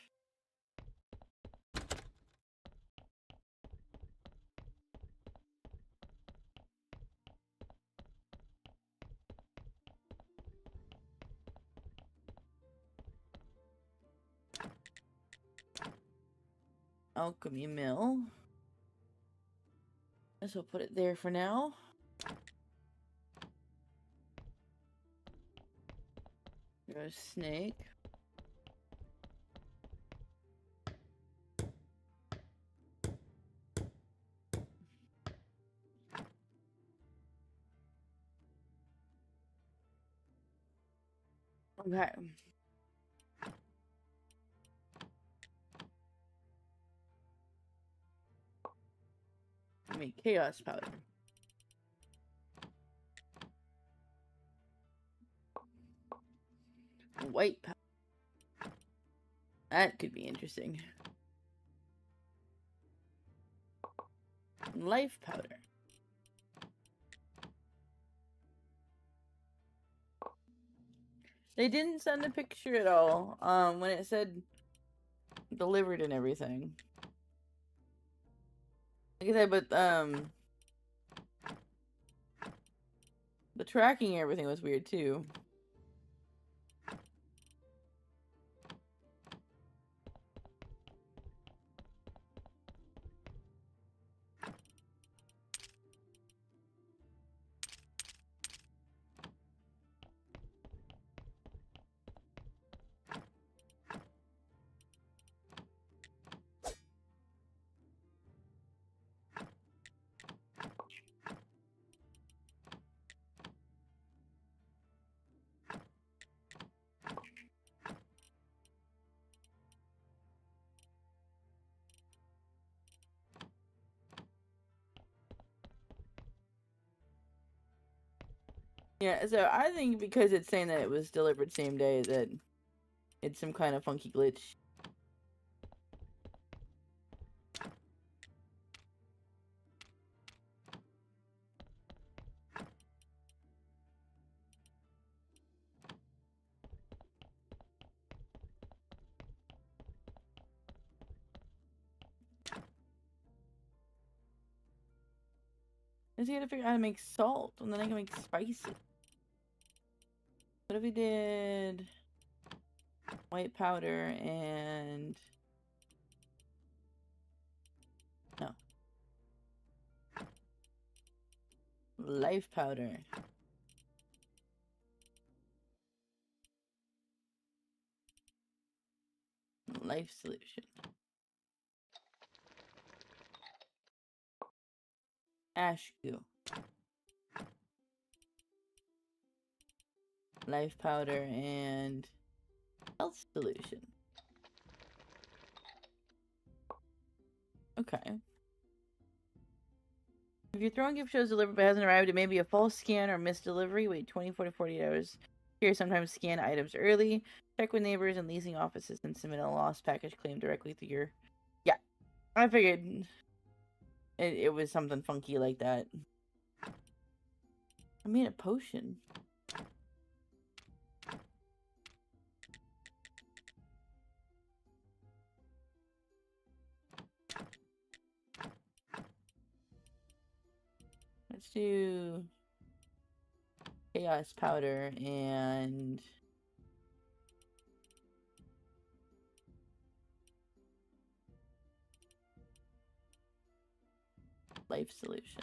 Alchemy mill. Guess we'll put it there for now. There's a snake. Okay. Make chaos powder. White powder. That could be interesting. Life powder. They didn't send a picture at all. When it said delivered and everything. Like I said, but the tracking and everything was weird too. Yeah, so I think because it's saying that it was delivered same day, that it's some kind of funky glitch. I just gotta figure out how to make salt, and then I can make spicy. What if we did white powder and... no. Life powder. Life solution. Ash goo. Life powder and health solution. Okay. If your throwing gift shows delivered but hasn't arrived, it may be a false scan or missed delivery. Wait 24 to 48 hours. Here, sometimes scan items early. Check with neighbors and leasing offices and submit a lost package claim directly through your... yeah, I figured it was something funky like that. I made a potion. Let's do chaos powder and life solution.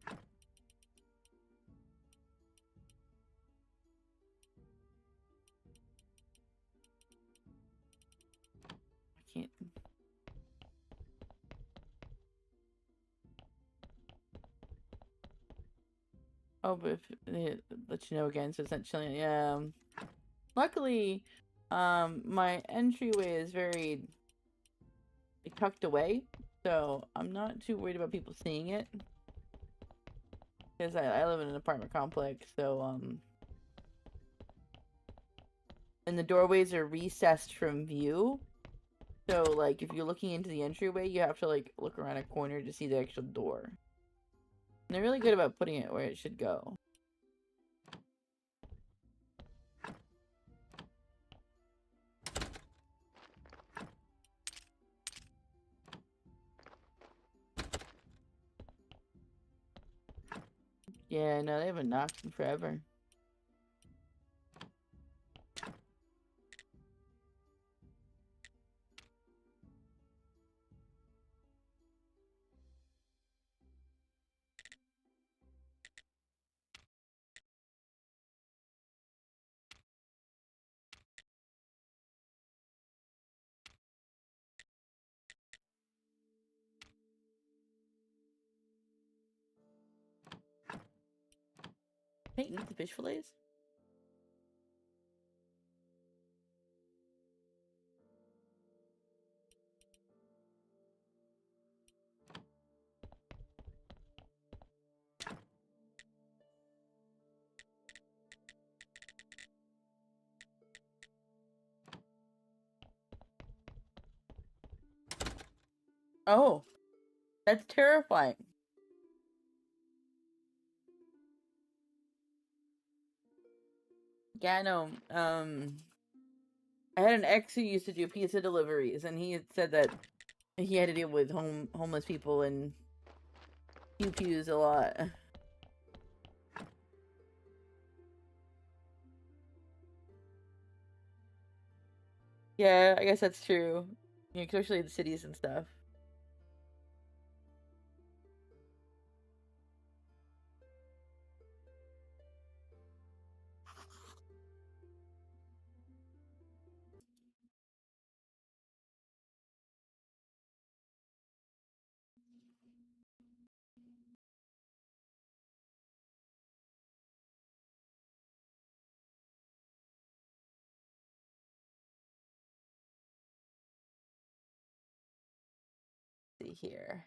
I can't... oh, but if they let you know again, so it's not chilling. Yeah. Luckily, my entryway is very tucked away, so I'm not too worried about people seeing it. Because I live in an apartment complex, so and the doorways are recessed from view. So like if you're looking into the entryway, you have to like look around a corner to see the actual door. And they're really good about putting it where it should go. Yeah, no, they haven't knocked in forever. Hey, eat the fish fillets? Oh, that's terrifying. Yeah, no. I had an ex who used to do pizza deliveries, and he had said that he had to deal with homeless people and pew-pews a lot. Yeah, I guess that's true. Yeah, especially in the cities and stuff. Let's see here.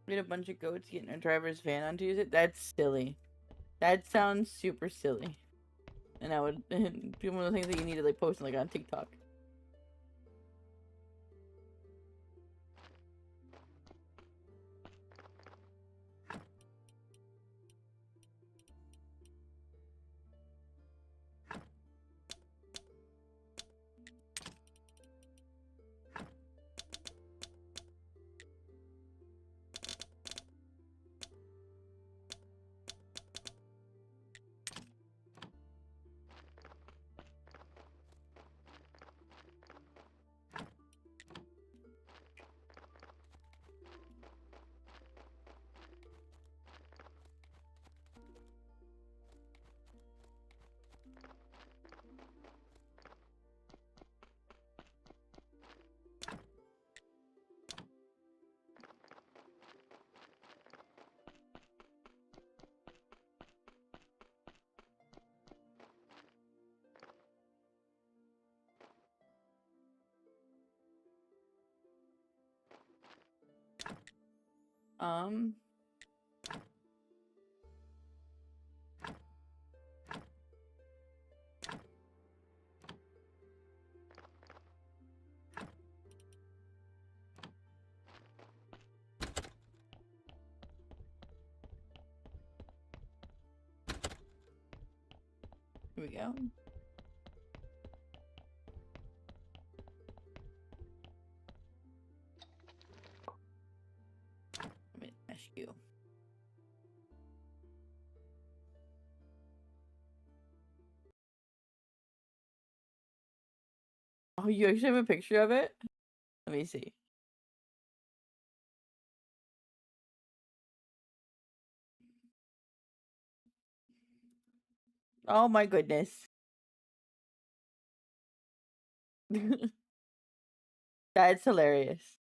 We had a bunch of goats getting a driver's van on Tuesday. That's silly. That sounds super silly. And I would be one of the things that you need to like post like on TikTok. Um, here we go. Let me ask you. Oh, you actually have a picture of it? Let me see. Oh my goodness. That's hilarious.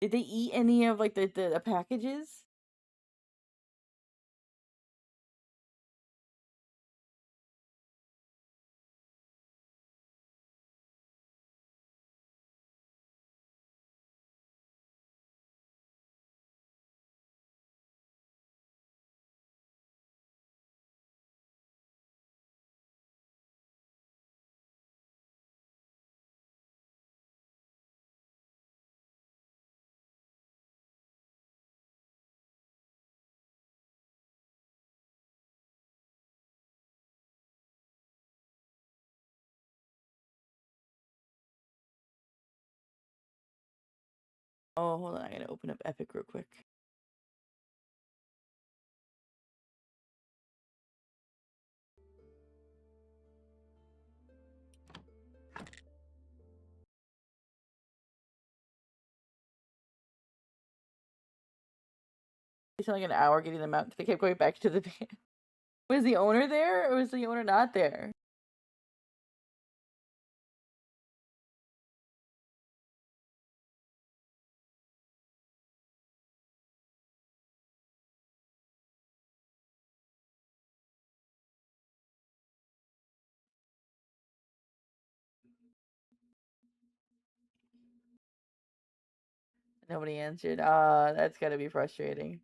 Did they eat any of like the packages? Oh, hold on. I gotta open up Epic real quick. It took like an hour getting them out because they kept going back to the van. Was the owner there or was the owner not there? Nobody answered. Ah, that's gotta be frustrating.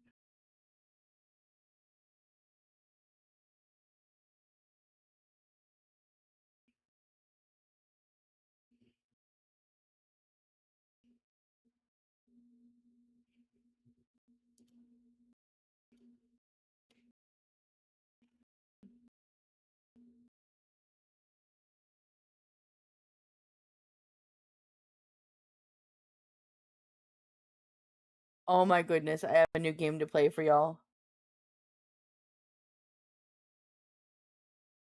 Oh my goodness, I have a new game to play for y'all.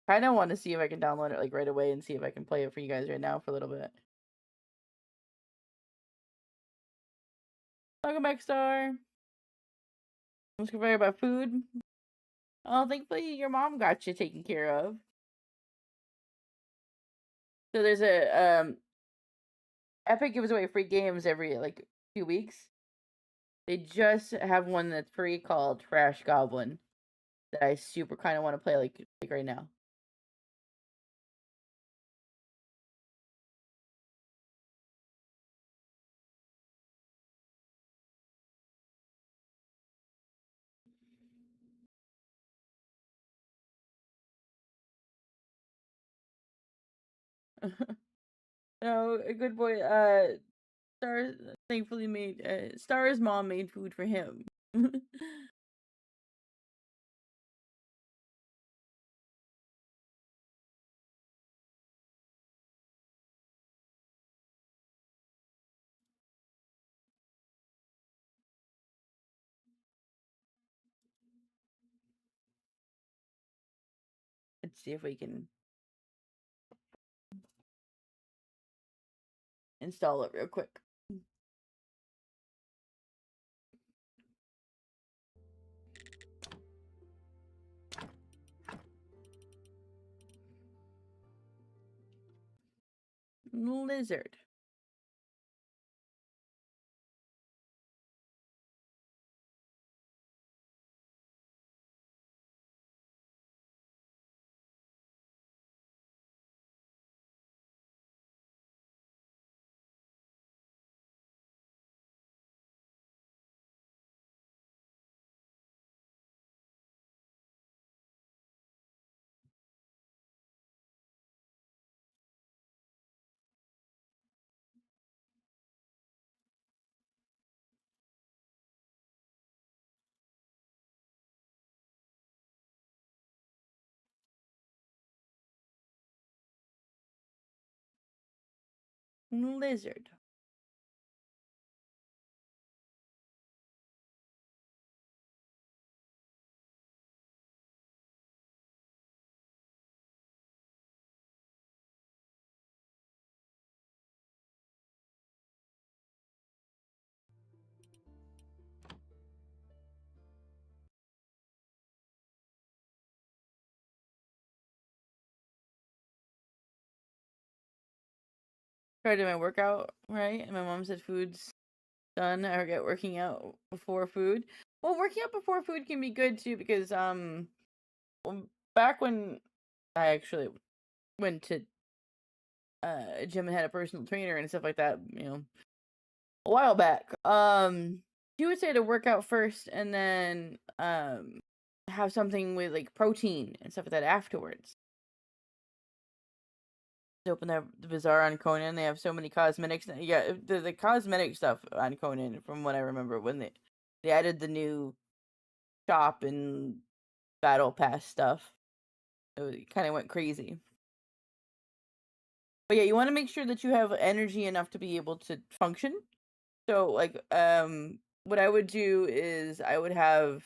I don't want to see if I can download it like right away and see if I can play it for you guys right now for a little bit. Welcome back, Star. Let's go about food. Oh, thankfully your mom got you taken care of. So there's a Epic gives away free games every like few weeks. They just have one that's free called Trash Goblin that I super kind of want to play like right now. No, a good boy. Star thankfully made. Star's mom made food for him. Let's see if we can install it real quick. Lizard. Lizard. Try to do my workout, right? And my mom said food's done. I get working out before food. Well, working out before food can be good too because well, back when I actually went to a gym and had a personal trainer and stuff like that, a while back. She would say to work out first and then have something with like protein and stuff like that afterwards. Open the bazaar on Conan. They have so many cosmetics. Yeah, the cosmetic stuff on Conan, from what I remember, when they added the new shop and battle pass stuff, it kind of went crazy. But yeah, you want to make sure that you have energy enough to be able to function. So like, what I would do is I would have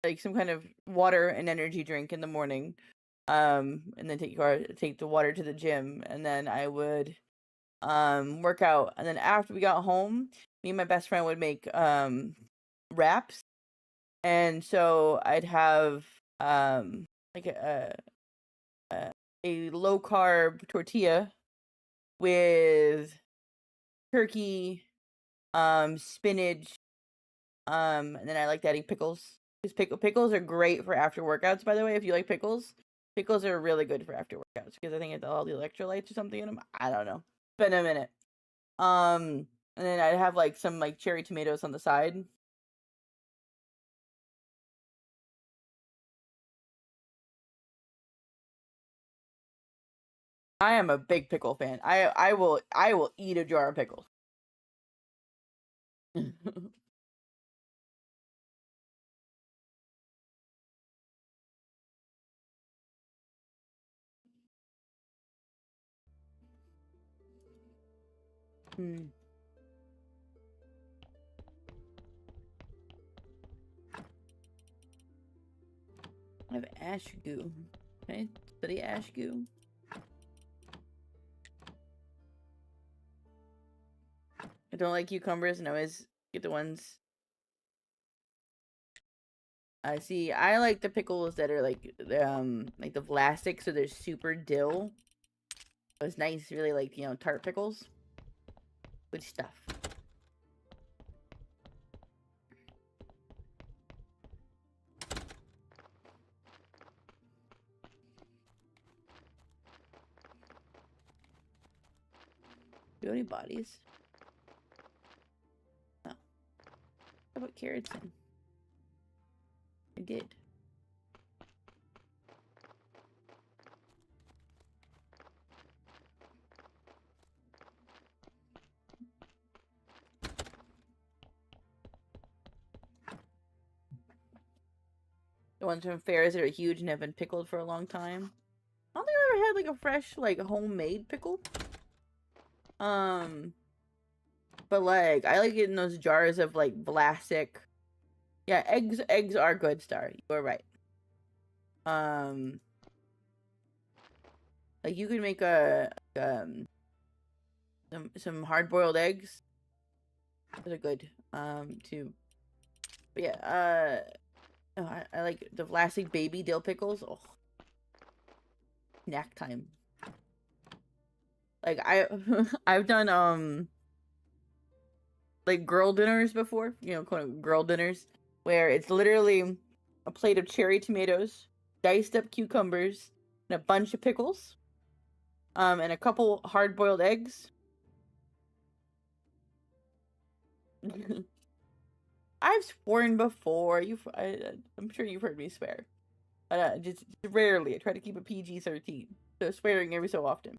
like some kind of water and energy drink in the morning, and then take the water to the gym, and then I would work out, and then after we got home, me and my best friend would make wraps, and so I'd have like a, a low carb tortilla with turkey, spinach, and then I like adding pickles. Because pickles are great for after workouts, by the way. If you like pickles, pickles are really good for after workouts because I think it's all the electrolytes or something in them. I don't know. It's been a minute. And then I'd have like some like cherry tomatoes on the side. I am a big pickle fan. I will eat a jar of pickles. Hmm. I have ash goo. Can I study ash goo? I don't like cucumbers and I always get the ones. I see. I like the pickles that are like the plastic, so they're super dill. It's nice, really like tart pickles. Good stuff. Do any bodies? No. I put carrots in. I did. The ones from fairs that are huge and have been pickled for a long time. I don't think I've ever had like a fresh, like homemade pickle. But like I like it in those jars of like Vlasic. Yeah, eggs are good, Star. You're right. Like you could make some hard boiled eggs. Those are good. Too. But yeah, oh, I like the Vlasic baby dill pickles. Oh, snack time. Like I've done like girl dinners before, you know, quote unquote girl dinners, where it's literally a plate of cherry tomatoes, diced up cucumbers, and a bunch of pickles, and a couple hard boiled eggs. I've sworn before. I'm sure you've heard me swear. Just rarely. I try to keep it PG-13, so swearing every so often.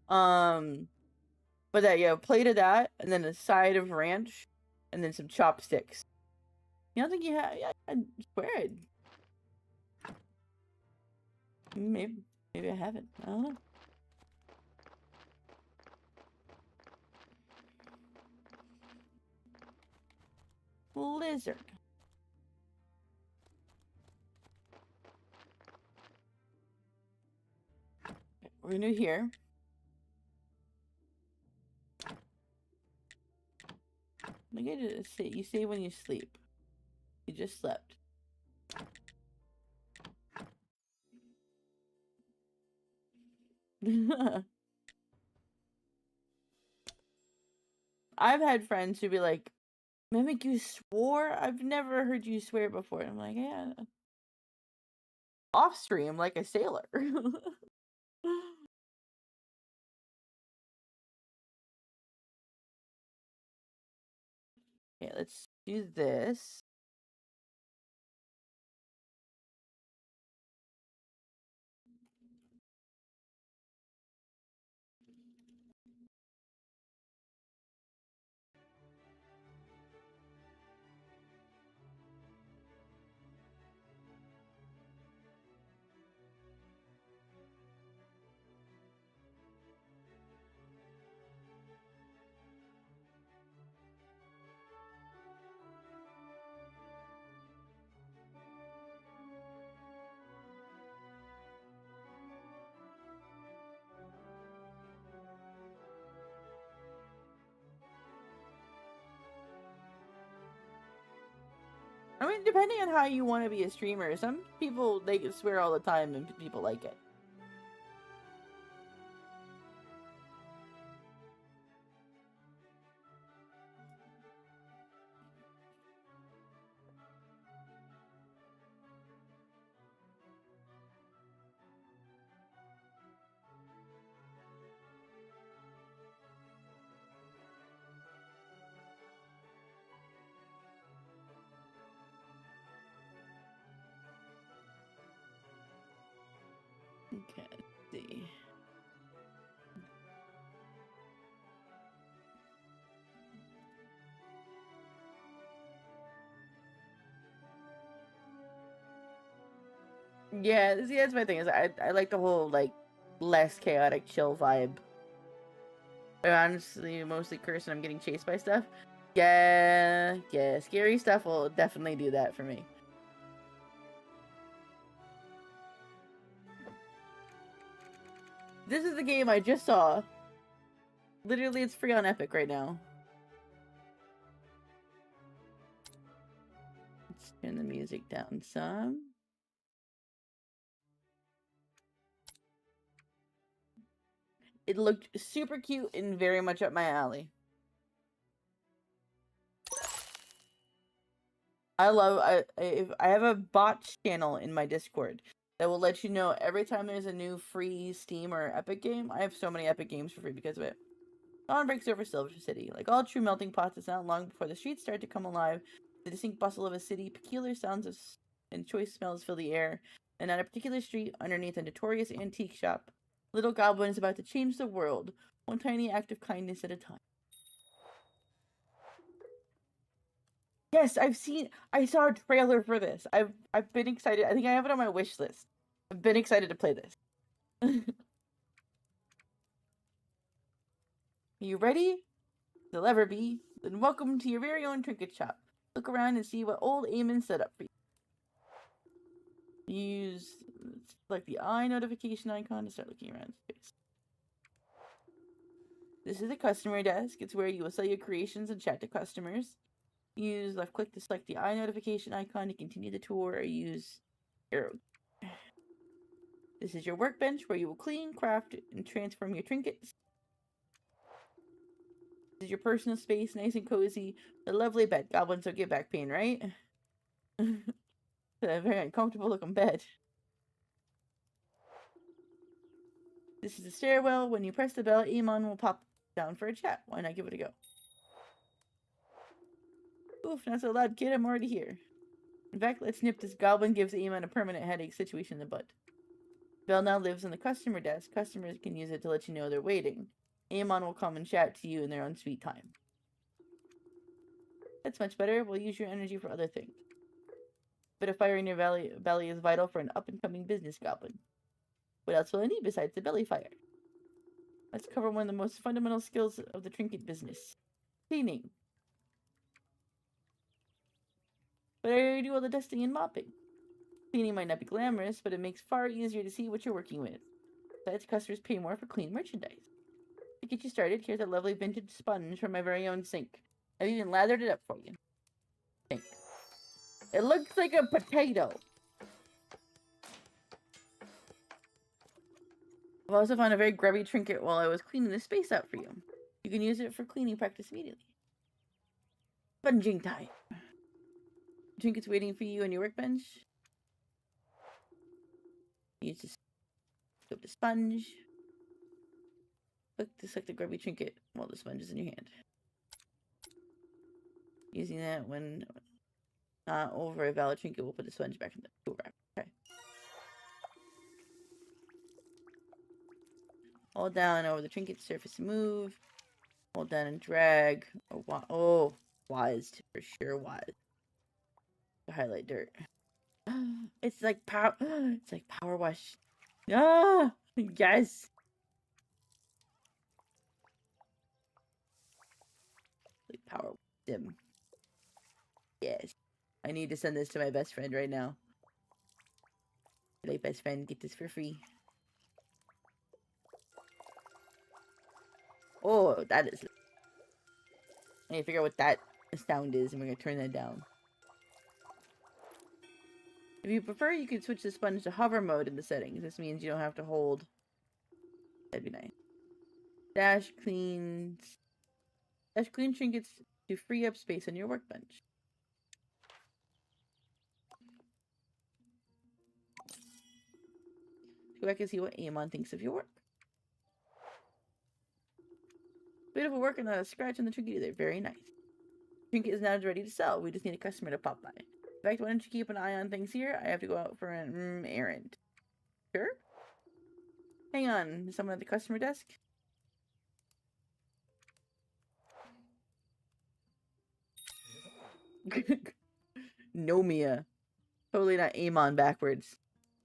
But that, yeah, a plate of that, and then a side of ranch, and then some chopsticks. You don't think you have? Yeah, I swear it. Maybe I haven't. I don't know. Lizard. We're gonna do here. Look at it. You say when you sleep. You just slept. I've had friends who be like, Mimic, you swore? I've never heard you swear before. I'm like, yeah. Off stream, like a sailor. Okay, let's do this. I mean, depending on how you want to be a streamer, some people, they can swear all the time and people like it. Okay, let's see. Yeah, see, that's my thing, is I like the whole, like, less chaotic, chill vibe. But honestly, mostly cursed and I'm getting chased by stuff. Yeah, scary stuff will definitely do that for me. This is the game I just saw. Literally, it's free on Epic right now. Let's turn the music down some. It looked super cute and very much up my alley. I have a bot channel in my Discord that will let you know every time there's a new free Steam or Epic game. I have so many Epic games for free because of it. Dawn breaks over Silver City. Like all true melting pots, it's not long before the streets start to come alive. The distinct bustle of a city, peculiar sounds and choice smells fill the air. And at a particular street, underneath a notorious antique shop, little goblin is about to change the world, one tiny act of kindness at a time. Yes, I saw a trailer for this. I've been excited. I think I have it on my wish list. I've been excited to play this. Are you ready? You'll ever be. Then welcome to your very own trinket shop. Look around and see what old Eamon set up for you. Use like the eye notification icon to start looking around space. This is the customer desk. It's where you will sell your creations and chat to customers. Use left click to select the eye notification icon to continue the tour, or use arrow. This is your workbench where you will clean, craft, and transform your trinkets. This is your personal space, nice and cozy. The lovely bed. Goblins don't get back pain, right? A very uncomfortable looking bed. This is the stairwell. When you press the bell, Amon will pop down for a chat. Why not give it a go? Oof, not so loud, kid. I'm already here. In fact, let's nip this goblin gives Amon a permanent headache situation in the butt. Bell now lives on the customer desk. Customers can use it to let you know they're waiting. Amon will come and chat to you in their own sweet time. That's much better. We'll use your energy for other things. Bit of fire in your belly is vital for an up-and-coming business goblin. What else will I need besides the belly fire? Let's cover one of the most fundamental skills of the trinket business. Cleaning. But I already do all the dusting and mopping. Cleaning might not be glamorous, but it makes far easier to see what you're working with. Besides, customers pay more for clean merchandise. To get you started, here's a lovely vintage sponge from my very own sink. I've even lathered it up for you. Sink. It looks like a potato. I've also found a very grubby trinket while I was cleaning the space out for you. You can use it for cleaning practice immediately. Sponging time. Trinket's waiting for you on your workbench. Use this. Go to sponge. Click to select the grubby trinket while the sponge is in your hand. Using that when not over a valid trinket, we'll put the sponge back in the tool rack. Okay. Hold down over the trinket surface to move. Hold down and drag. Oh, wise for sure, wise. To highlight dirt. It's like power. It's like power wash. Ah, yes. Like power dim. Yes. I need to send this to my best friend right now. Like, best friend, get this for free. Oh, that is. I need to figure out what that sound is, and we're gonna turn that down. If you prefer, you can switch the sponge to hover mode in the settings. This means you don't have to hold. That'd be nice. Dash clean trinkets to free up space on your workbench. Go back and see what Amon thinks of your work. Beautiful work and not a scratch on the trinket either. Very nice. Trinket is now ready to sell. We just need a customer to pop by. In fact, why don't you keep an eye on things here? I have to go out for an errand. Sure? Hang on. Is someone at the customer desk? Nomia. Totally not Amon backwards.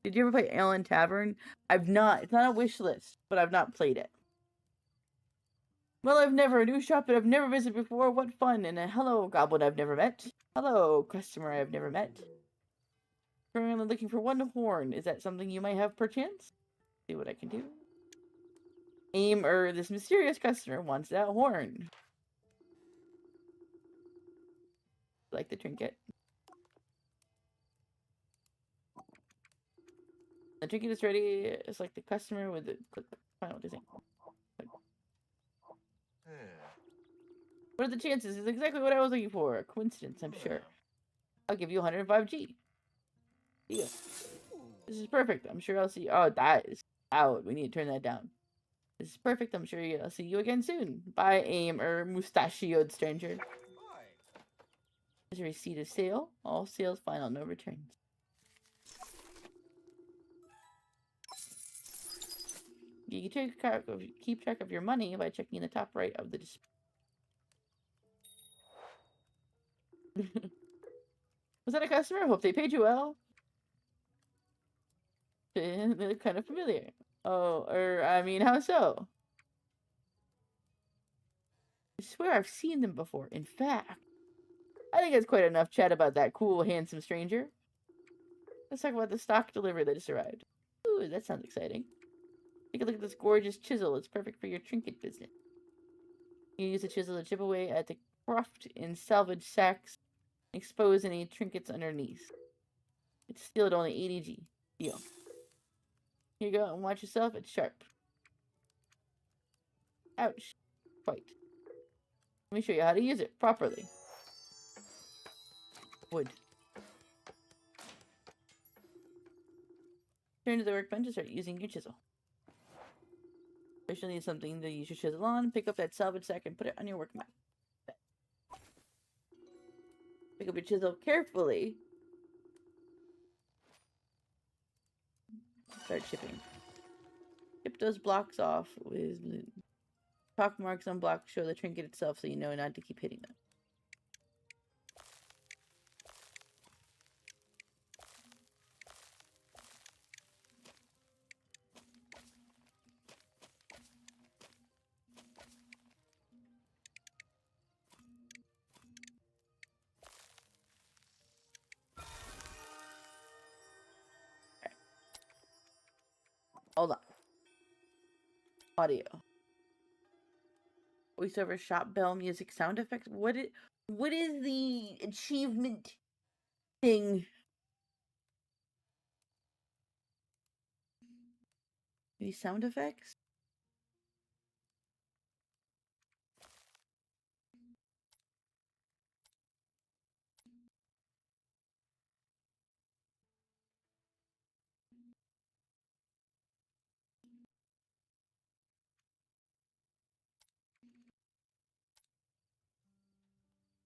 Did you ever play Allen Tavern? I've not. It's not a wish list, but I've not played it. Well, I've never. A new shop that I've never visited before. What fun. And a hello, goblin I've never met. Hello, customer I've never met. Currently looking for one horn. Is that something you might have perchance? See what I can do. This mysterious customer wants that horn. Like the trinket. The trinket is ready. Select the customer with the click. Final design. What are the chances? It's exactly what I was looking for. A coincidence, I'm sure. I'll give you 105G. Yeah. This is perfect. I'm sure I'll see. Oh, that is loud. We need to turn that down. This is perfect. I'm sure I'll see you again soon. Bye, mustachioed stranger. There's a receipt of sale. All sales final. No returns. You can keep track of your money by checking the top right of the display. Was that a customer? Hope they paid you well. They look kind of familiar. Oh, I mean, how so? I swear I've seen them before. In fact, I think it's quite enough chat about that cool, handsome stranger. Let's talk about the stock delivery that just arrived. Ooh, that sounds exciting. Take a look at this gorgeous chisel. It's perfect for your trinket business. You can use the chisel to chip away at the cruft in salvage sacks and expose any trinkets underneath. It's still at only 80G. Deal. Here you go and watch yourself. It's sharp. Ouch. Quite. Let me show you how to use it properly. Wood. Turn to the workbench and start using your chisel. First, you'll need something to use your chisel on. Pick up that salvage sack and put it on your workbench. Pick up your chisel carefully. Start chipping. Chip those blocks off with blue. Chalk marks on blocks show the trinket itself so you know not to keep hitting them. Hold on. Audio. Voiceover, shop bell, music, sound effects. What is the achievement thing? These sound effects?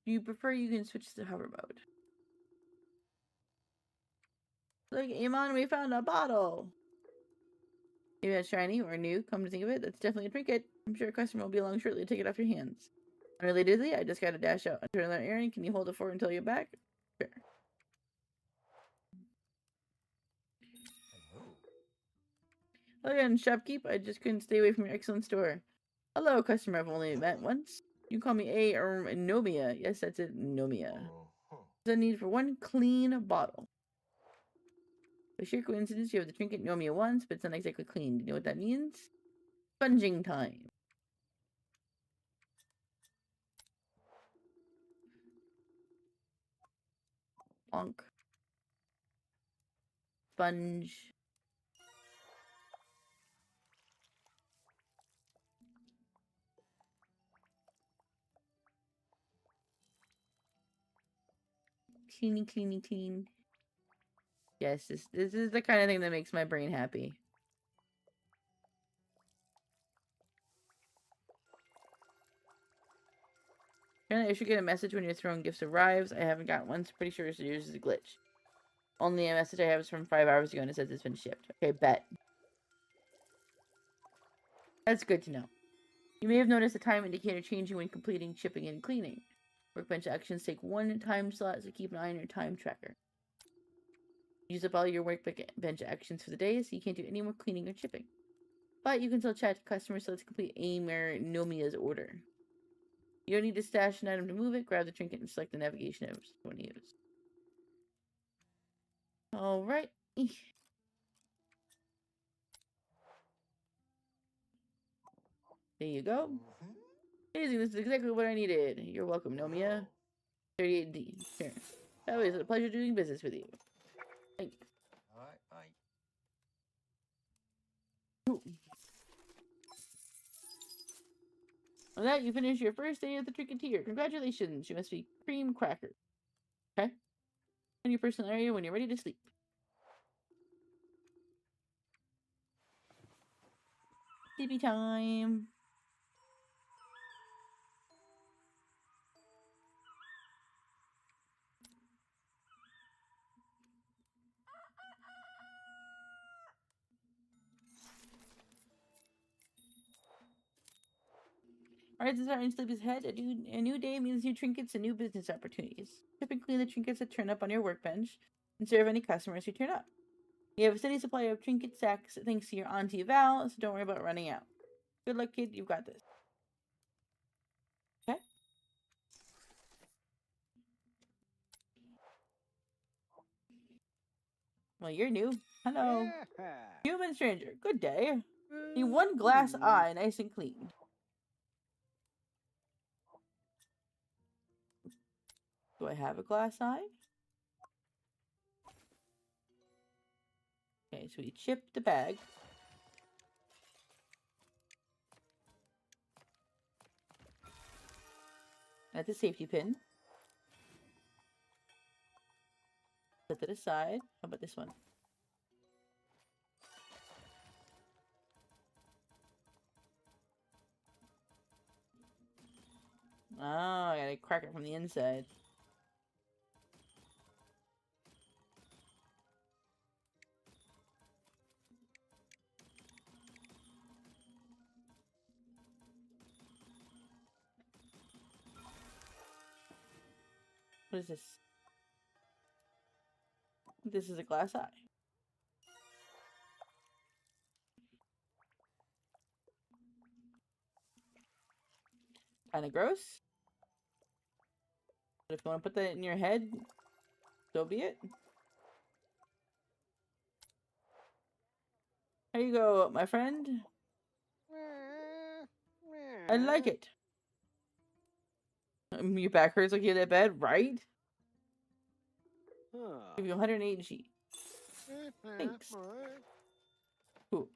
Do you prefer you can switch to hover mode? Look, Iman, we found a bottle. Maybe that's shiny or new. Come to think of it, that's definitely a trinket. I'm sure a customer will be along shortly to take it off your hands. I'm really dizzy. I just gotta dash out. Turn another errand. Can you hold it for until you're back? Sure. Hello again, shopkeep. I just couldn't stay away from your excellent store. Hello, customer I've only met once. You can call me A or Nomia. Yes, that's it, Nomia. There's a need for one clean bottle. By sheer coincidence, you have the trinket Nomia once, but it's not exactly clean. Do you know what that means? Sponging time. Bonk. Sponge. Cleany, cleany, clean. Yes, this is the kind of thing that makes my brain happy. Apparently, I should get a message when your throwing gifts arrives. I haven't got one, so pretty sure yours is a glitch. Only a message I have is from 5 hours ago and it says it's been shipped. Okay, bet. That's good to know. You may have noticed the time indicator changing when completing chipping and cleaning. Workbench actions take one time slot, so keep an eye on your time tracker. Use up all your workbench actions for the day, so you can't do any more cleaning or chipping. But you can still chat to customers so let's complete Amer Nomia's order. You don't need to stash an item to move it. Grab the trinket and select the navigation items you want to use. Alright. There you go. Amazing, this is exactly what I needed. You're welcome, Nomia. 38D. Sure. Always a pleasure doing business with you. Thanks. On that, you finish your first day of the Tricketeer. Congratulations, you must be Cream Cracker. Okay? In your personal area when you're ready to sleep. Sleepy time. Horizons are in Sleepy's head. A new day means new trinkets and new business opportunities. Typically, the trinkets that turn up on your workbench and serve any customers who turn up. You have a steady supply of trinket sacks thanks to your Auntie Val, so don't worry about running out. Good luck, kid. You've got this. Okay. Well, you're new. Hello. Human stranger. Good day. Need one glass eye, nice and clean. Do I have a glass eye? Okay, so we chip the bag. That's a safety pin. Put that aside. How about this one? Oh, I gotta crack it from the inside. What is this? This is a glass eye. Kinda gross. But if you want to put that in your head, so be it. Here you go, my friend. I like it. Your back hurts like you had that bed, right? Give you 108 G. Thanks. Cool.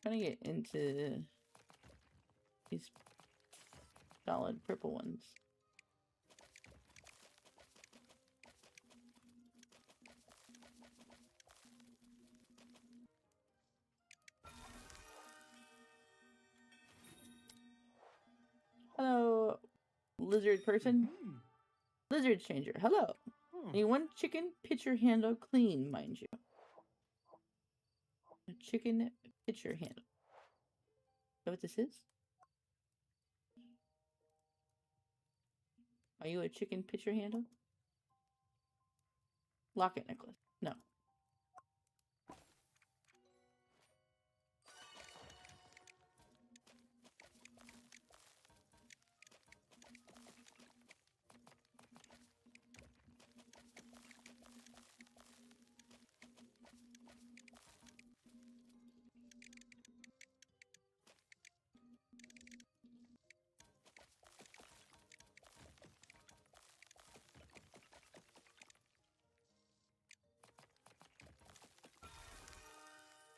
Trying to get into these solid purple ones. Hello, lizard person. Lizard stranger. Hello. Need one chicken pitcher handle clean, mind you. A chicken pitcher handle. Is that what this is? Are you a chicken pitcher handle? Locket necklace. No.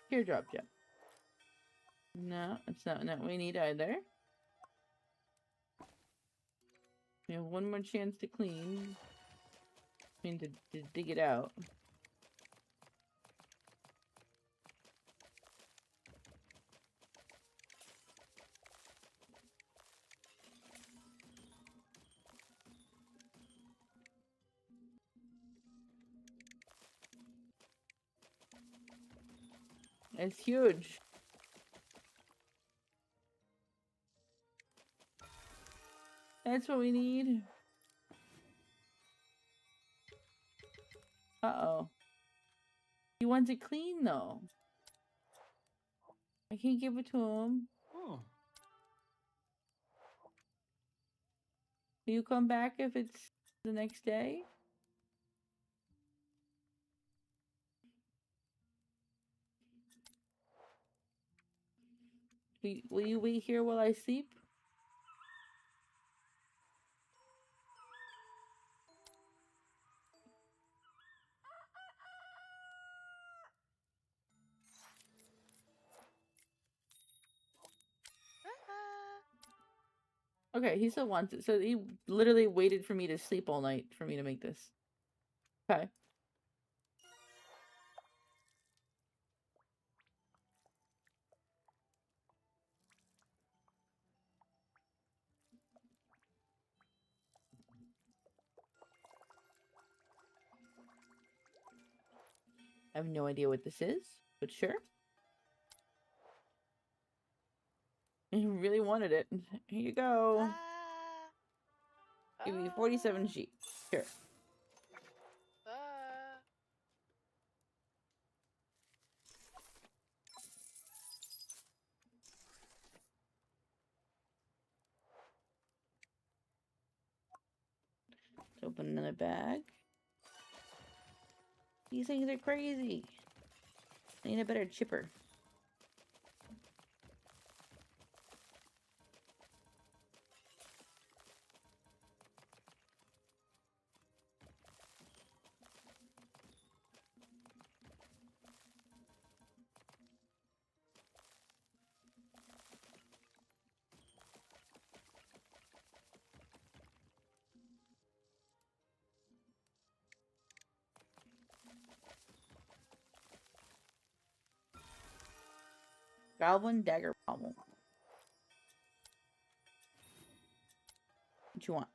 Teardrop gem. No, that's not what we need either. We have one more chance to clean. I mean, to dig it out. It's huge. That's what we need. Uh-oh. He wants it clean, though. I can't give it to him. Oh. Will you come back if it's the next day? Will you wait here while I sleep? Okay, he still wants it. So he literally waited for me to sleep all night for me to make this. Okay. I have no idea what this is, but sure. He really wanted it. Here you go. Give me 47 sheets. Sure. Let's open another bag. These things are crazy. I need a better chipper. Goblin dagger pommel. What you want?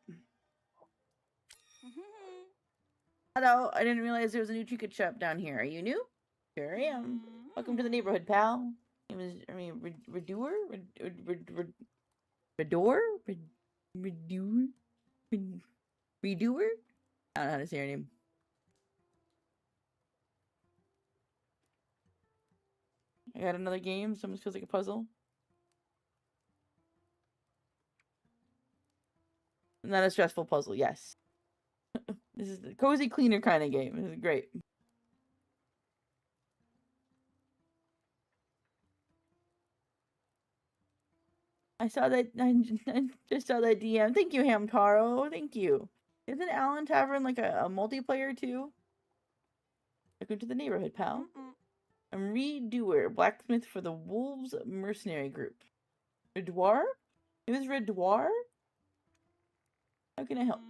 Hello, I didn't realize there was a new trinket shop down here. Are you new? Sure am. Welcome to the neighborhood, pal. Name is, Redoer? Redor? Redoer? Redoer? I don't know how to say her name. I got another game. Someone feels like a puzzle. Not a stressful puzzle, yes. This is the cozy cleaner kind of game. This is great. I saw that. I just saw that DM. Thank you, Hamtaro. Thank you. Isn't Allen Tavern like a multiplayer too? Welcome to the neighborhood, pal. I'm Redoer, blacksmith for the Wolves Mercenary Group. Redouar? It was Redouar? How can I help?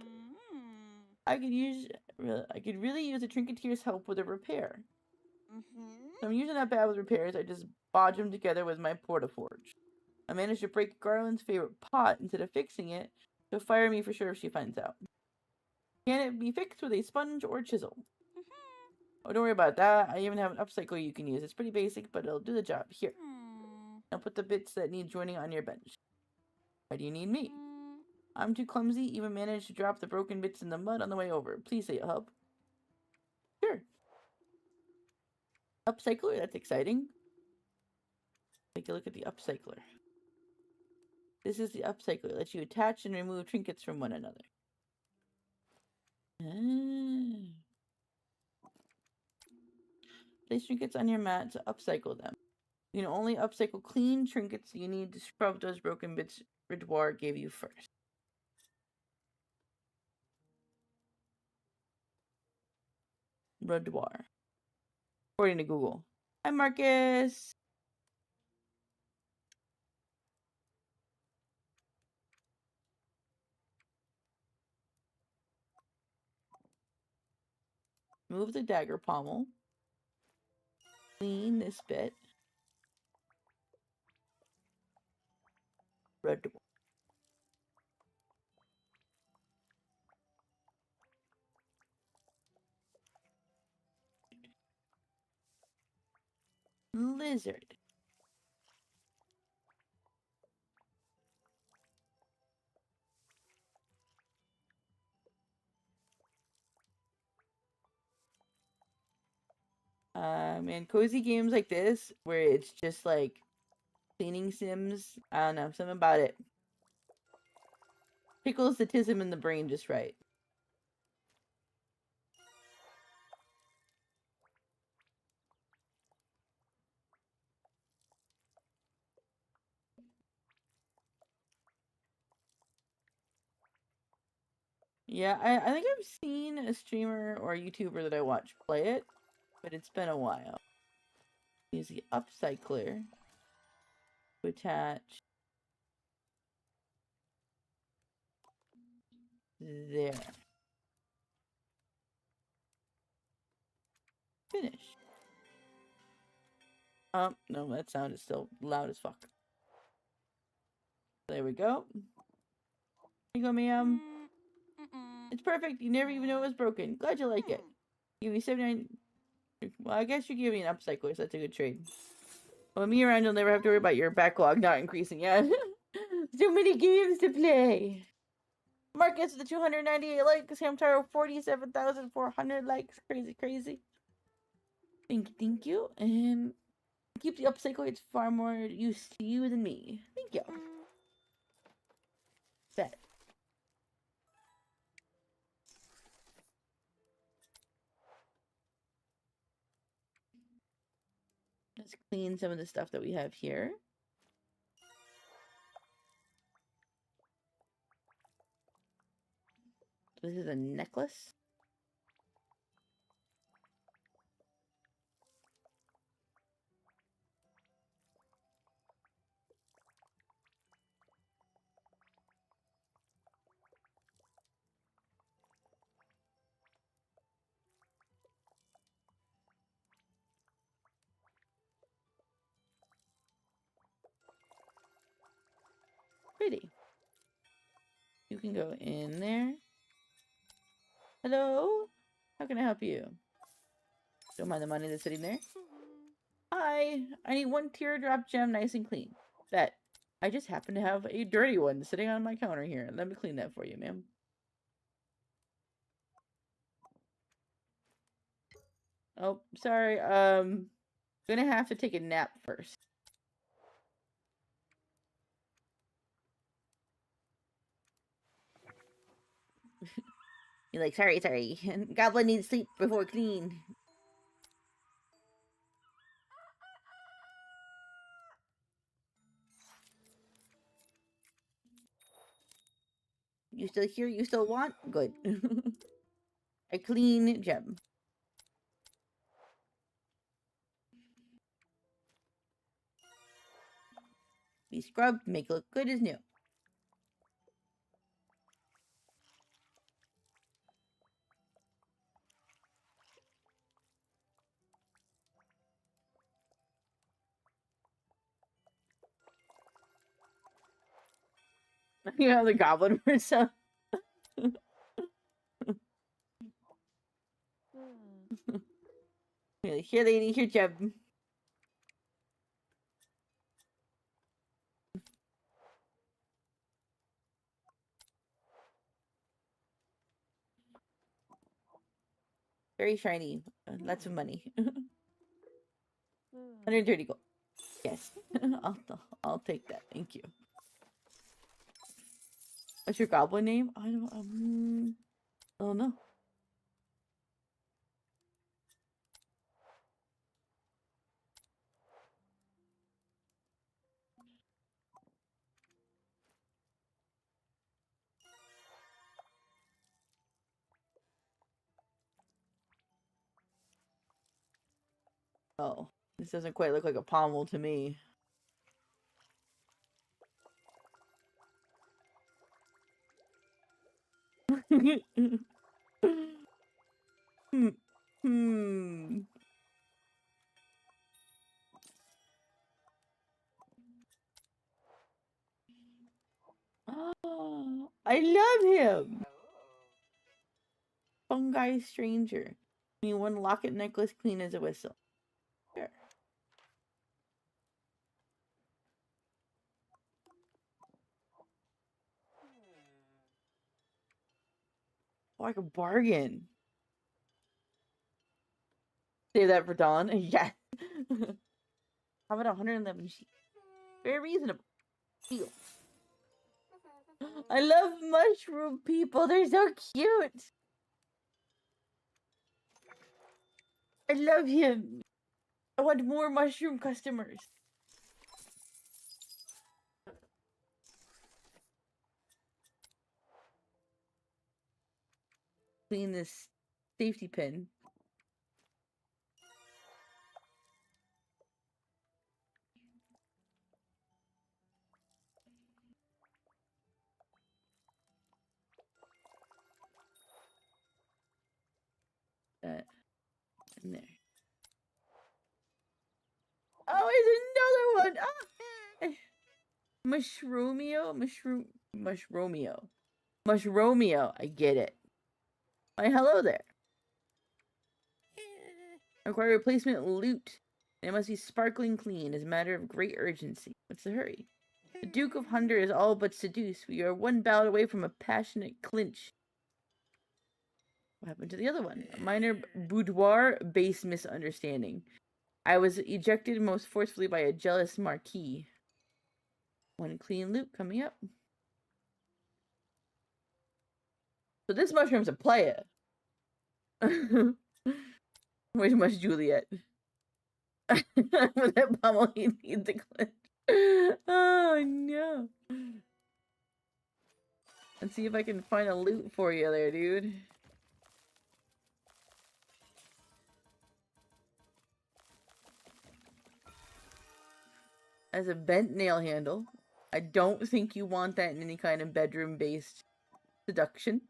I could really use a trinketeer's help with a repair. So I'm usually not bad with repairs. I just bodge them together with my portaforge. I managed to break Garland's favorite pot instead of fixing it. She'll fire me for sure if she finds out. Can it be fixed with a sponge or chisel? Oh, don't worry about that. I even have an upcycler you can use. It's pretty basic, but it'll do the job. Here. Now put the bits that need joining on your bench. Why do you need me? I'm too clumsy, even managed to drop the broken bits in the mud on the way over. Please say you'll help. Sure. Upcycler? That's exciting. Take a look at the upcycler. This is the upcycler. It lets you attach and remove trinkets from one another. Place trinkets on your mat to upcycle them. You can only upcycle clean trinkets, so you need to scrub those broken bits Redouar gave you first. Redouar. According to Google. Hi, Marcus! Move the dagger pommel. Clean this bit. Redouar. Lizard. Man, cozy games like this, where it's just like cleaning sims, I don't know, something about it. Tickles the tism in the brain just right. Yeah, I think I've seen a streamer or a YouTuber that I watch play it, but it's been a while. Use the upcycler to attach There. Finish. No, that sound is still loud as fuck. There we go. Here you go, ma'am. It's perfect. You never even know it was broken. Glad you like it. Give me 79. Well, I guess you give me an upcycler, so that's a good trade. Well, with me around, you'll never have to worry about your backlog not increasing yet. So many games to play. Marcus with the 298 likes. Hamtaro 47,400 likes. Crazy, crazy. Thank you. And keep the upcycle. It's far more use to you than me. Thank you. Bet. Let's clean some of the stuff that we have here. This is a necklace. Pretty. You can go in there. Hello? How can I help you? Don't mind the money that's sitting there. Hi, I need one teardrop gem nice and clean. Bet. I just happen to have a dirty one sitting on my counter here. Let me clean that for you, ma'am. Oh, sorry. Gonna have to take a nap first. You're like, sorry. Goblin needs sleep before clean. You still here? You still want? Good. A clean gem. Be scrubbed, make it look good as new. You know, the goblin herself. Here, lady, here, gem. Very shiny. Lots of money. 130 gold. Yes. I'll take that. Thank you. What's your goblin name? I don't know. Oh, this doesn't quite look like a pommel to me. Hmm. Oh, I love him. Fungi stranger. Me one locket necklace clean as a whistle. Sure. Like a bargain. Save that for Dawn. Yes. How about 111 sheep? Very reasonable. Deal. I love mushroom people. They're so cute. I love him. I want more mushroom customers. Clean this safety pin. In there. Oh, there's another one! Ah! Mushromio. I get it. Why, hello there. I require replacement loot. It must be sparkling clean as a matter of great urgency. What's the hurry? The Duke of Hunter is all but seduced. We are one ballot away from a passionate clinch. What happened to the other one? A minor boudoir-based misunderstanding. I was ejected most forcefully by a jealous marquis. One clean loot coming up. So this mushroom's a player. Where's much Juliet? With that pummel, he needs the clinch. Oh no. Let's see if I can find a loot for you there, dude. As a bent nail handle. I don't think you want that in any kind of bedroom-based seduction.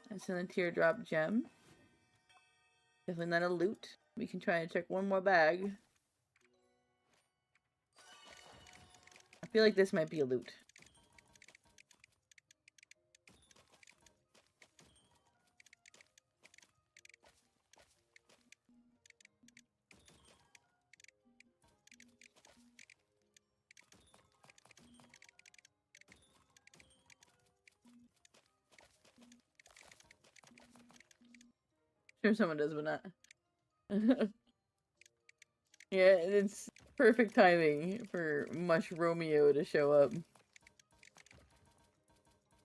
That's in a teardrop gem. Definitely not a loot. We can try and check one more bag. I feel like this might be a loot. Sure someone does, but not. Yeah, it's perfect timing for Mushromio to show up.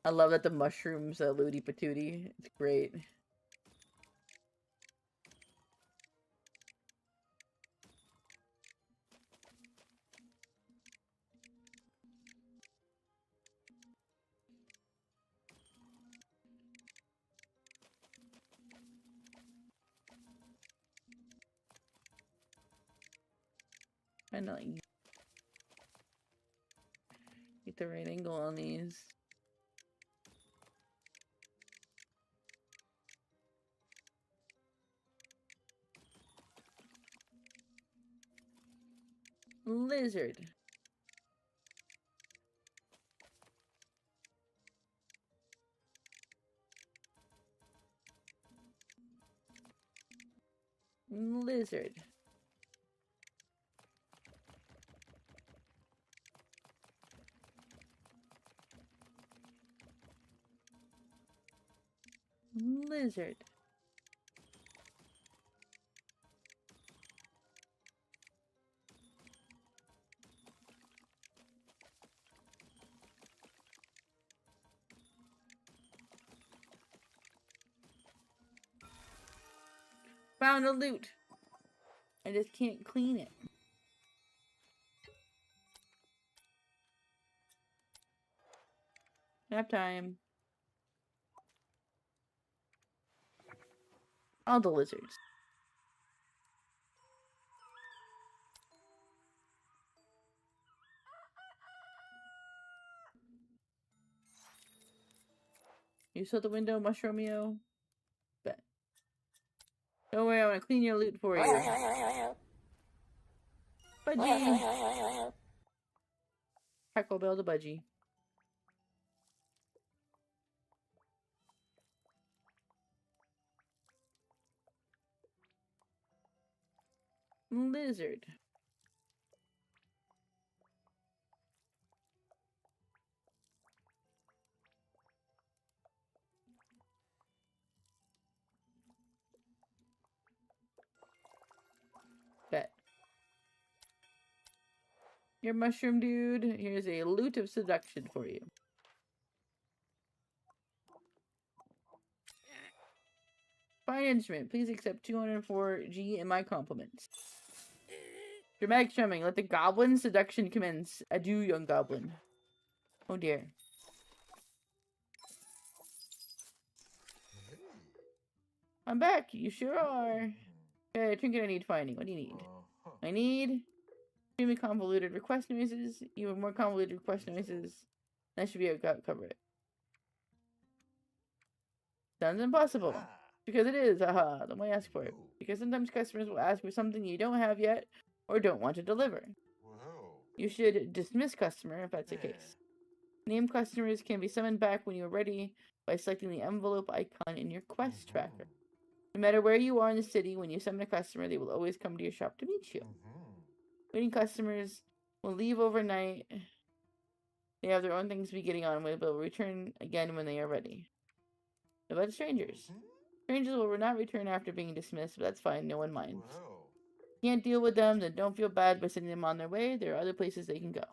I love that the mushrooms looty patootie. It's great. Trying to like get the right angle on these. Lizard. Lizard. Lizard. Found a loot. I just can't clean it. Nap time. All the lizards. You saw the window, Mushromio? Bet. Don't worry, I'm gonna clean your loot for you. Budgie! Taco Bell the budgie. Lizard. Bet. Your mushroom dude, here's a loot of seduction for you. Fine instrument. Please accept 204G in my compliments. Dramatic strumming. Let the goblin seduction commence. Adieu, young goblin. Oh dear. I'm back. You sure are. Okay, trinket I need finding. What do you need? I need extremely convoluted request noises. Even more convoluted request noises. That should be able to cover it. Sounds impossible. Because it is, haha. Then why ask for it? Because sometimes customers will ask for something you don't have yet or don't want to deliver. You should dismiss customer if that's the case. Named customers can be summoned back when you are ready by selecting the envelope icon in your quest tracker. No matter where you are in the city, when you summon a customer, they will always come to your shop to meet you. Waiting customers will leave overnight. They have their own things to be getting on with, but will return again when they are ready. About strangers. Strangers will not return after being dismissed, but that's fine, no one minds. If you can't deal with them, then don't feel bad by sending them on their way. There are other places they can go.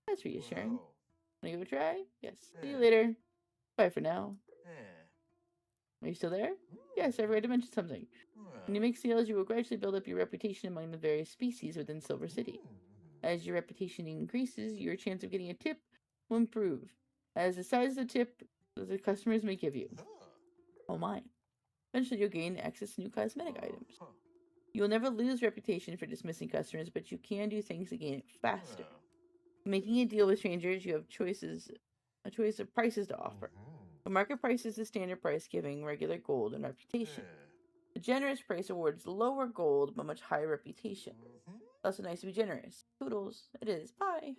That's reassuring. Wanna give it a try? Yes. See you later. Bye for now. Are you still there? Yes, I forgot to mention something. When you make sales, you will gradually build up your reputation among the various species within Silver City. As your reputation increases, your chance of getting a tip will improve. As the size of the tip the customers may give you. Oh my. Eventually, you'll gain access to new cosmetic items. You will never lose reputation for dismissing customers, but you can do things to gain it faster. Making a deal with strangers, you have a choice of prices to offer. The market price is the standard price, giving regular gold and reputation. The generous price awards lower gold but much higher reputation. It's also nice to be generous. Poodles, it is. Bye.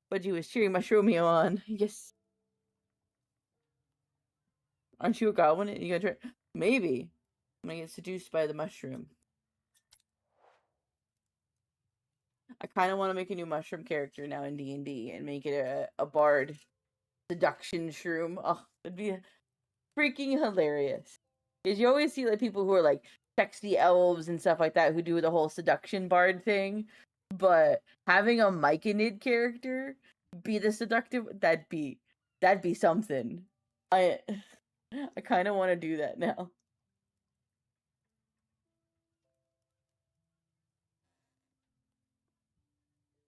But you was cheering my Romeo on. Yes. Aren't you a goblin? You gonna try? Maybe. I'm gonna get seduced by the mushroom. I kind of want to make a new mushroom character now in D&D and make it a bard seduction shroom. Oh, it'd be freaking hilarious. Because you always see like people who are like sexy elves and stuff like that who do the whole seduction bard thing. But having a Myconid character be the seductive, that'd be something. I kind of want to do that now.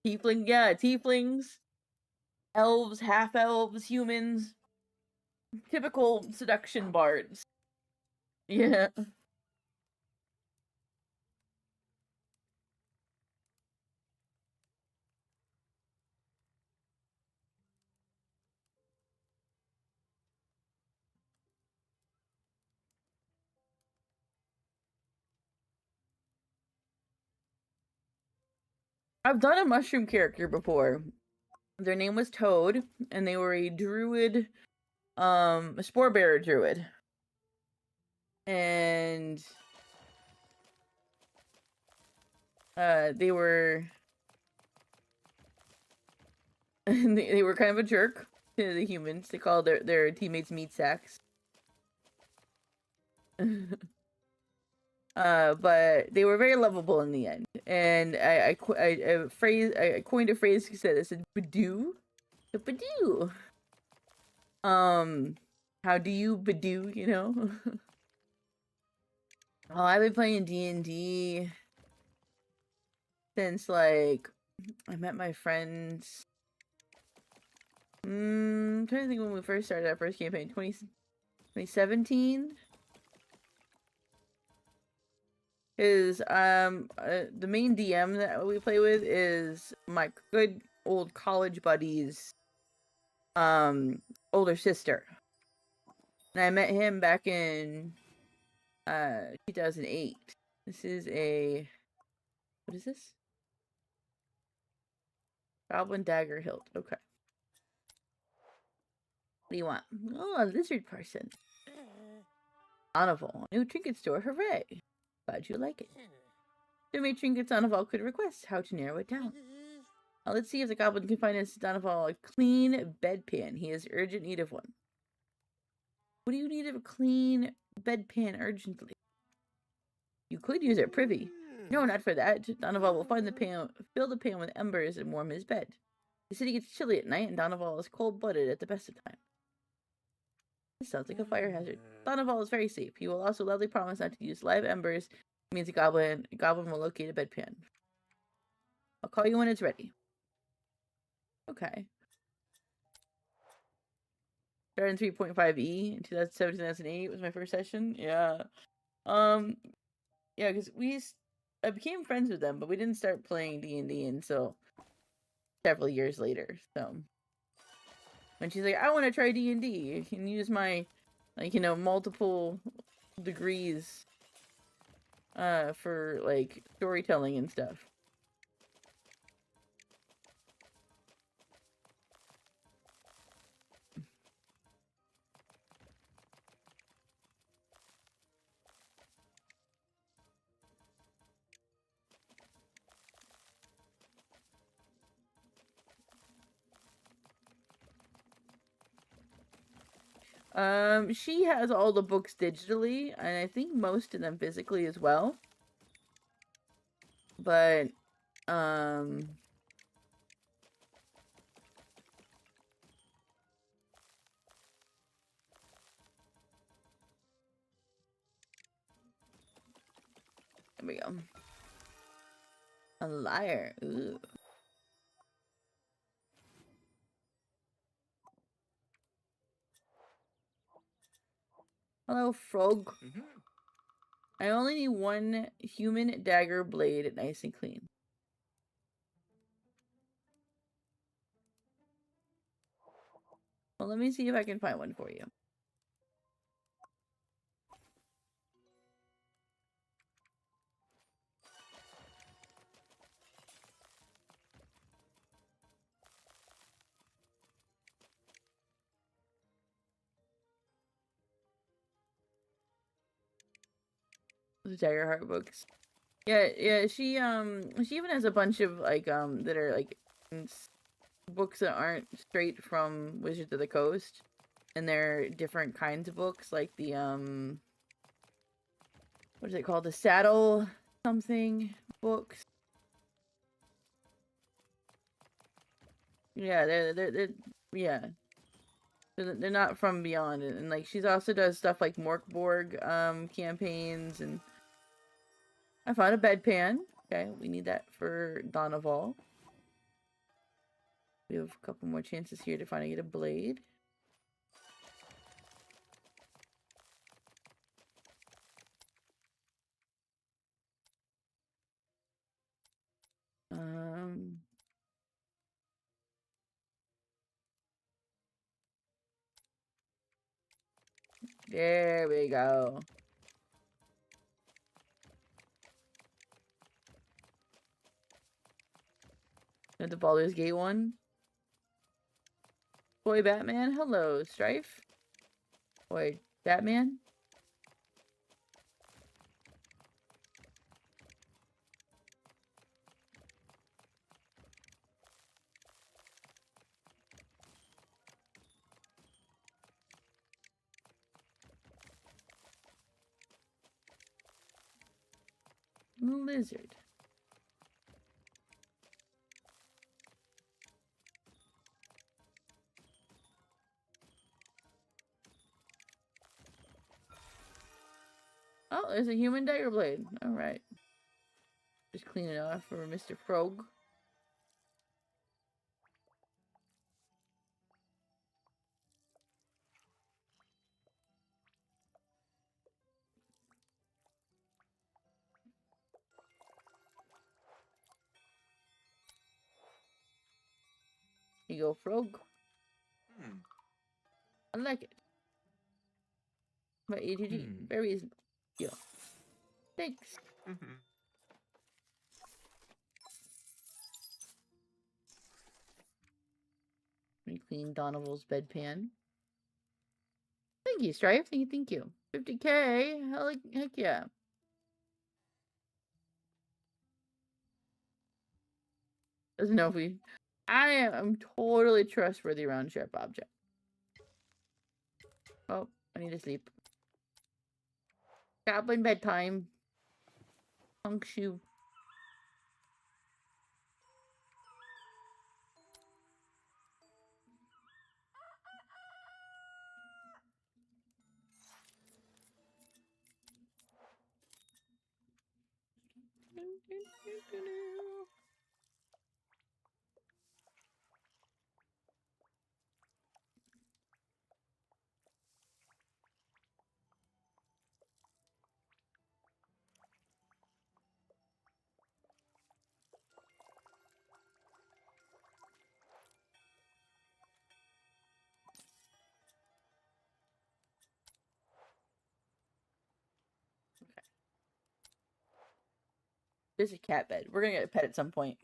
Tiefling, yeah, tieflings, elves, half elves, humans, typical seduction bards. Yeah. I've done a mushroom character before. Their name was Toad, and they were a druid, a spore bearer druid. And they were they were kind of a jerk to the humans. They called their teammates meat sacks. But they were very lovable in the end. And I coined a phrase that said, "I said badoo, badoo." How do you badoo? You know. Oh, I've been playing D&D since like I met my friends. I'm trying to think when we first started our first campaign, 2017. Is the main DM that we play with is my good old college buddy's older sister. And I met him back in 2008. This is what is this? Goblin dagger hilt. Okay. What do you want? Oh, a lizard person. Honorable. New trinket store. Hooray. Glad you like it. There trinkets Donoval could request. How to narrow it down. Now let's see if the goblin can find his Donoval a clean bedpan. He has urgent need of one. What do you need of a clean bedpan urgently? You could use our privy. No, not for that. Donoval will fill the pan with embers and warm his bed. The city gets chilly at night, and Donoval is cold-blooded at the best of times. This sounds like a fire hazard. Donoval is very safe. He will also loudly promise not to use live embers. It means a goblin will locate a bedpan. I'll call you when it's ready. Okay. Started in 3.5e in 2007, 2008 was my first session. Yeah. Um, yeah, because I became friends with them, but we didn't start playing D&D until several years later. So when she's like, I want to try D&D, you can use my, like, multiple degrees for, like, storytelling and stuff. She has all the books digitally, and I think most of them physically as well. But, there we go. A liar. Ooh. Hello, frog. I only need one human dagger blade, nice and clean. Well, let me see if I can find one for you. The Dagger Heart books. Yeah, she even has a bunch of, like, that are, like, books that aren't straight from Wizards of the Coast. And they're different kinds of books, like the, what is it called? The Saddle something books. Yeah, they're yeah. They're not from Beyond, and like she's also does stuff like Morkborg campaigns, and I found a bedpan. Okay, we need that for Donoval. We have a couple more chances here to finally get a blade. There we go. The Baldur's Gate one. Boy Batman, hello, Strife. Boy Batman. Lizard. Oh, there's a human dagger blade. Alright. Just clean it off for Mr. Frog. Here you go, Frog. I like it. My ADD. Very reasonable. Yeah. Thanks. Let me clean Donoval's bedpan. Thank you, Strife. Thank you. 50k? Heck yeah. Doesn't know if we... I'm totally trustworthy around sharp object. Oh, I need to sleep. Goblin bedtime. Punk shoe. There's a cat bed. We're gonna get a pet at some point.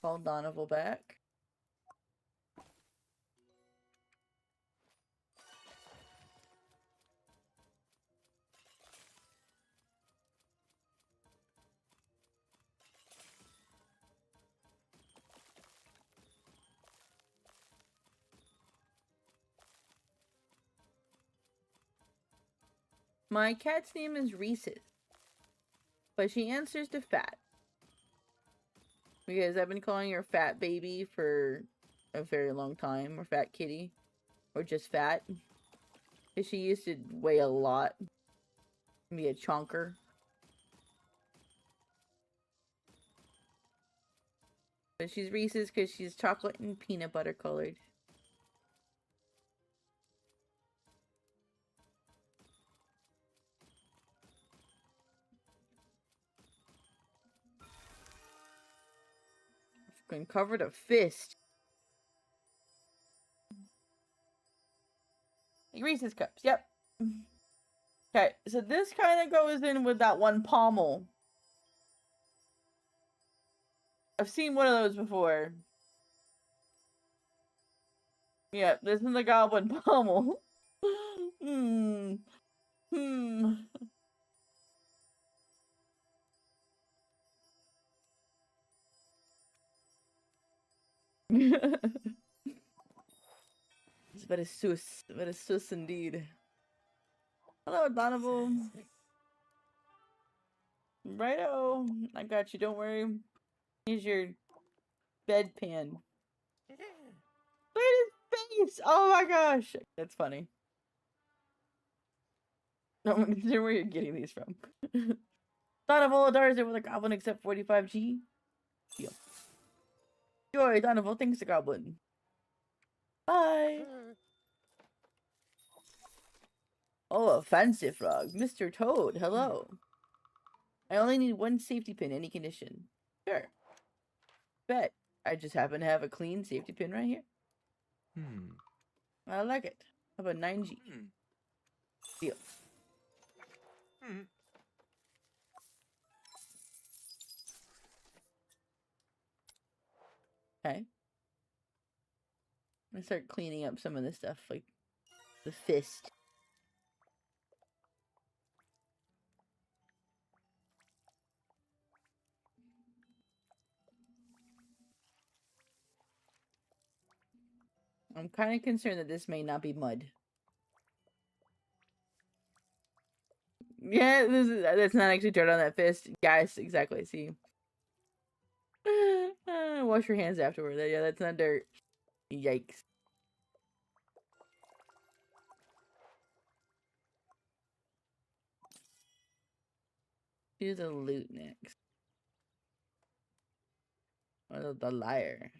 Call Donovan back. My cat's name is Reese's, but she answers to Fat. Because I've been calling her Fat Baby for a very long time, or Fat Kitty, or just Fat. Because she used to weigh a lot, be a chonker. But she's Reese's because she's chocolate and peanut butter colored. Fucking covered a fist. Reese's cups, yep. Okay, so this kind of goes in with that one pommel. I've seen one of those before. Yeah, this is the goblin pommel. Hmm. It's very sus indeed. Hello, Donovan. Righto, I got you, don't worry. Here's your bedpan. Look at his face! Oh my gosh! That's funny. I'm sure where you're getting these from. Thought of all Oladar is with a goblin except 45G. Deal. Joy, Donovan thinks the goblin. Bye! Oh, a fancy frog. Mr. Toad, hello. I only need one safety pin, any condition. Sure. Bet. I just happen to have a clean safety pin right here. I like it. How about 9G? Deal. Okay. I'm gonna start cleaning up some of this stuff, like the fist. I'm kind of concerned that this may not be mud. Yeah, that's not actually dirt on that fist. Guys, exactly, see. Wash your hands afterward. Yeah, that's not dirt. Yikes. Do the loot next. Or the liar.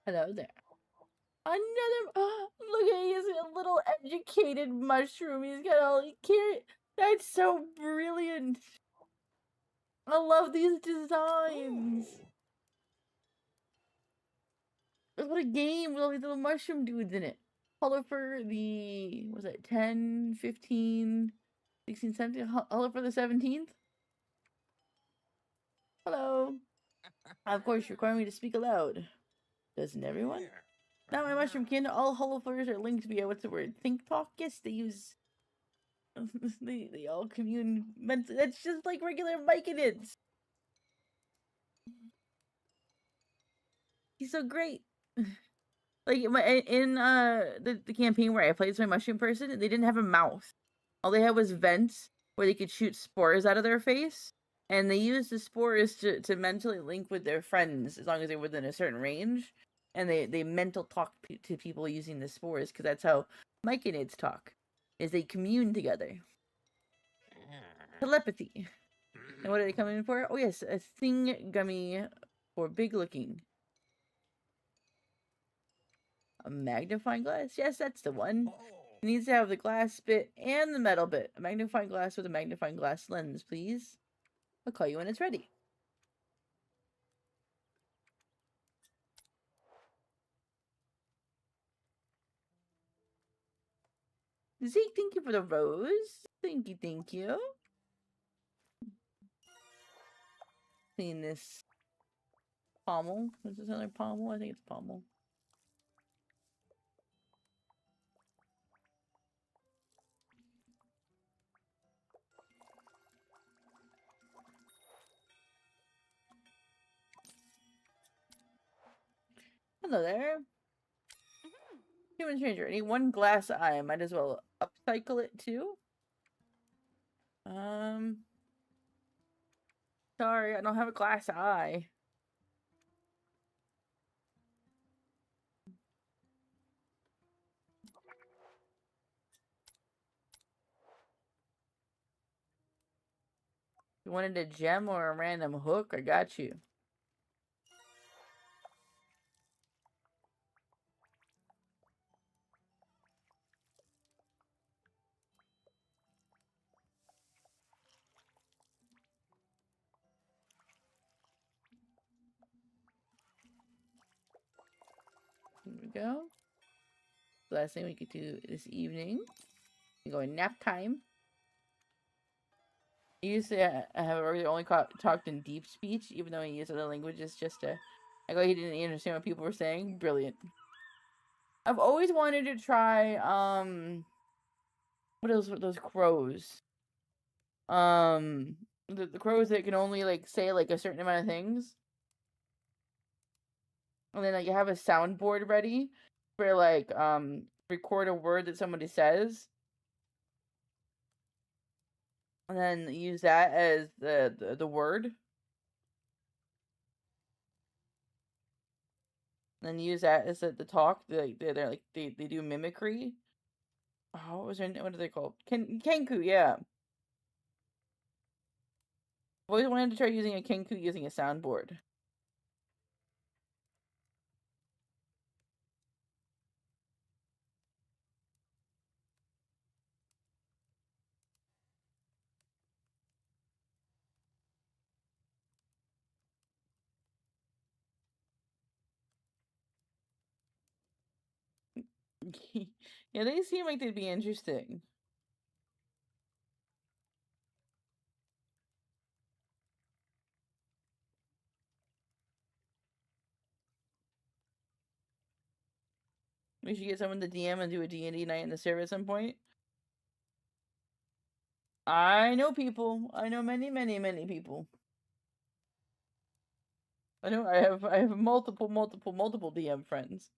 Hello there. Another. Look at he's a little educated mushroom. He's got all carrot. That's so brilliant. I love these designs. What a game with all these little mushroom dudes in it. Color for the, was it 10, 15, 16, 17? Color for the 17th? Hello. Of course, you require me to speak aloud. Doesn't everyone? Now, my mushroom kin, all hollow flares are linked via, what's the word? Think talk? Yes, they use. they all commune mentally. That's just like regular Vicodins. He's so great. Like in the campaign where I played as my mushroom person, they didn't have a mouth. All they had was vents where they could shoot spores out of their face, and they used the spores to mentally link with their friends as long as they're within a certain range, and they mental talk to people using the spores because that's how myconids talk, is they commune together. Telepathy. And what are they coming in for? Oh yes, a thing gummy for big looking. A magnifying glass? Yes, that's the one. It needs to have the glass bit and the metal bit. A magnifying glass with a magnifying glass lens, please. I'll call you when it's ready. Zeke, thank you for the rose. Thank you, thank you. Clean this pommel. Is this another pommel? I think it's pommel. Hello there. Human stranger. I need one glass eye. Might as well upcycle it too. Sorry, I don't have a glass eye. You wanted a gem or a random hook? I got you. Here we go. Last thing we could do this evening. We go in nap time. He used to have really only talked in deep speech, even though he used other languages just to. I go, he didn't understand what people were saying. Brilliant. I've always wanted to try what are those crows? The crows that can only like say like a certain amount of things, and then like you have a soundboard ready for like record a word that somebody says, and then use that as the word. And then use that as the talk. They're like they do mimicry. Oh, what was their what are they called? Kenku, yeah. I've always wanted to try using a Kenku using a soundboard. Yeah, they seem like they'd be interesting. We should get someone to DM and do a D&D night in the server at some point. I know people. I know many, many, many people. I have multiple DM friends.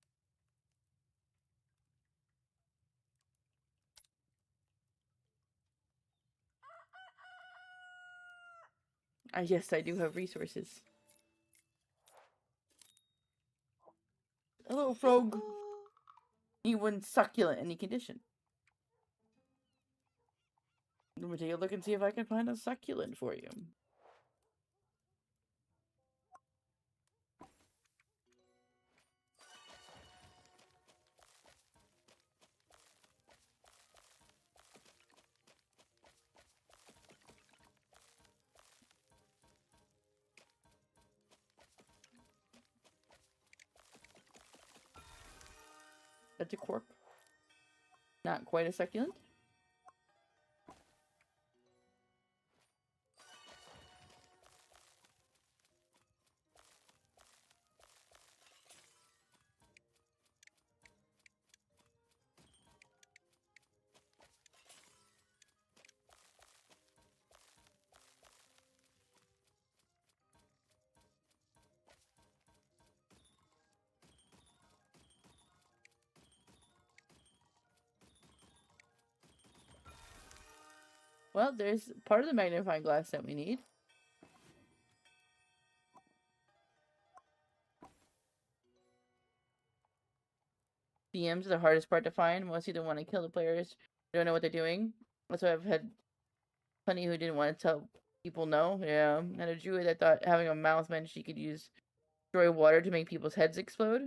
Yes, I do have resources. Hello, frog. You wouldn't succulent any condition. Let me take a look and see if I can find a succulent for you. That's a cork. Not quite a succulent. Well, there's part of the magnifying glass that we need. DMs are the hardest part to find. Most either want to kill the players, they don't know what they're doing. That's why I've had plenty who didn't want to tell people no. Yeah, and a druid that thought having a mouth meant she could use destroy water to make people's heads explode.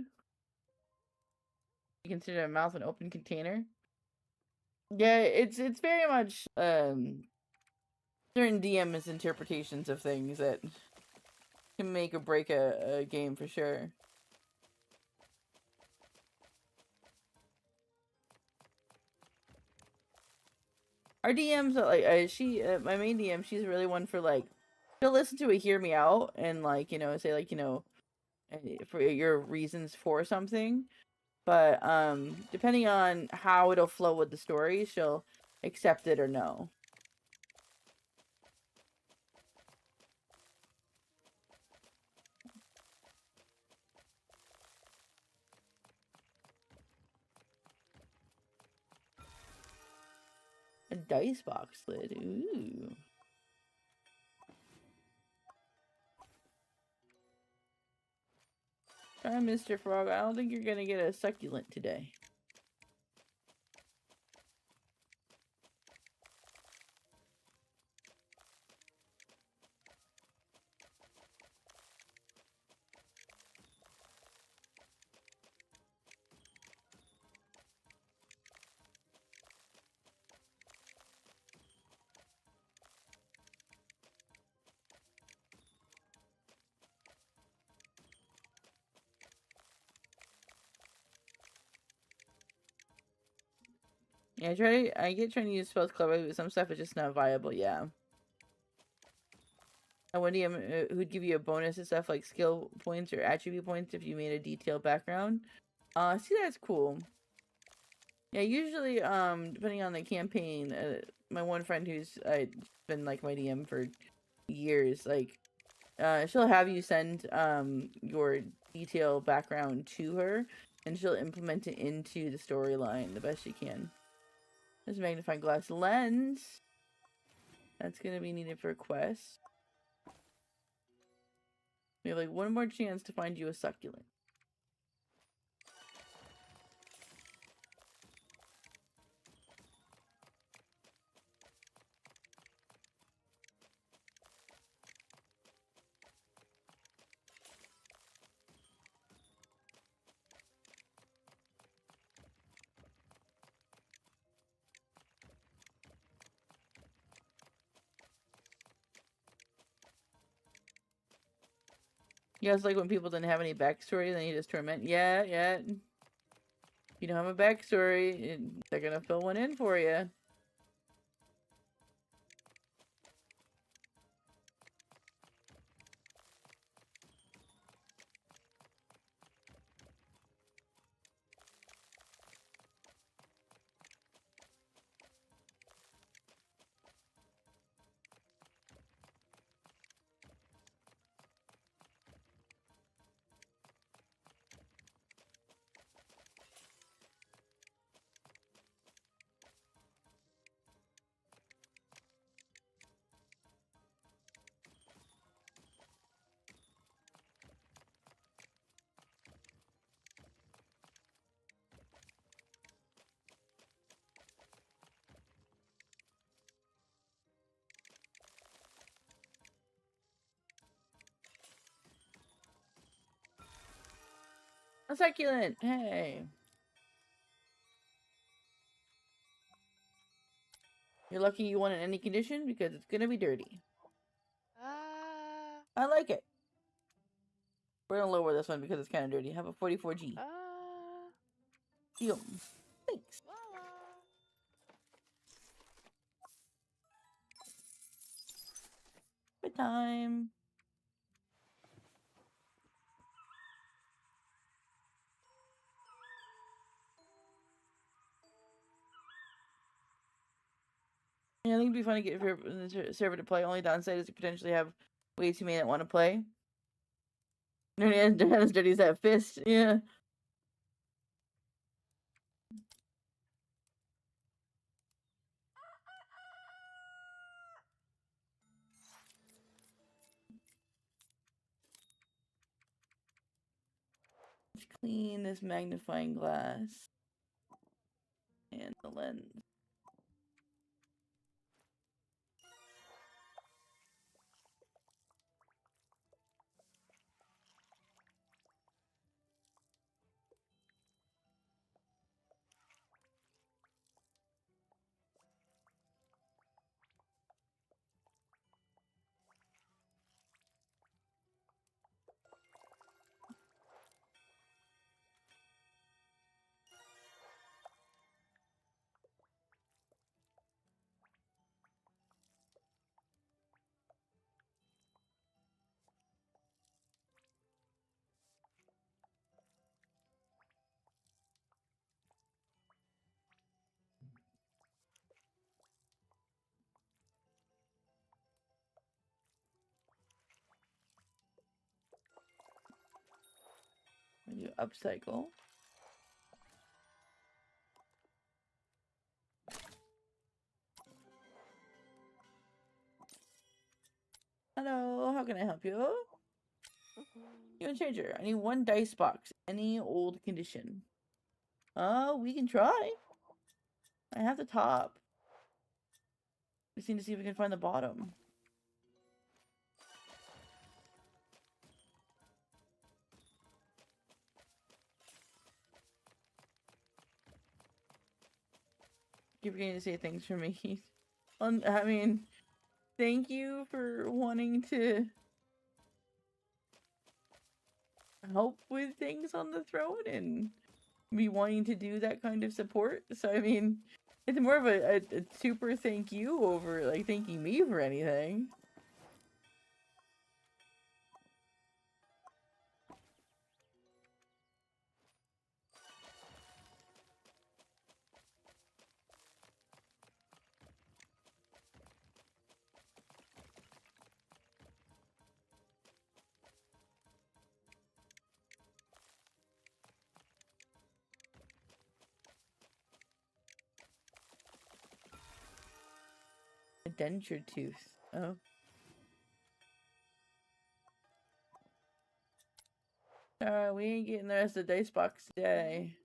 You consider a mouth an open container. Yeah, it's very much certain DM's interpretations of things that can make or break a game for sure. Our DMs are like my main DM. She's really one for like she'll listen to a hear me out and like say like for your reasons for something, but depending on how it'll flow with the story, she'll accept it or no. A dice box lid. Ooh. Sorry, Mr. Frog. I don't think you're gonna get a succulent today. Yeah, I get trying to use spells cleverly, but some stuff is just not viable. Yeah. And one DM who'd give you a bonus and stuff like skill points or attribute points if you made a detailed background. See, that's cool. Yeah, usually, depending on the campaign, my one friend who's been like my DM for years, like, she'll have you send your detailed background to her, and she'll implement it into the storyline the best she can. There's a magnifying glass lens. That's gonna be needed for a quest. We have like one more chance to find you a succulent. Yeah, it's like when people didn't have any backstory, then you just torment. Yeah, yeah. If you don't have a backstory, they're gonna fill one in for you. A succulent! Hey! You're lucky you won in any condition because it's gonna be dirty. I like it. We're gonna lower this one because it's kind of dirty. Have a 44G. Deal. Thanks. Bedtime. Yeah, I think it'd be fun to get the server to play. Only downside is to potentially have way too many that want to play. They're not as dirty as that fist. Yeah. Let's clean this magnifying glass and the lens. We do upcycle. Hello, how can I help you? Human changer. I need 1 dice box. Any old condition. Oh, we can try. I have the top. We just need to see if we can find the bottom. Keep forgetting to say things for me. I mean, thank you for wanting to help with things on the throne and me wanting to do that kind of support. So, I mean, it's more of a super thank you over, like, thanking me for anything. A denture tooth. Oh. Alright, we ain't getting the rest of the dice box today.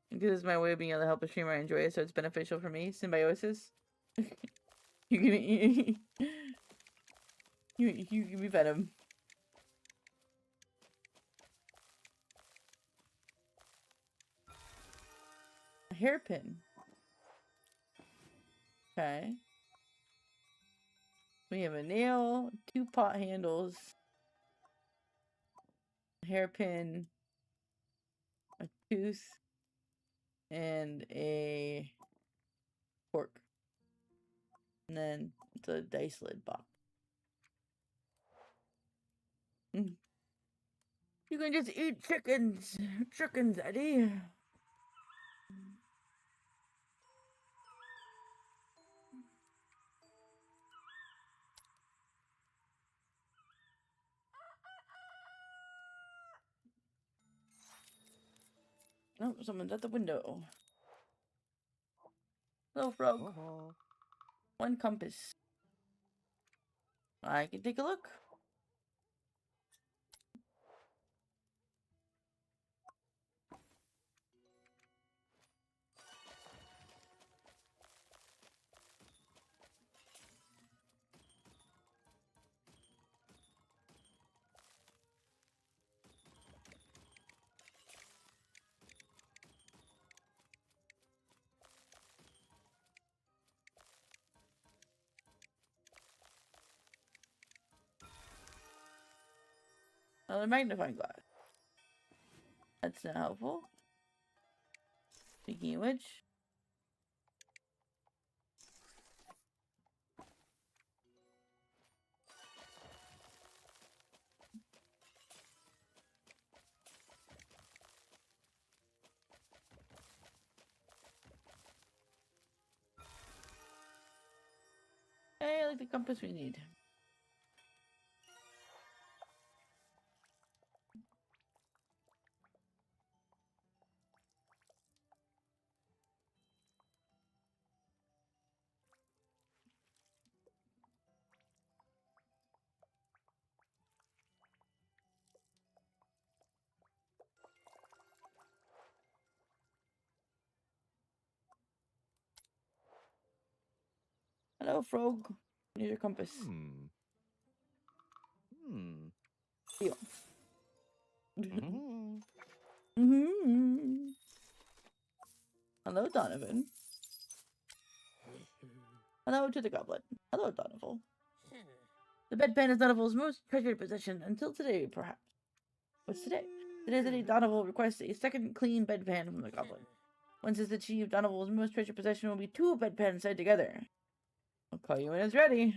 Because it's my way of being able to help a streamer enjoy it, so it's beneficial for me. Symbiosis. You give me you give me venom. A hairpin. Okay. We have a nail, 2 pot handles, a hairpin, a tooth, and a fork. And then it's a dice lid box. You can just eat chickens. Chickens, Eddie. Oh, someone's at the window. Hello, frog. 1 compass. I can take a look. Another magnifying glass. That's not helpful. Speaking of which. Hey, I like the compass we need. Hello, frog. Use your compass. Deal. Hello, Donovan. Hello to the goblin. Hello, Donovan. The bedpan is Donovan's most treasured possession until today, perhaps. What's today? Today's the day Donovan requests a second clean bedpan from the goblin. Once it's achieved, Donovan's most treasured possession will be 2 bedpans tied together. I'll call you when it's ready.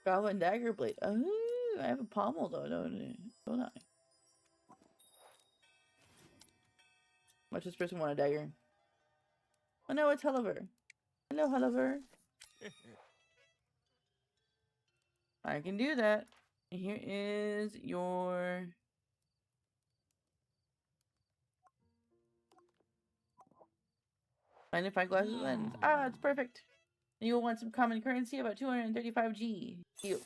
Goblin dagger blade. Oh, I have a pommel though, don't I? Much this person want a dagger? Oh no, it's Hulliver. Hello, Hulliver. I can do that. Here is your... magnifying glasses lens. Ah, it's perfect. And you will want some common currency, about 235G. You.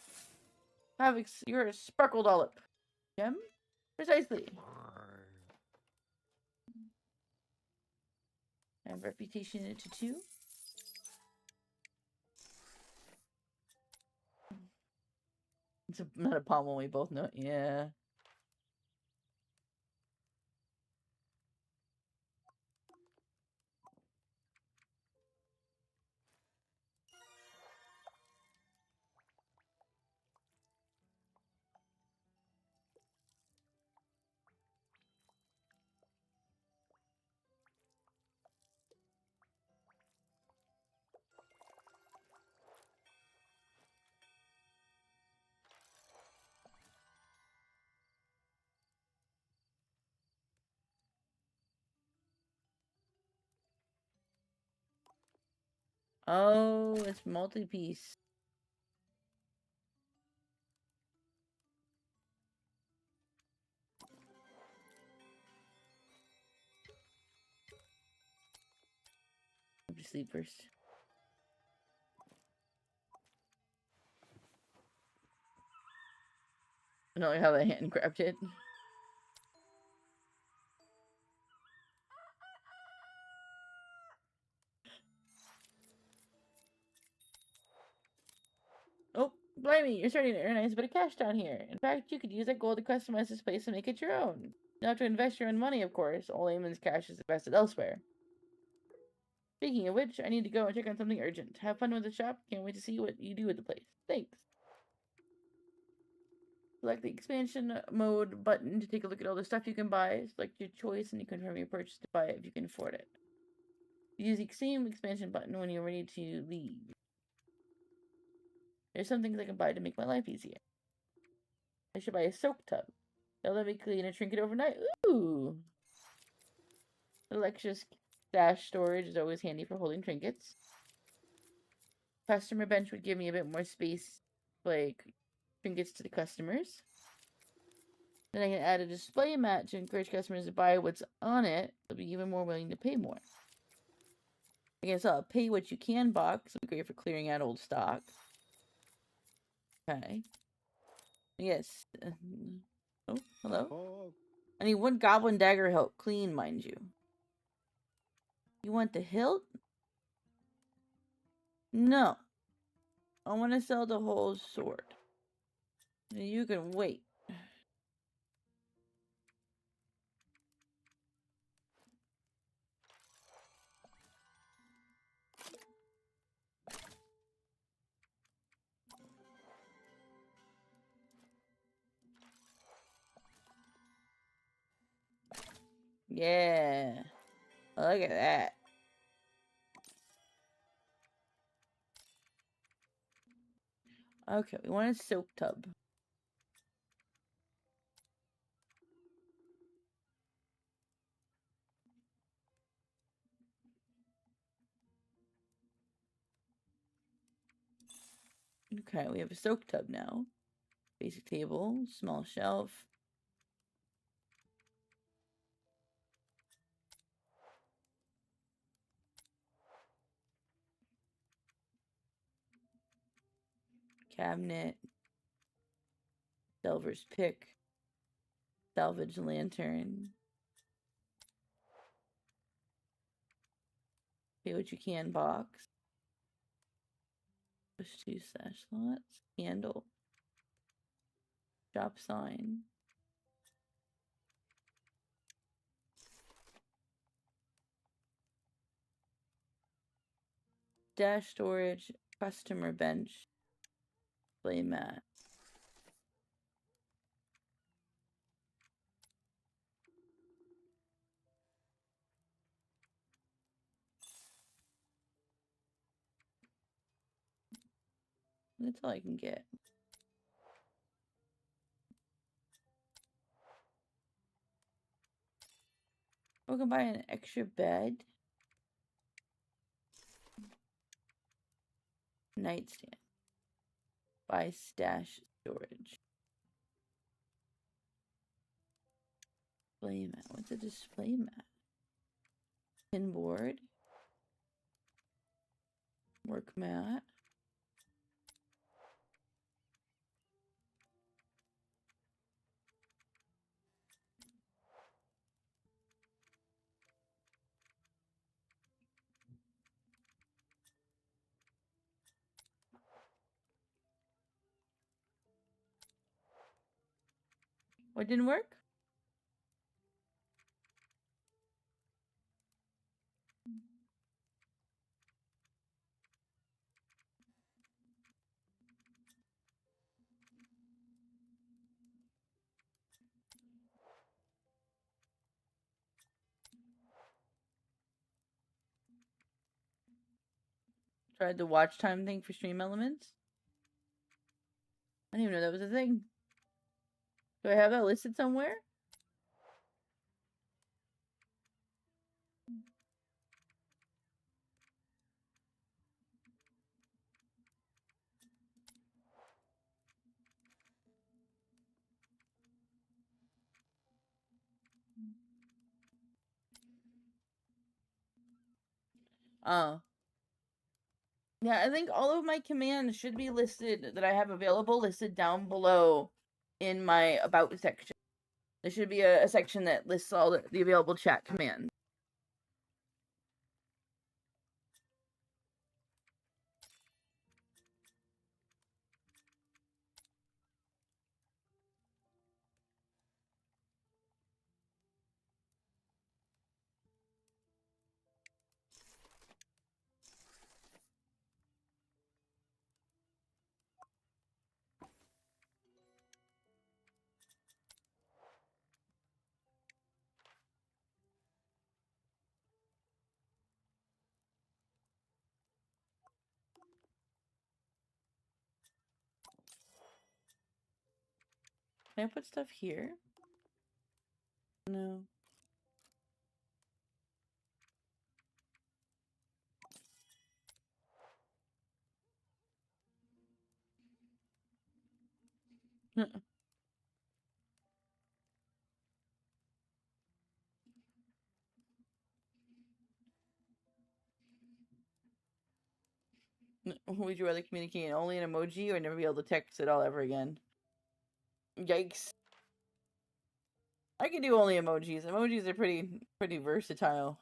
You're a sparkle dollop. Gem? Precisely. I have reputation to 2. It's not a pommel, we both know. Yeah. Oh, it's multi-piece. Hope you sleep first. I don't like how the hand grabbed it. Oh, blimey, you're starting to earn a nice bit of cash down here. In fact, you could use that gold to customize this place and make it your own. You don't have to invest your own money, of course. All Eamon's cash is invested elsewhere. Speaking of which, I need to go and check on something urgent. Have fun with the shop. Can't wait to see what you do with the place. Thanks. Select the expansion mode button to take a look at all the stuff you can buy. Select your choice and you confirm your purchase to buy it if you can afford it. Use the same expansion button when you're ready to leave. There's some things I can buy to make my life easier. I should buy a soak tub. That'll let me clean a trinket overnight. Ooh! Electric stash storage is always handy for holding trinkets. Customer bench would give me a bit more space, like trinkets to the customers. Then I can add a display mat to encourage customers to buy what's on it. They'll be even more willing to pay more. I guess I'll pay what you can box. It'll be great for clearing out old stock. Okay. Yes. Oh, hello? I need 1 goblin dagger hilt. Clean, mind you. You want the hilt? No. I want to sell the whole sword. You can wait. Yeah. Look at that. Okay, we want a soak tub. Okay, we have a soak tub now. Basic table, small shelf. Cabinet. Delver's pick. Salvage lantern. Pay what you can box. Push 2 slash slots. Candle. Shop sign. Dash storage. Customer bench. Play mat. That's all I can get. We can buy an extra bed. Nightstand. Buy stash storage. Display mat. What's a display mat? Pinboard. Work mat. What didn't work? Tried the watch time thing for stream elements. I didn't even know that was a thing. Do I have that listed somewhere? Oh. Yeah, I think all of my commands should be listed that I have available listed down below in my about section. There should be a section that lists all the available chat commands. Can I put stuff here? No. Would you rather communicate only in emoji or never be able to text at all ever again? Yikes. I can do only emojis. Emojis are pretty versatile.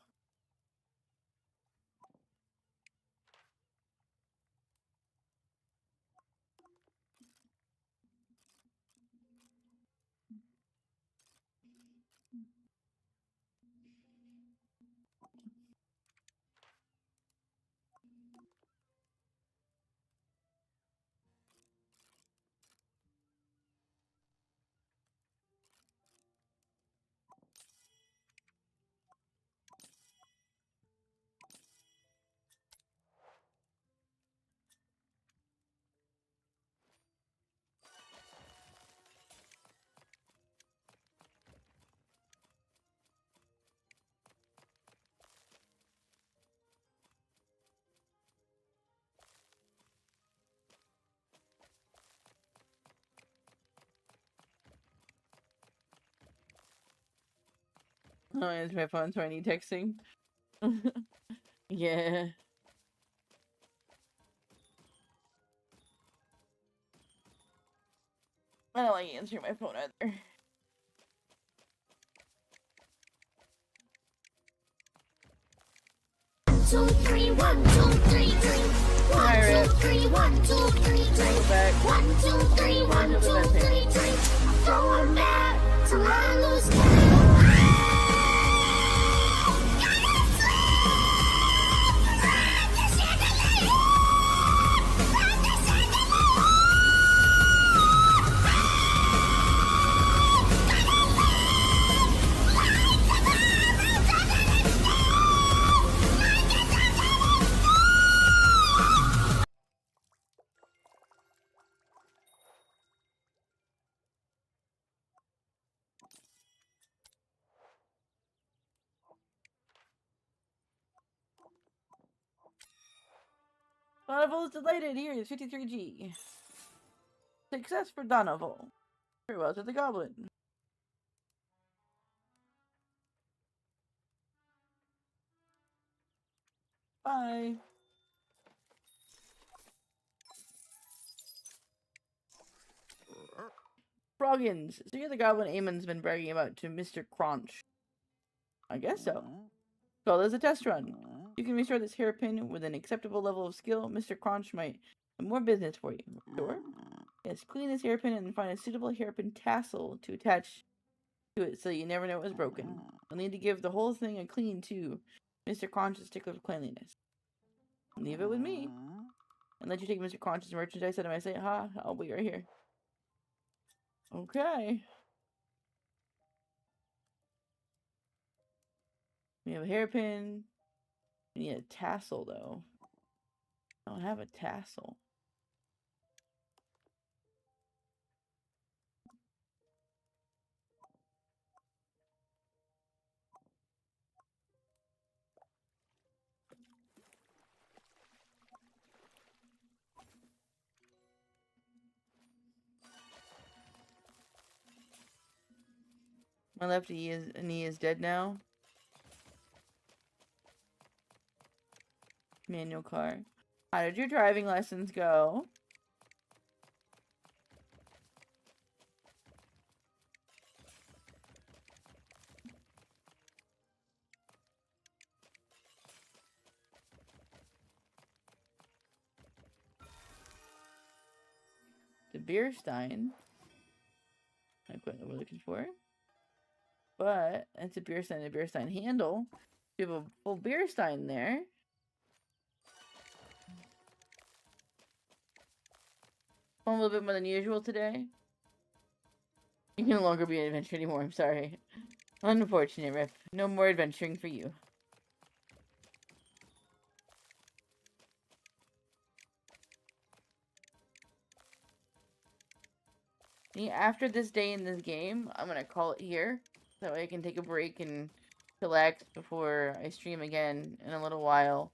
don't answer my phone, so I need texting. Yeah. I don't like answering my phone either. 2, 3, 1, 2, 3, 3. 1, 2, 3, 1, 2, 3, 3. Go back. 1, 2, 3, 1, 2, 3, 3. I'm going back to my loose Donovan is delighted. Here is 53G. Success for Donovan. Very well to the goblin. Bye. Froggins. So you're the goblin Eamon's been bragging about to Mr. Crunch. I guess so. Call this a test run. You can restore this hairpin with an acceptable level of skill. Mr. Crunch might have more business for you. Sure? Yes, clean this hairpin and find a suitable hairpin tassel to attach to it so you never know it was broken. You'll need to give the whole thing a clean too. Mr. Crunch's stickler for cleanliness. Leave it with me. And let you take Mr. Crunch's merchandise out of my sight. Ha, I'll be right here. Okay. We have a hairpin. We need a tassel though. I don't have a tassel. My left knee is dead now. Manual car. How did your driving lessons go? The beer stein. Like what we're looking for. But it's a beer stein handle. You have a full beer stein there. A little bit more than usual today. You can no longer be an adventurer anymore, I'm sorry. Unfortunate, Rip. No more adventuring for you. After this day in this game, I'm gonna call it here. That way I can take a break and relax before I stream again in a little while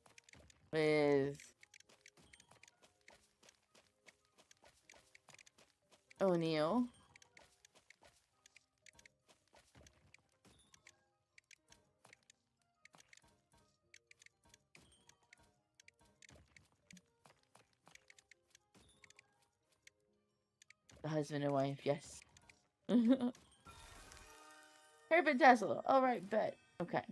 with O'Neill. The husband and wife, yes. Hairpin tassel. Alright, bet. Okay.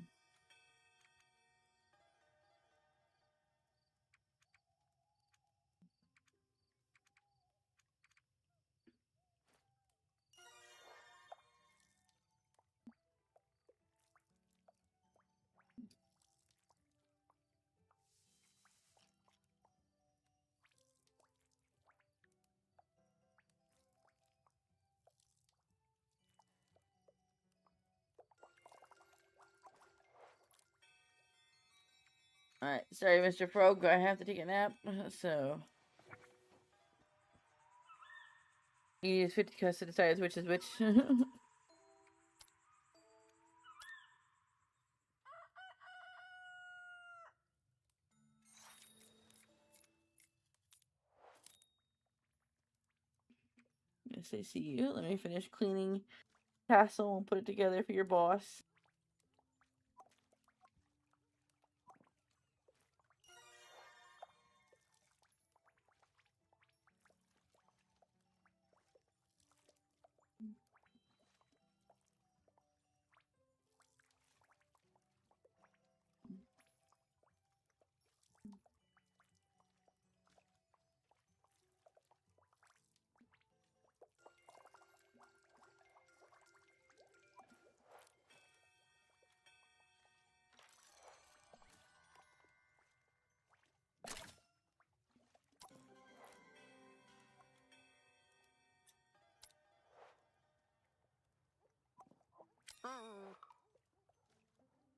Alright, sorry, Mr. Frog, I have to take a nap, so... You use 50 cuts to decide which is which. Yes, I see you. Let me finish cleaning tassel and put it together for your boss.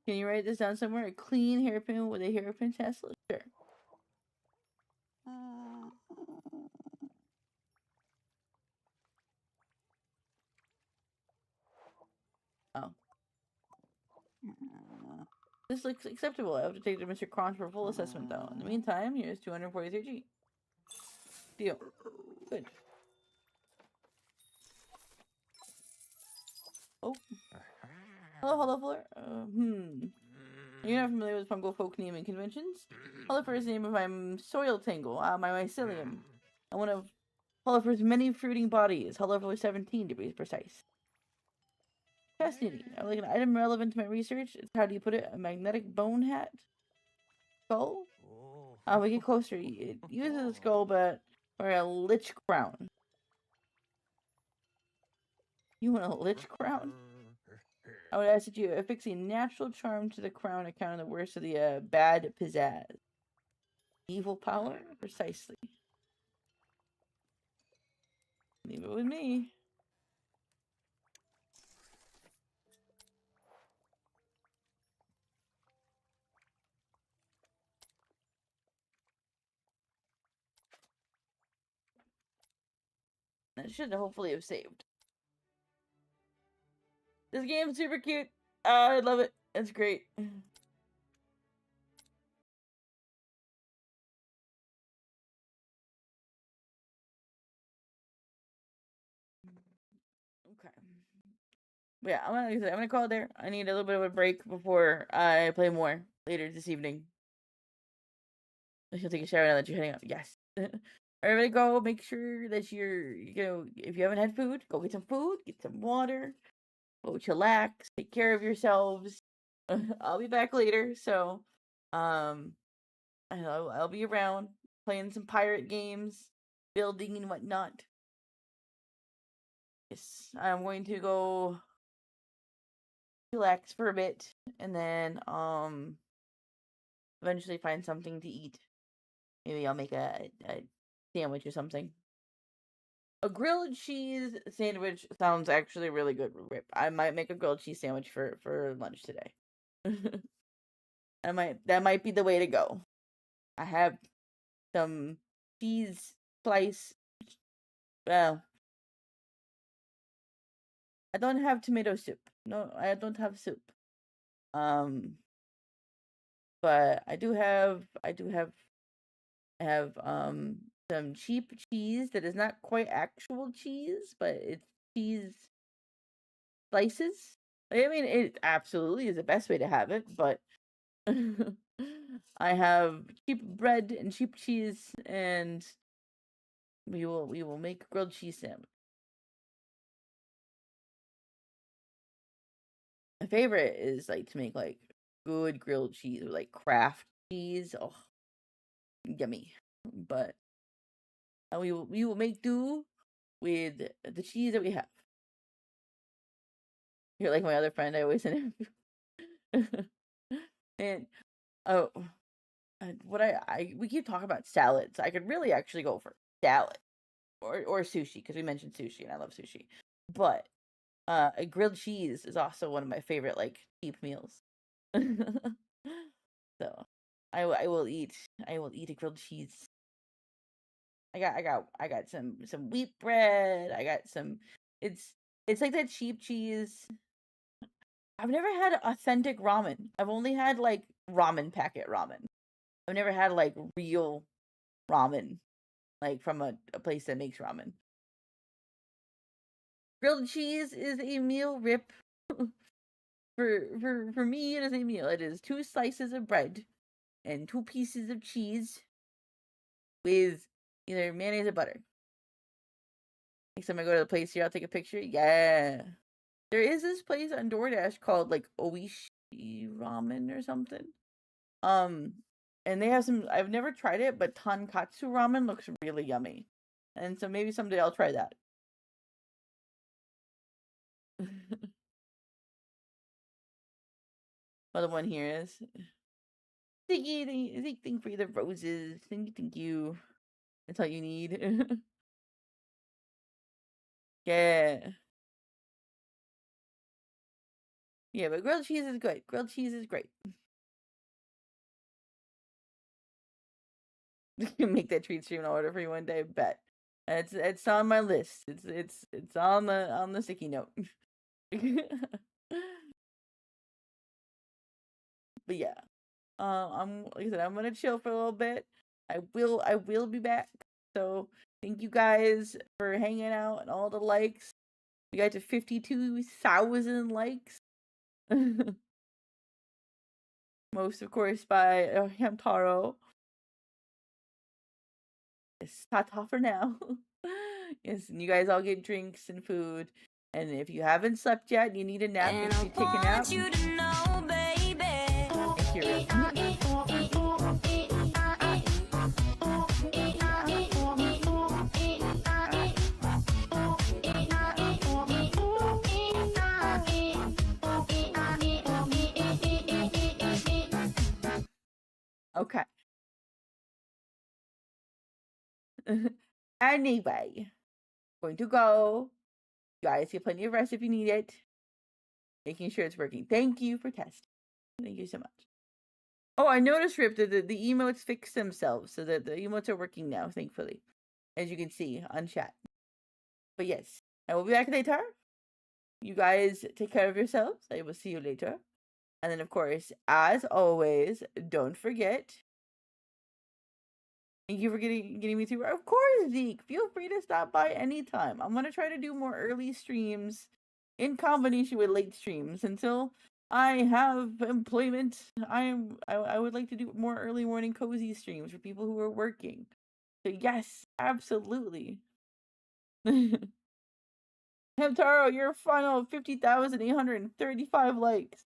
Can you write this down somewhere? A clean hairpin with a hairpin tassel? Sure. Oh. This looks acceptable. I have to take it to Mr. Cronch for full assessment, though. In the meantime, here's 243G. Deal. Good. Oh. Hello, Fleur. You're not familiar with fungal folk naming conventions? Hollifer's name if I'm soil tangle, my mycelium. And one of Hollifer's many fruiting bodies, Hollifer 17 to be precise. Fascinating. I like an item relevant to my research. It's, how do you put it? A magnetic bone hat? Skull? We get closer. It uses a skull, but for a lich crown. You want a lich crown? I would ask that you affix a natural charm to the crown, accounting the worst of the bad pizzazz. Evil power? Precisely. Leave it with me. That should hopefully have saved. This game's super cute. I love it. It's great. Okay. Yeah, I'm gonna call it there. I need a little bit of a break before I play more later this evening. I should take a shower now that you're heading out. Yes. Everybody go. Make sure that if you haven't had food, go get some food, get some water, go chillax, take care of yourselves. I'll be back later, so I'll be around playing some pirate games, building and whatnot. Yes, I'm going to go relax for a bit and then eventually find something to eat. Maybe I'll make a sandwich or something. A grilled cheese sandwich sounds actually really good, Rip. I might make a grilled cheese sandwich for lunch today. That might be the way to go. I have some cheese slice. Well, I don't have tomato soup. No, I don't have soup. But I have some cheap cheese that is not quite actual cheese, but it's cheese slices. I mean, it absolutely is the best way to have it, but I have cheap bread and cheap cheese, and we will make grilled cheese sandwich. My favorite is like to make like good grilled cheese or like Kraft cheese. Oh, yummy! But we will make do with the cheese that we have. You're like my other friend. I always send him. And oh, we keep talking about salads. I could really actually go for salad or sushi because we mentioned sushi and I love sushi. But a grilled cheese is also one of my favorite like cheap meals. So I will eat a grilled cheese. I got some wheat bread. I got some. It's like that cheap cheese. I've never had authentic ramen. I've only had like ramen packet ramen. I've never had like real ramen, like from a place that makes ramen. Grilled cheese is a meal, Rip. For me, it is a meal. It is 2 slices of bread and 2 pieces of cheese with either mayonnaise or butter. Next time I go to the place here, I'll take a picture. Yeah. There is this place on DoorDash called like Oishi Ramen or something. And they have some. I've never tried it, but tonkatsu ramen looks really yummy, and so maybe someday I'll try that. Other one here is thank you, thank you for the roses. Thank you. That's all you need. Yeah. Yeah, but grilled cheese is good. Grilled cheese is great. Make that treat stream and order for you one day. Bet. It's on my list. It's on the sticky note. But yeah, I'm like I said, I'm gonna chill for a little bit. I will be back. So thank you guys for hanging out and all the likes. We got to 52,000 likes. Most of course by Hamtaro. Yes, ta-ta for now. Yes, and you guys all get drinks and food. And if you haven't slept yet, you need a nap. And If I you take a nap, want you to know, baby. thank you. Okay. Anyway, going to go. You guys get plenty of rest if you need it. Making sure it's working. Thank you for testing. Thank you so much. Oh, I noticed, Rip, that the emotes fixed themselves, so that the emotes are working now, thankfully, as you can see on chat. But yes, I will be back later. You guys take care of yourselves. I will see you later. And then, of course, as always, don't forget. Thank you for getting me through. Of course, Zeke. Feel free to stop by anytime. I'm gonna try to do more early streams in combination with late streams until I have employment. I would like to do more early morning cozy streams for people who are working. So yes, absolutely. Hamtaro, your final 50,835 likes.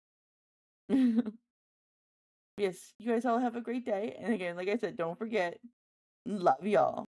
Yes, you guys all have a great day. And again, like I said, don't forget, love y'all.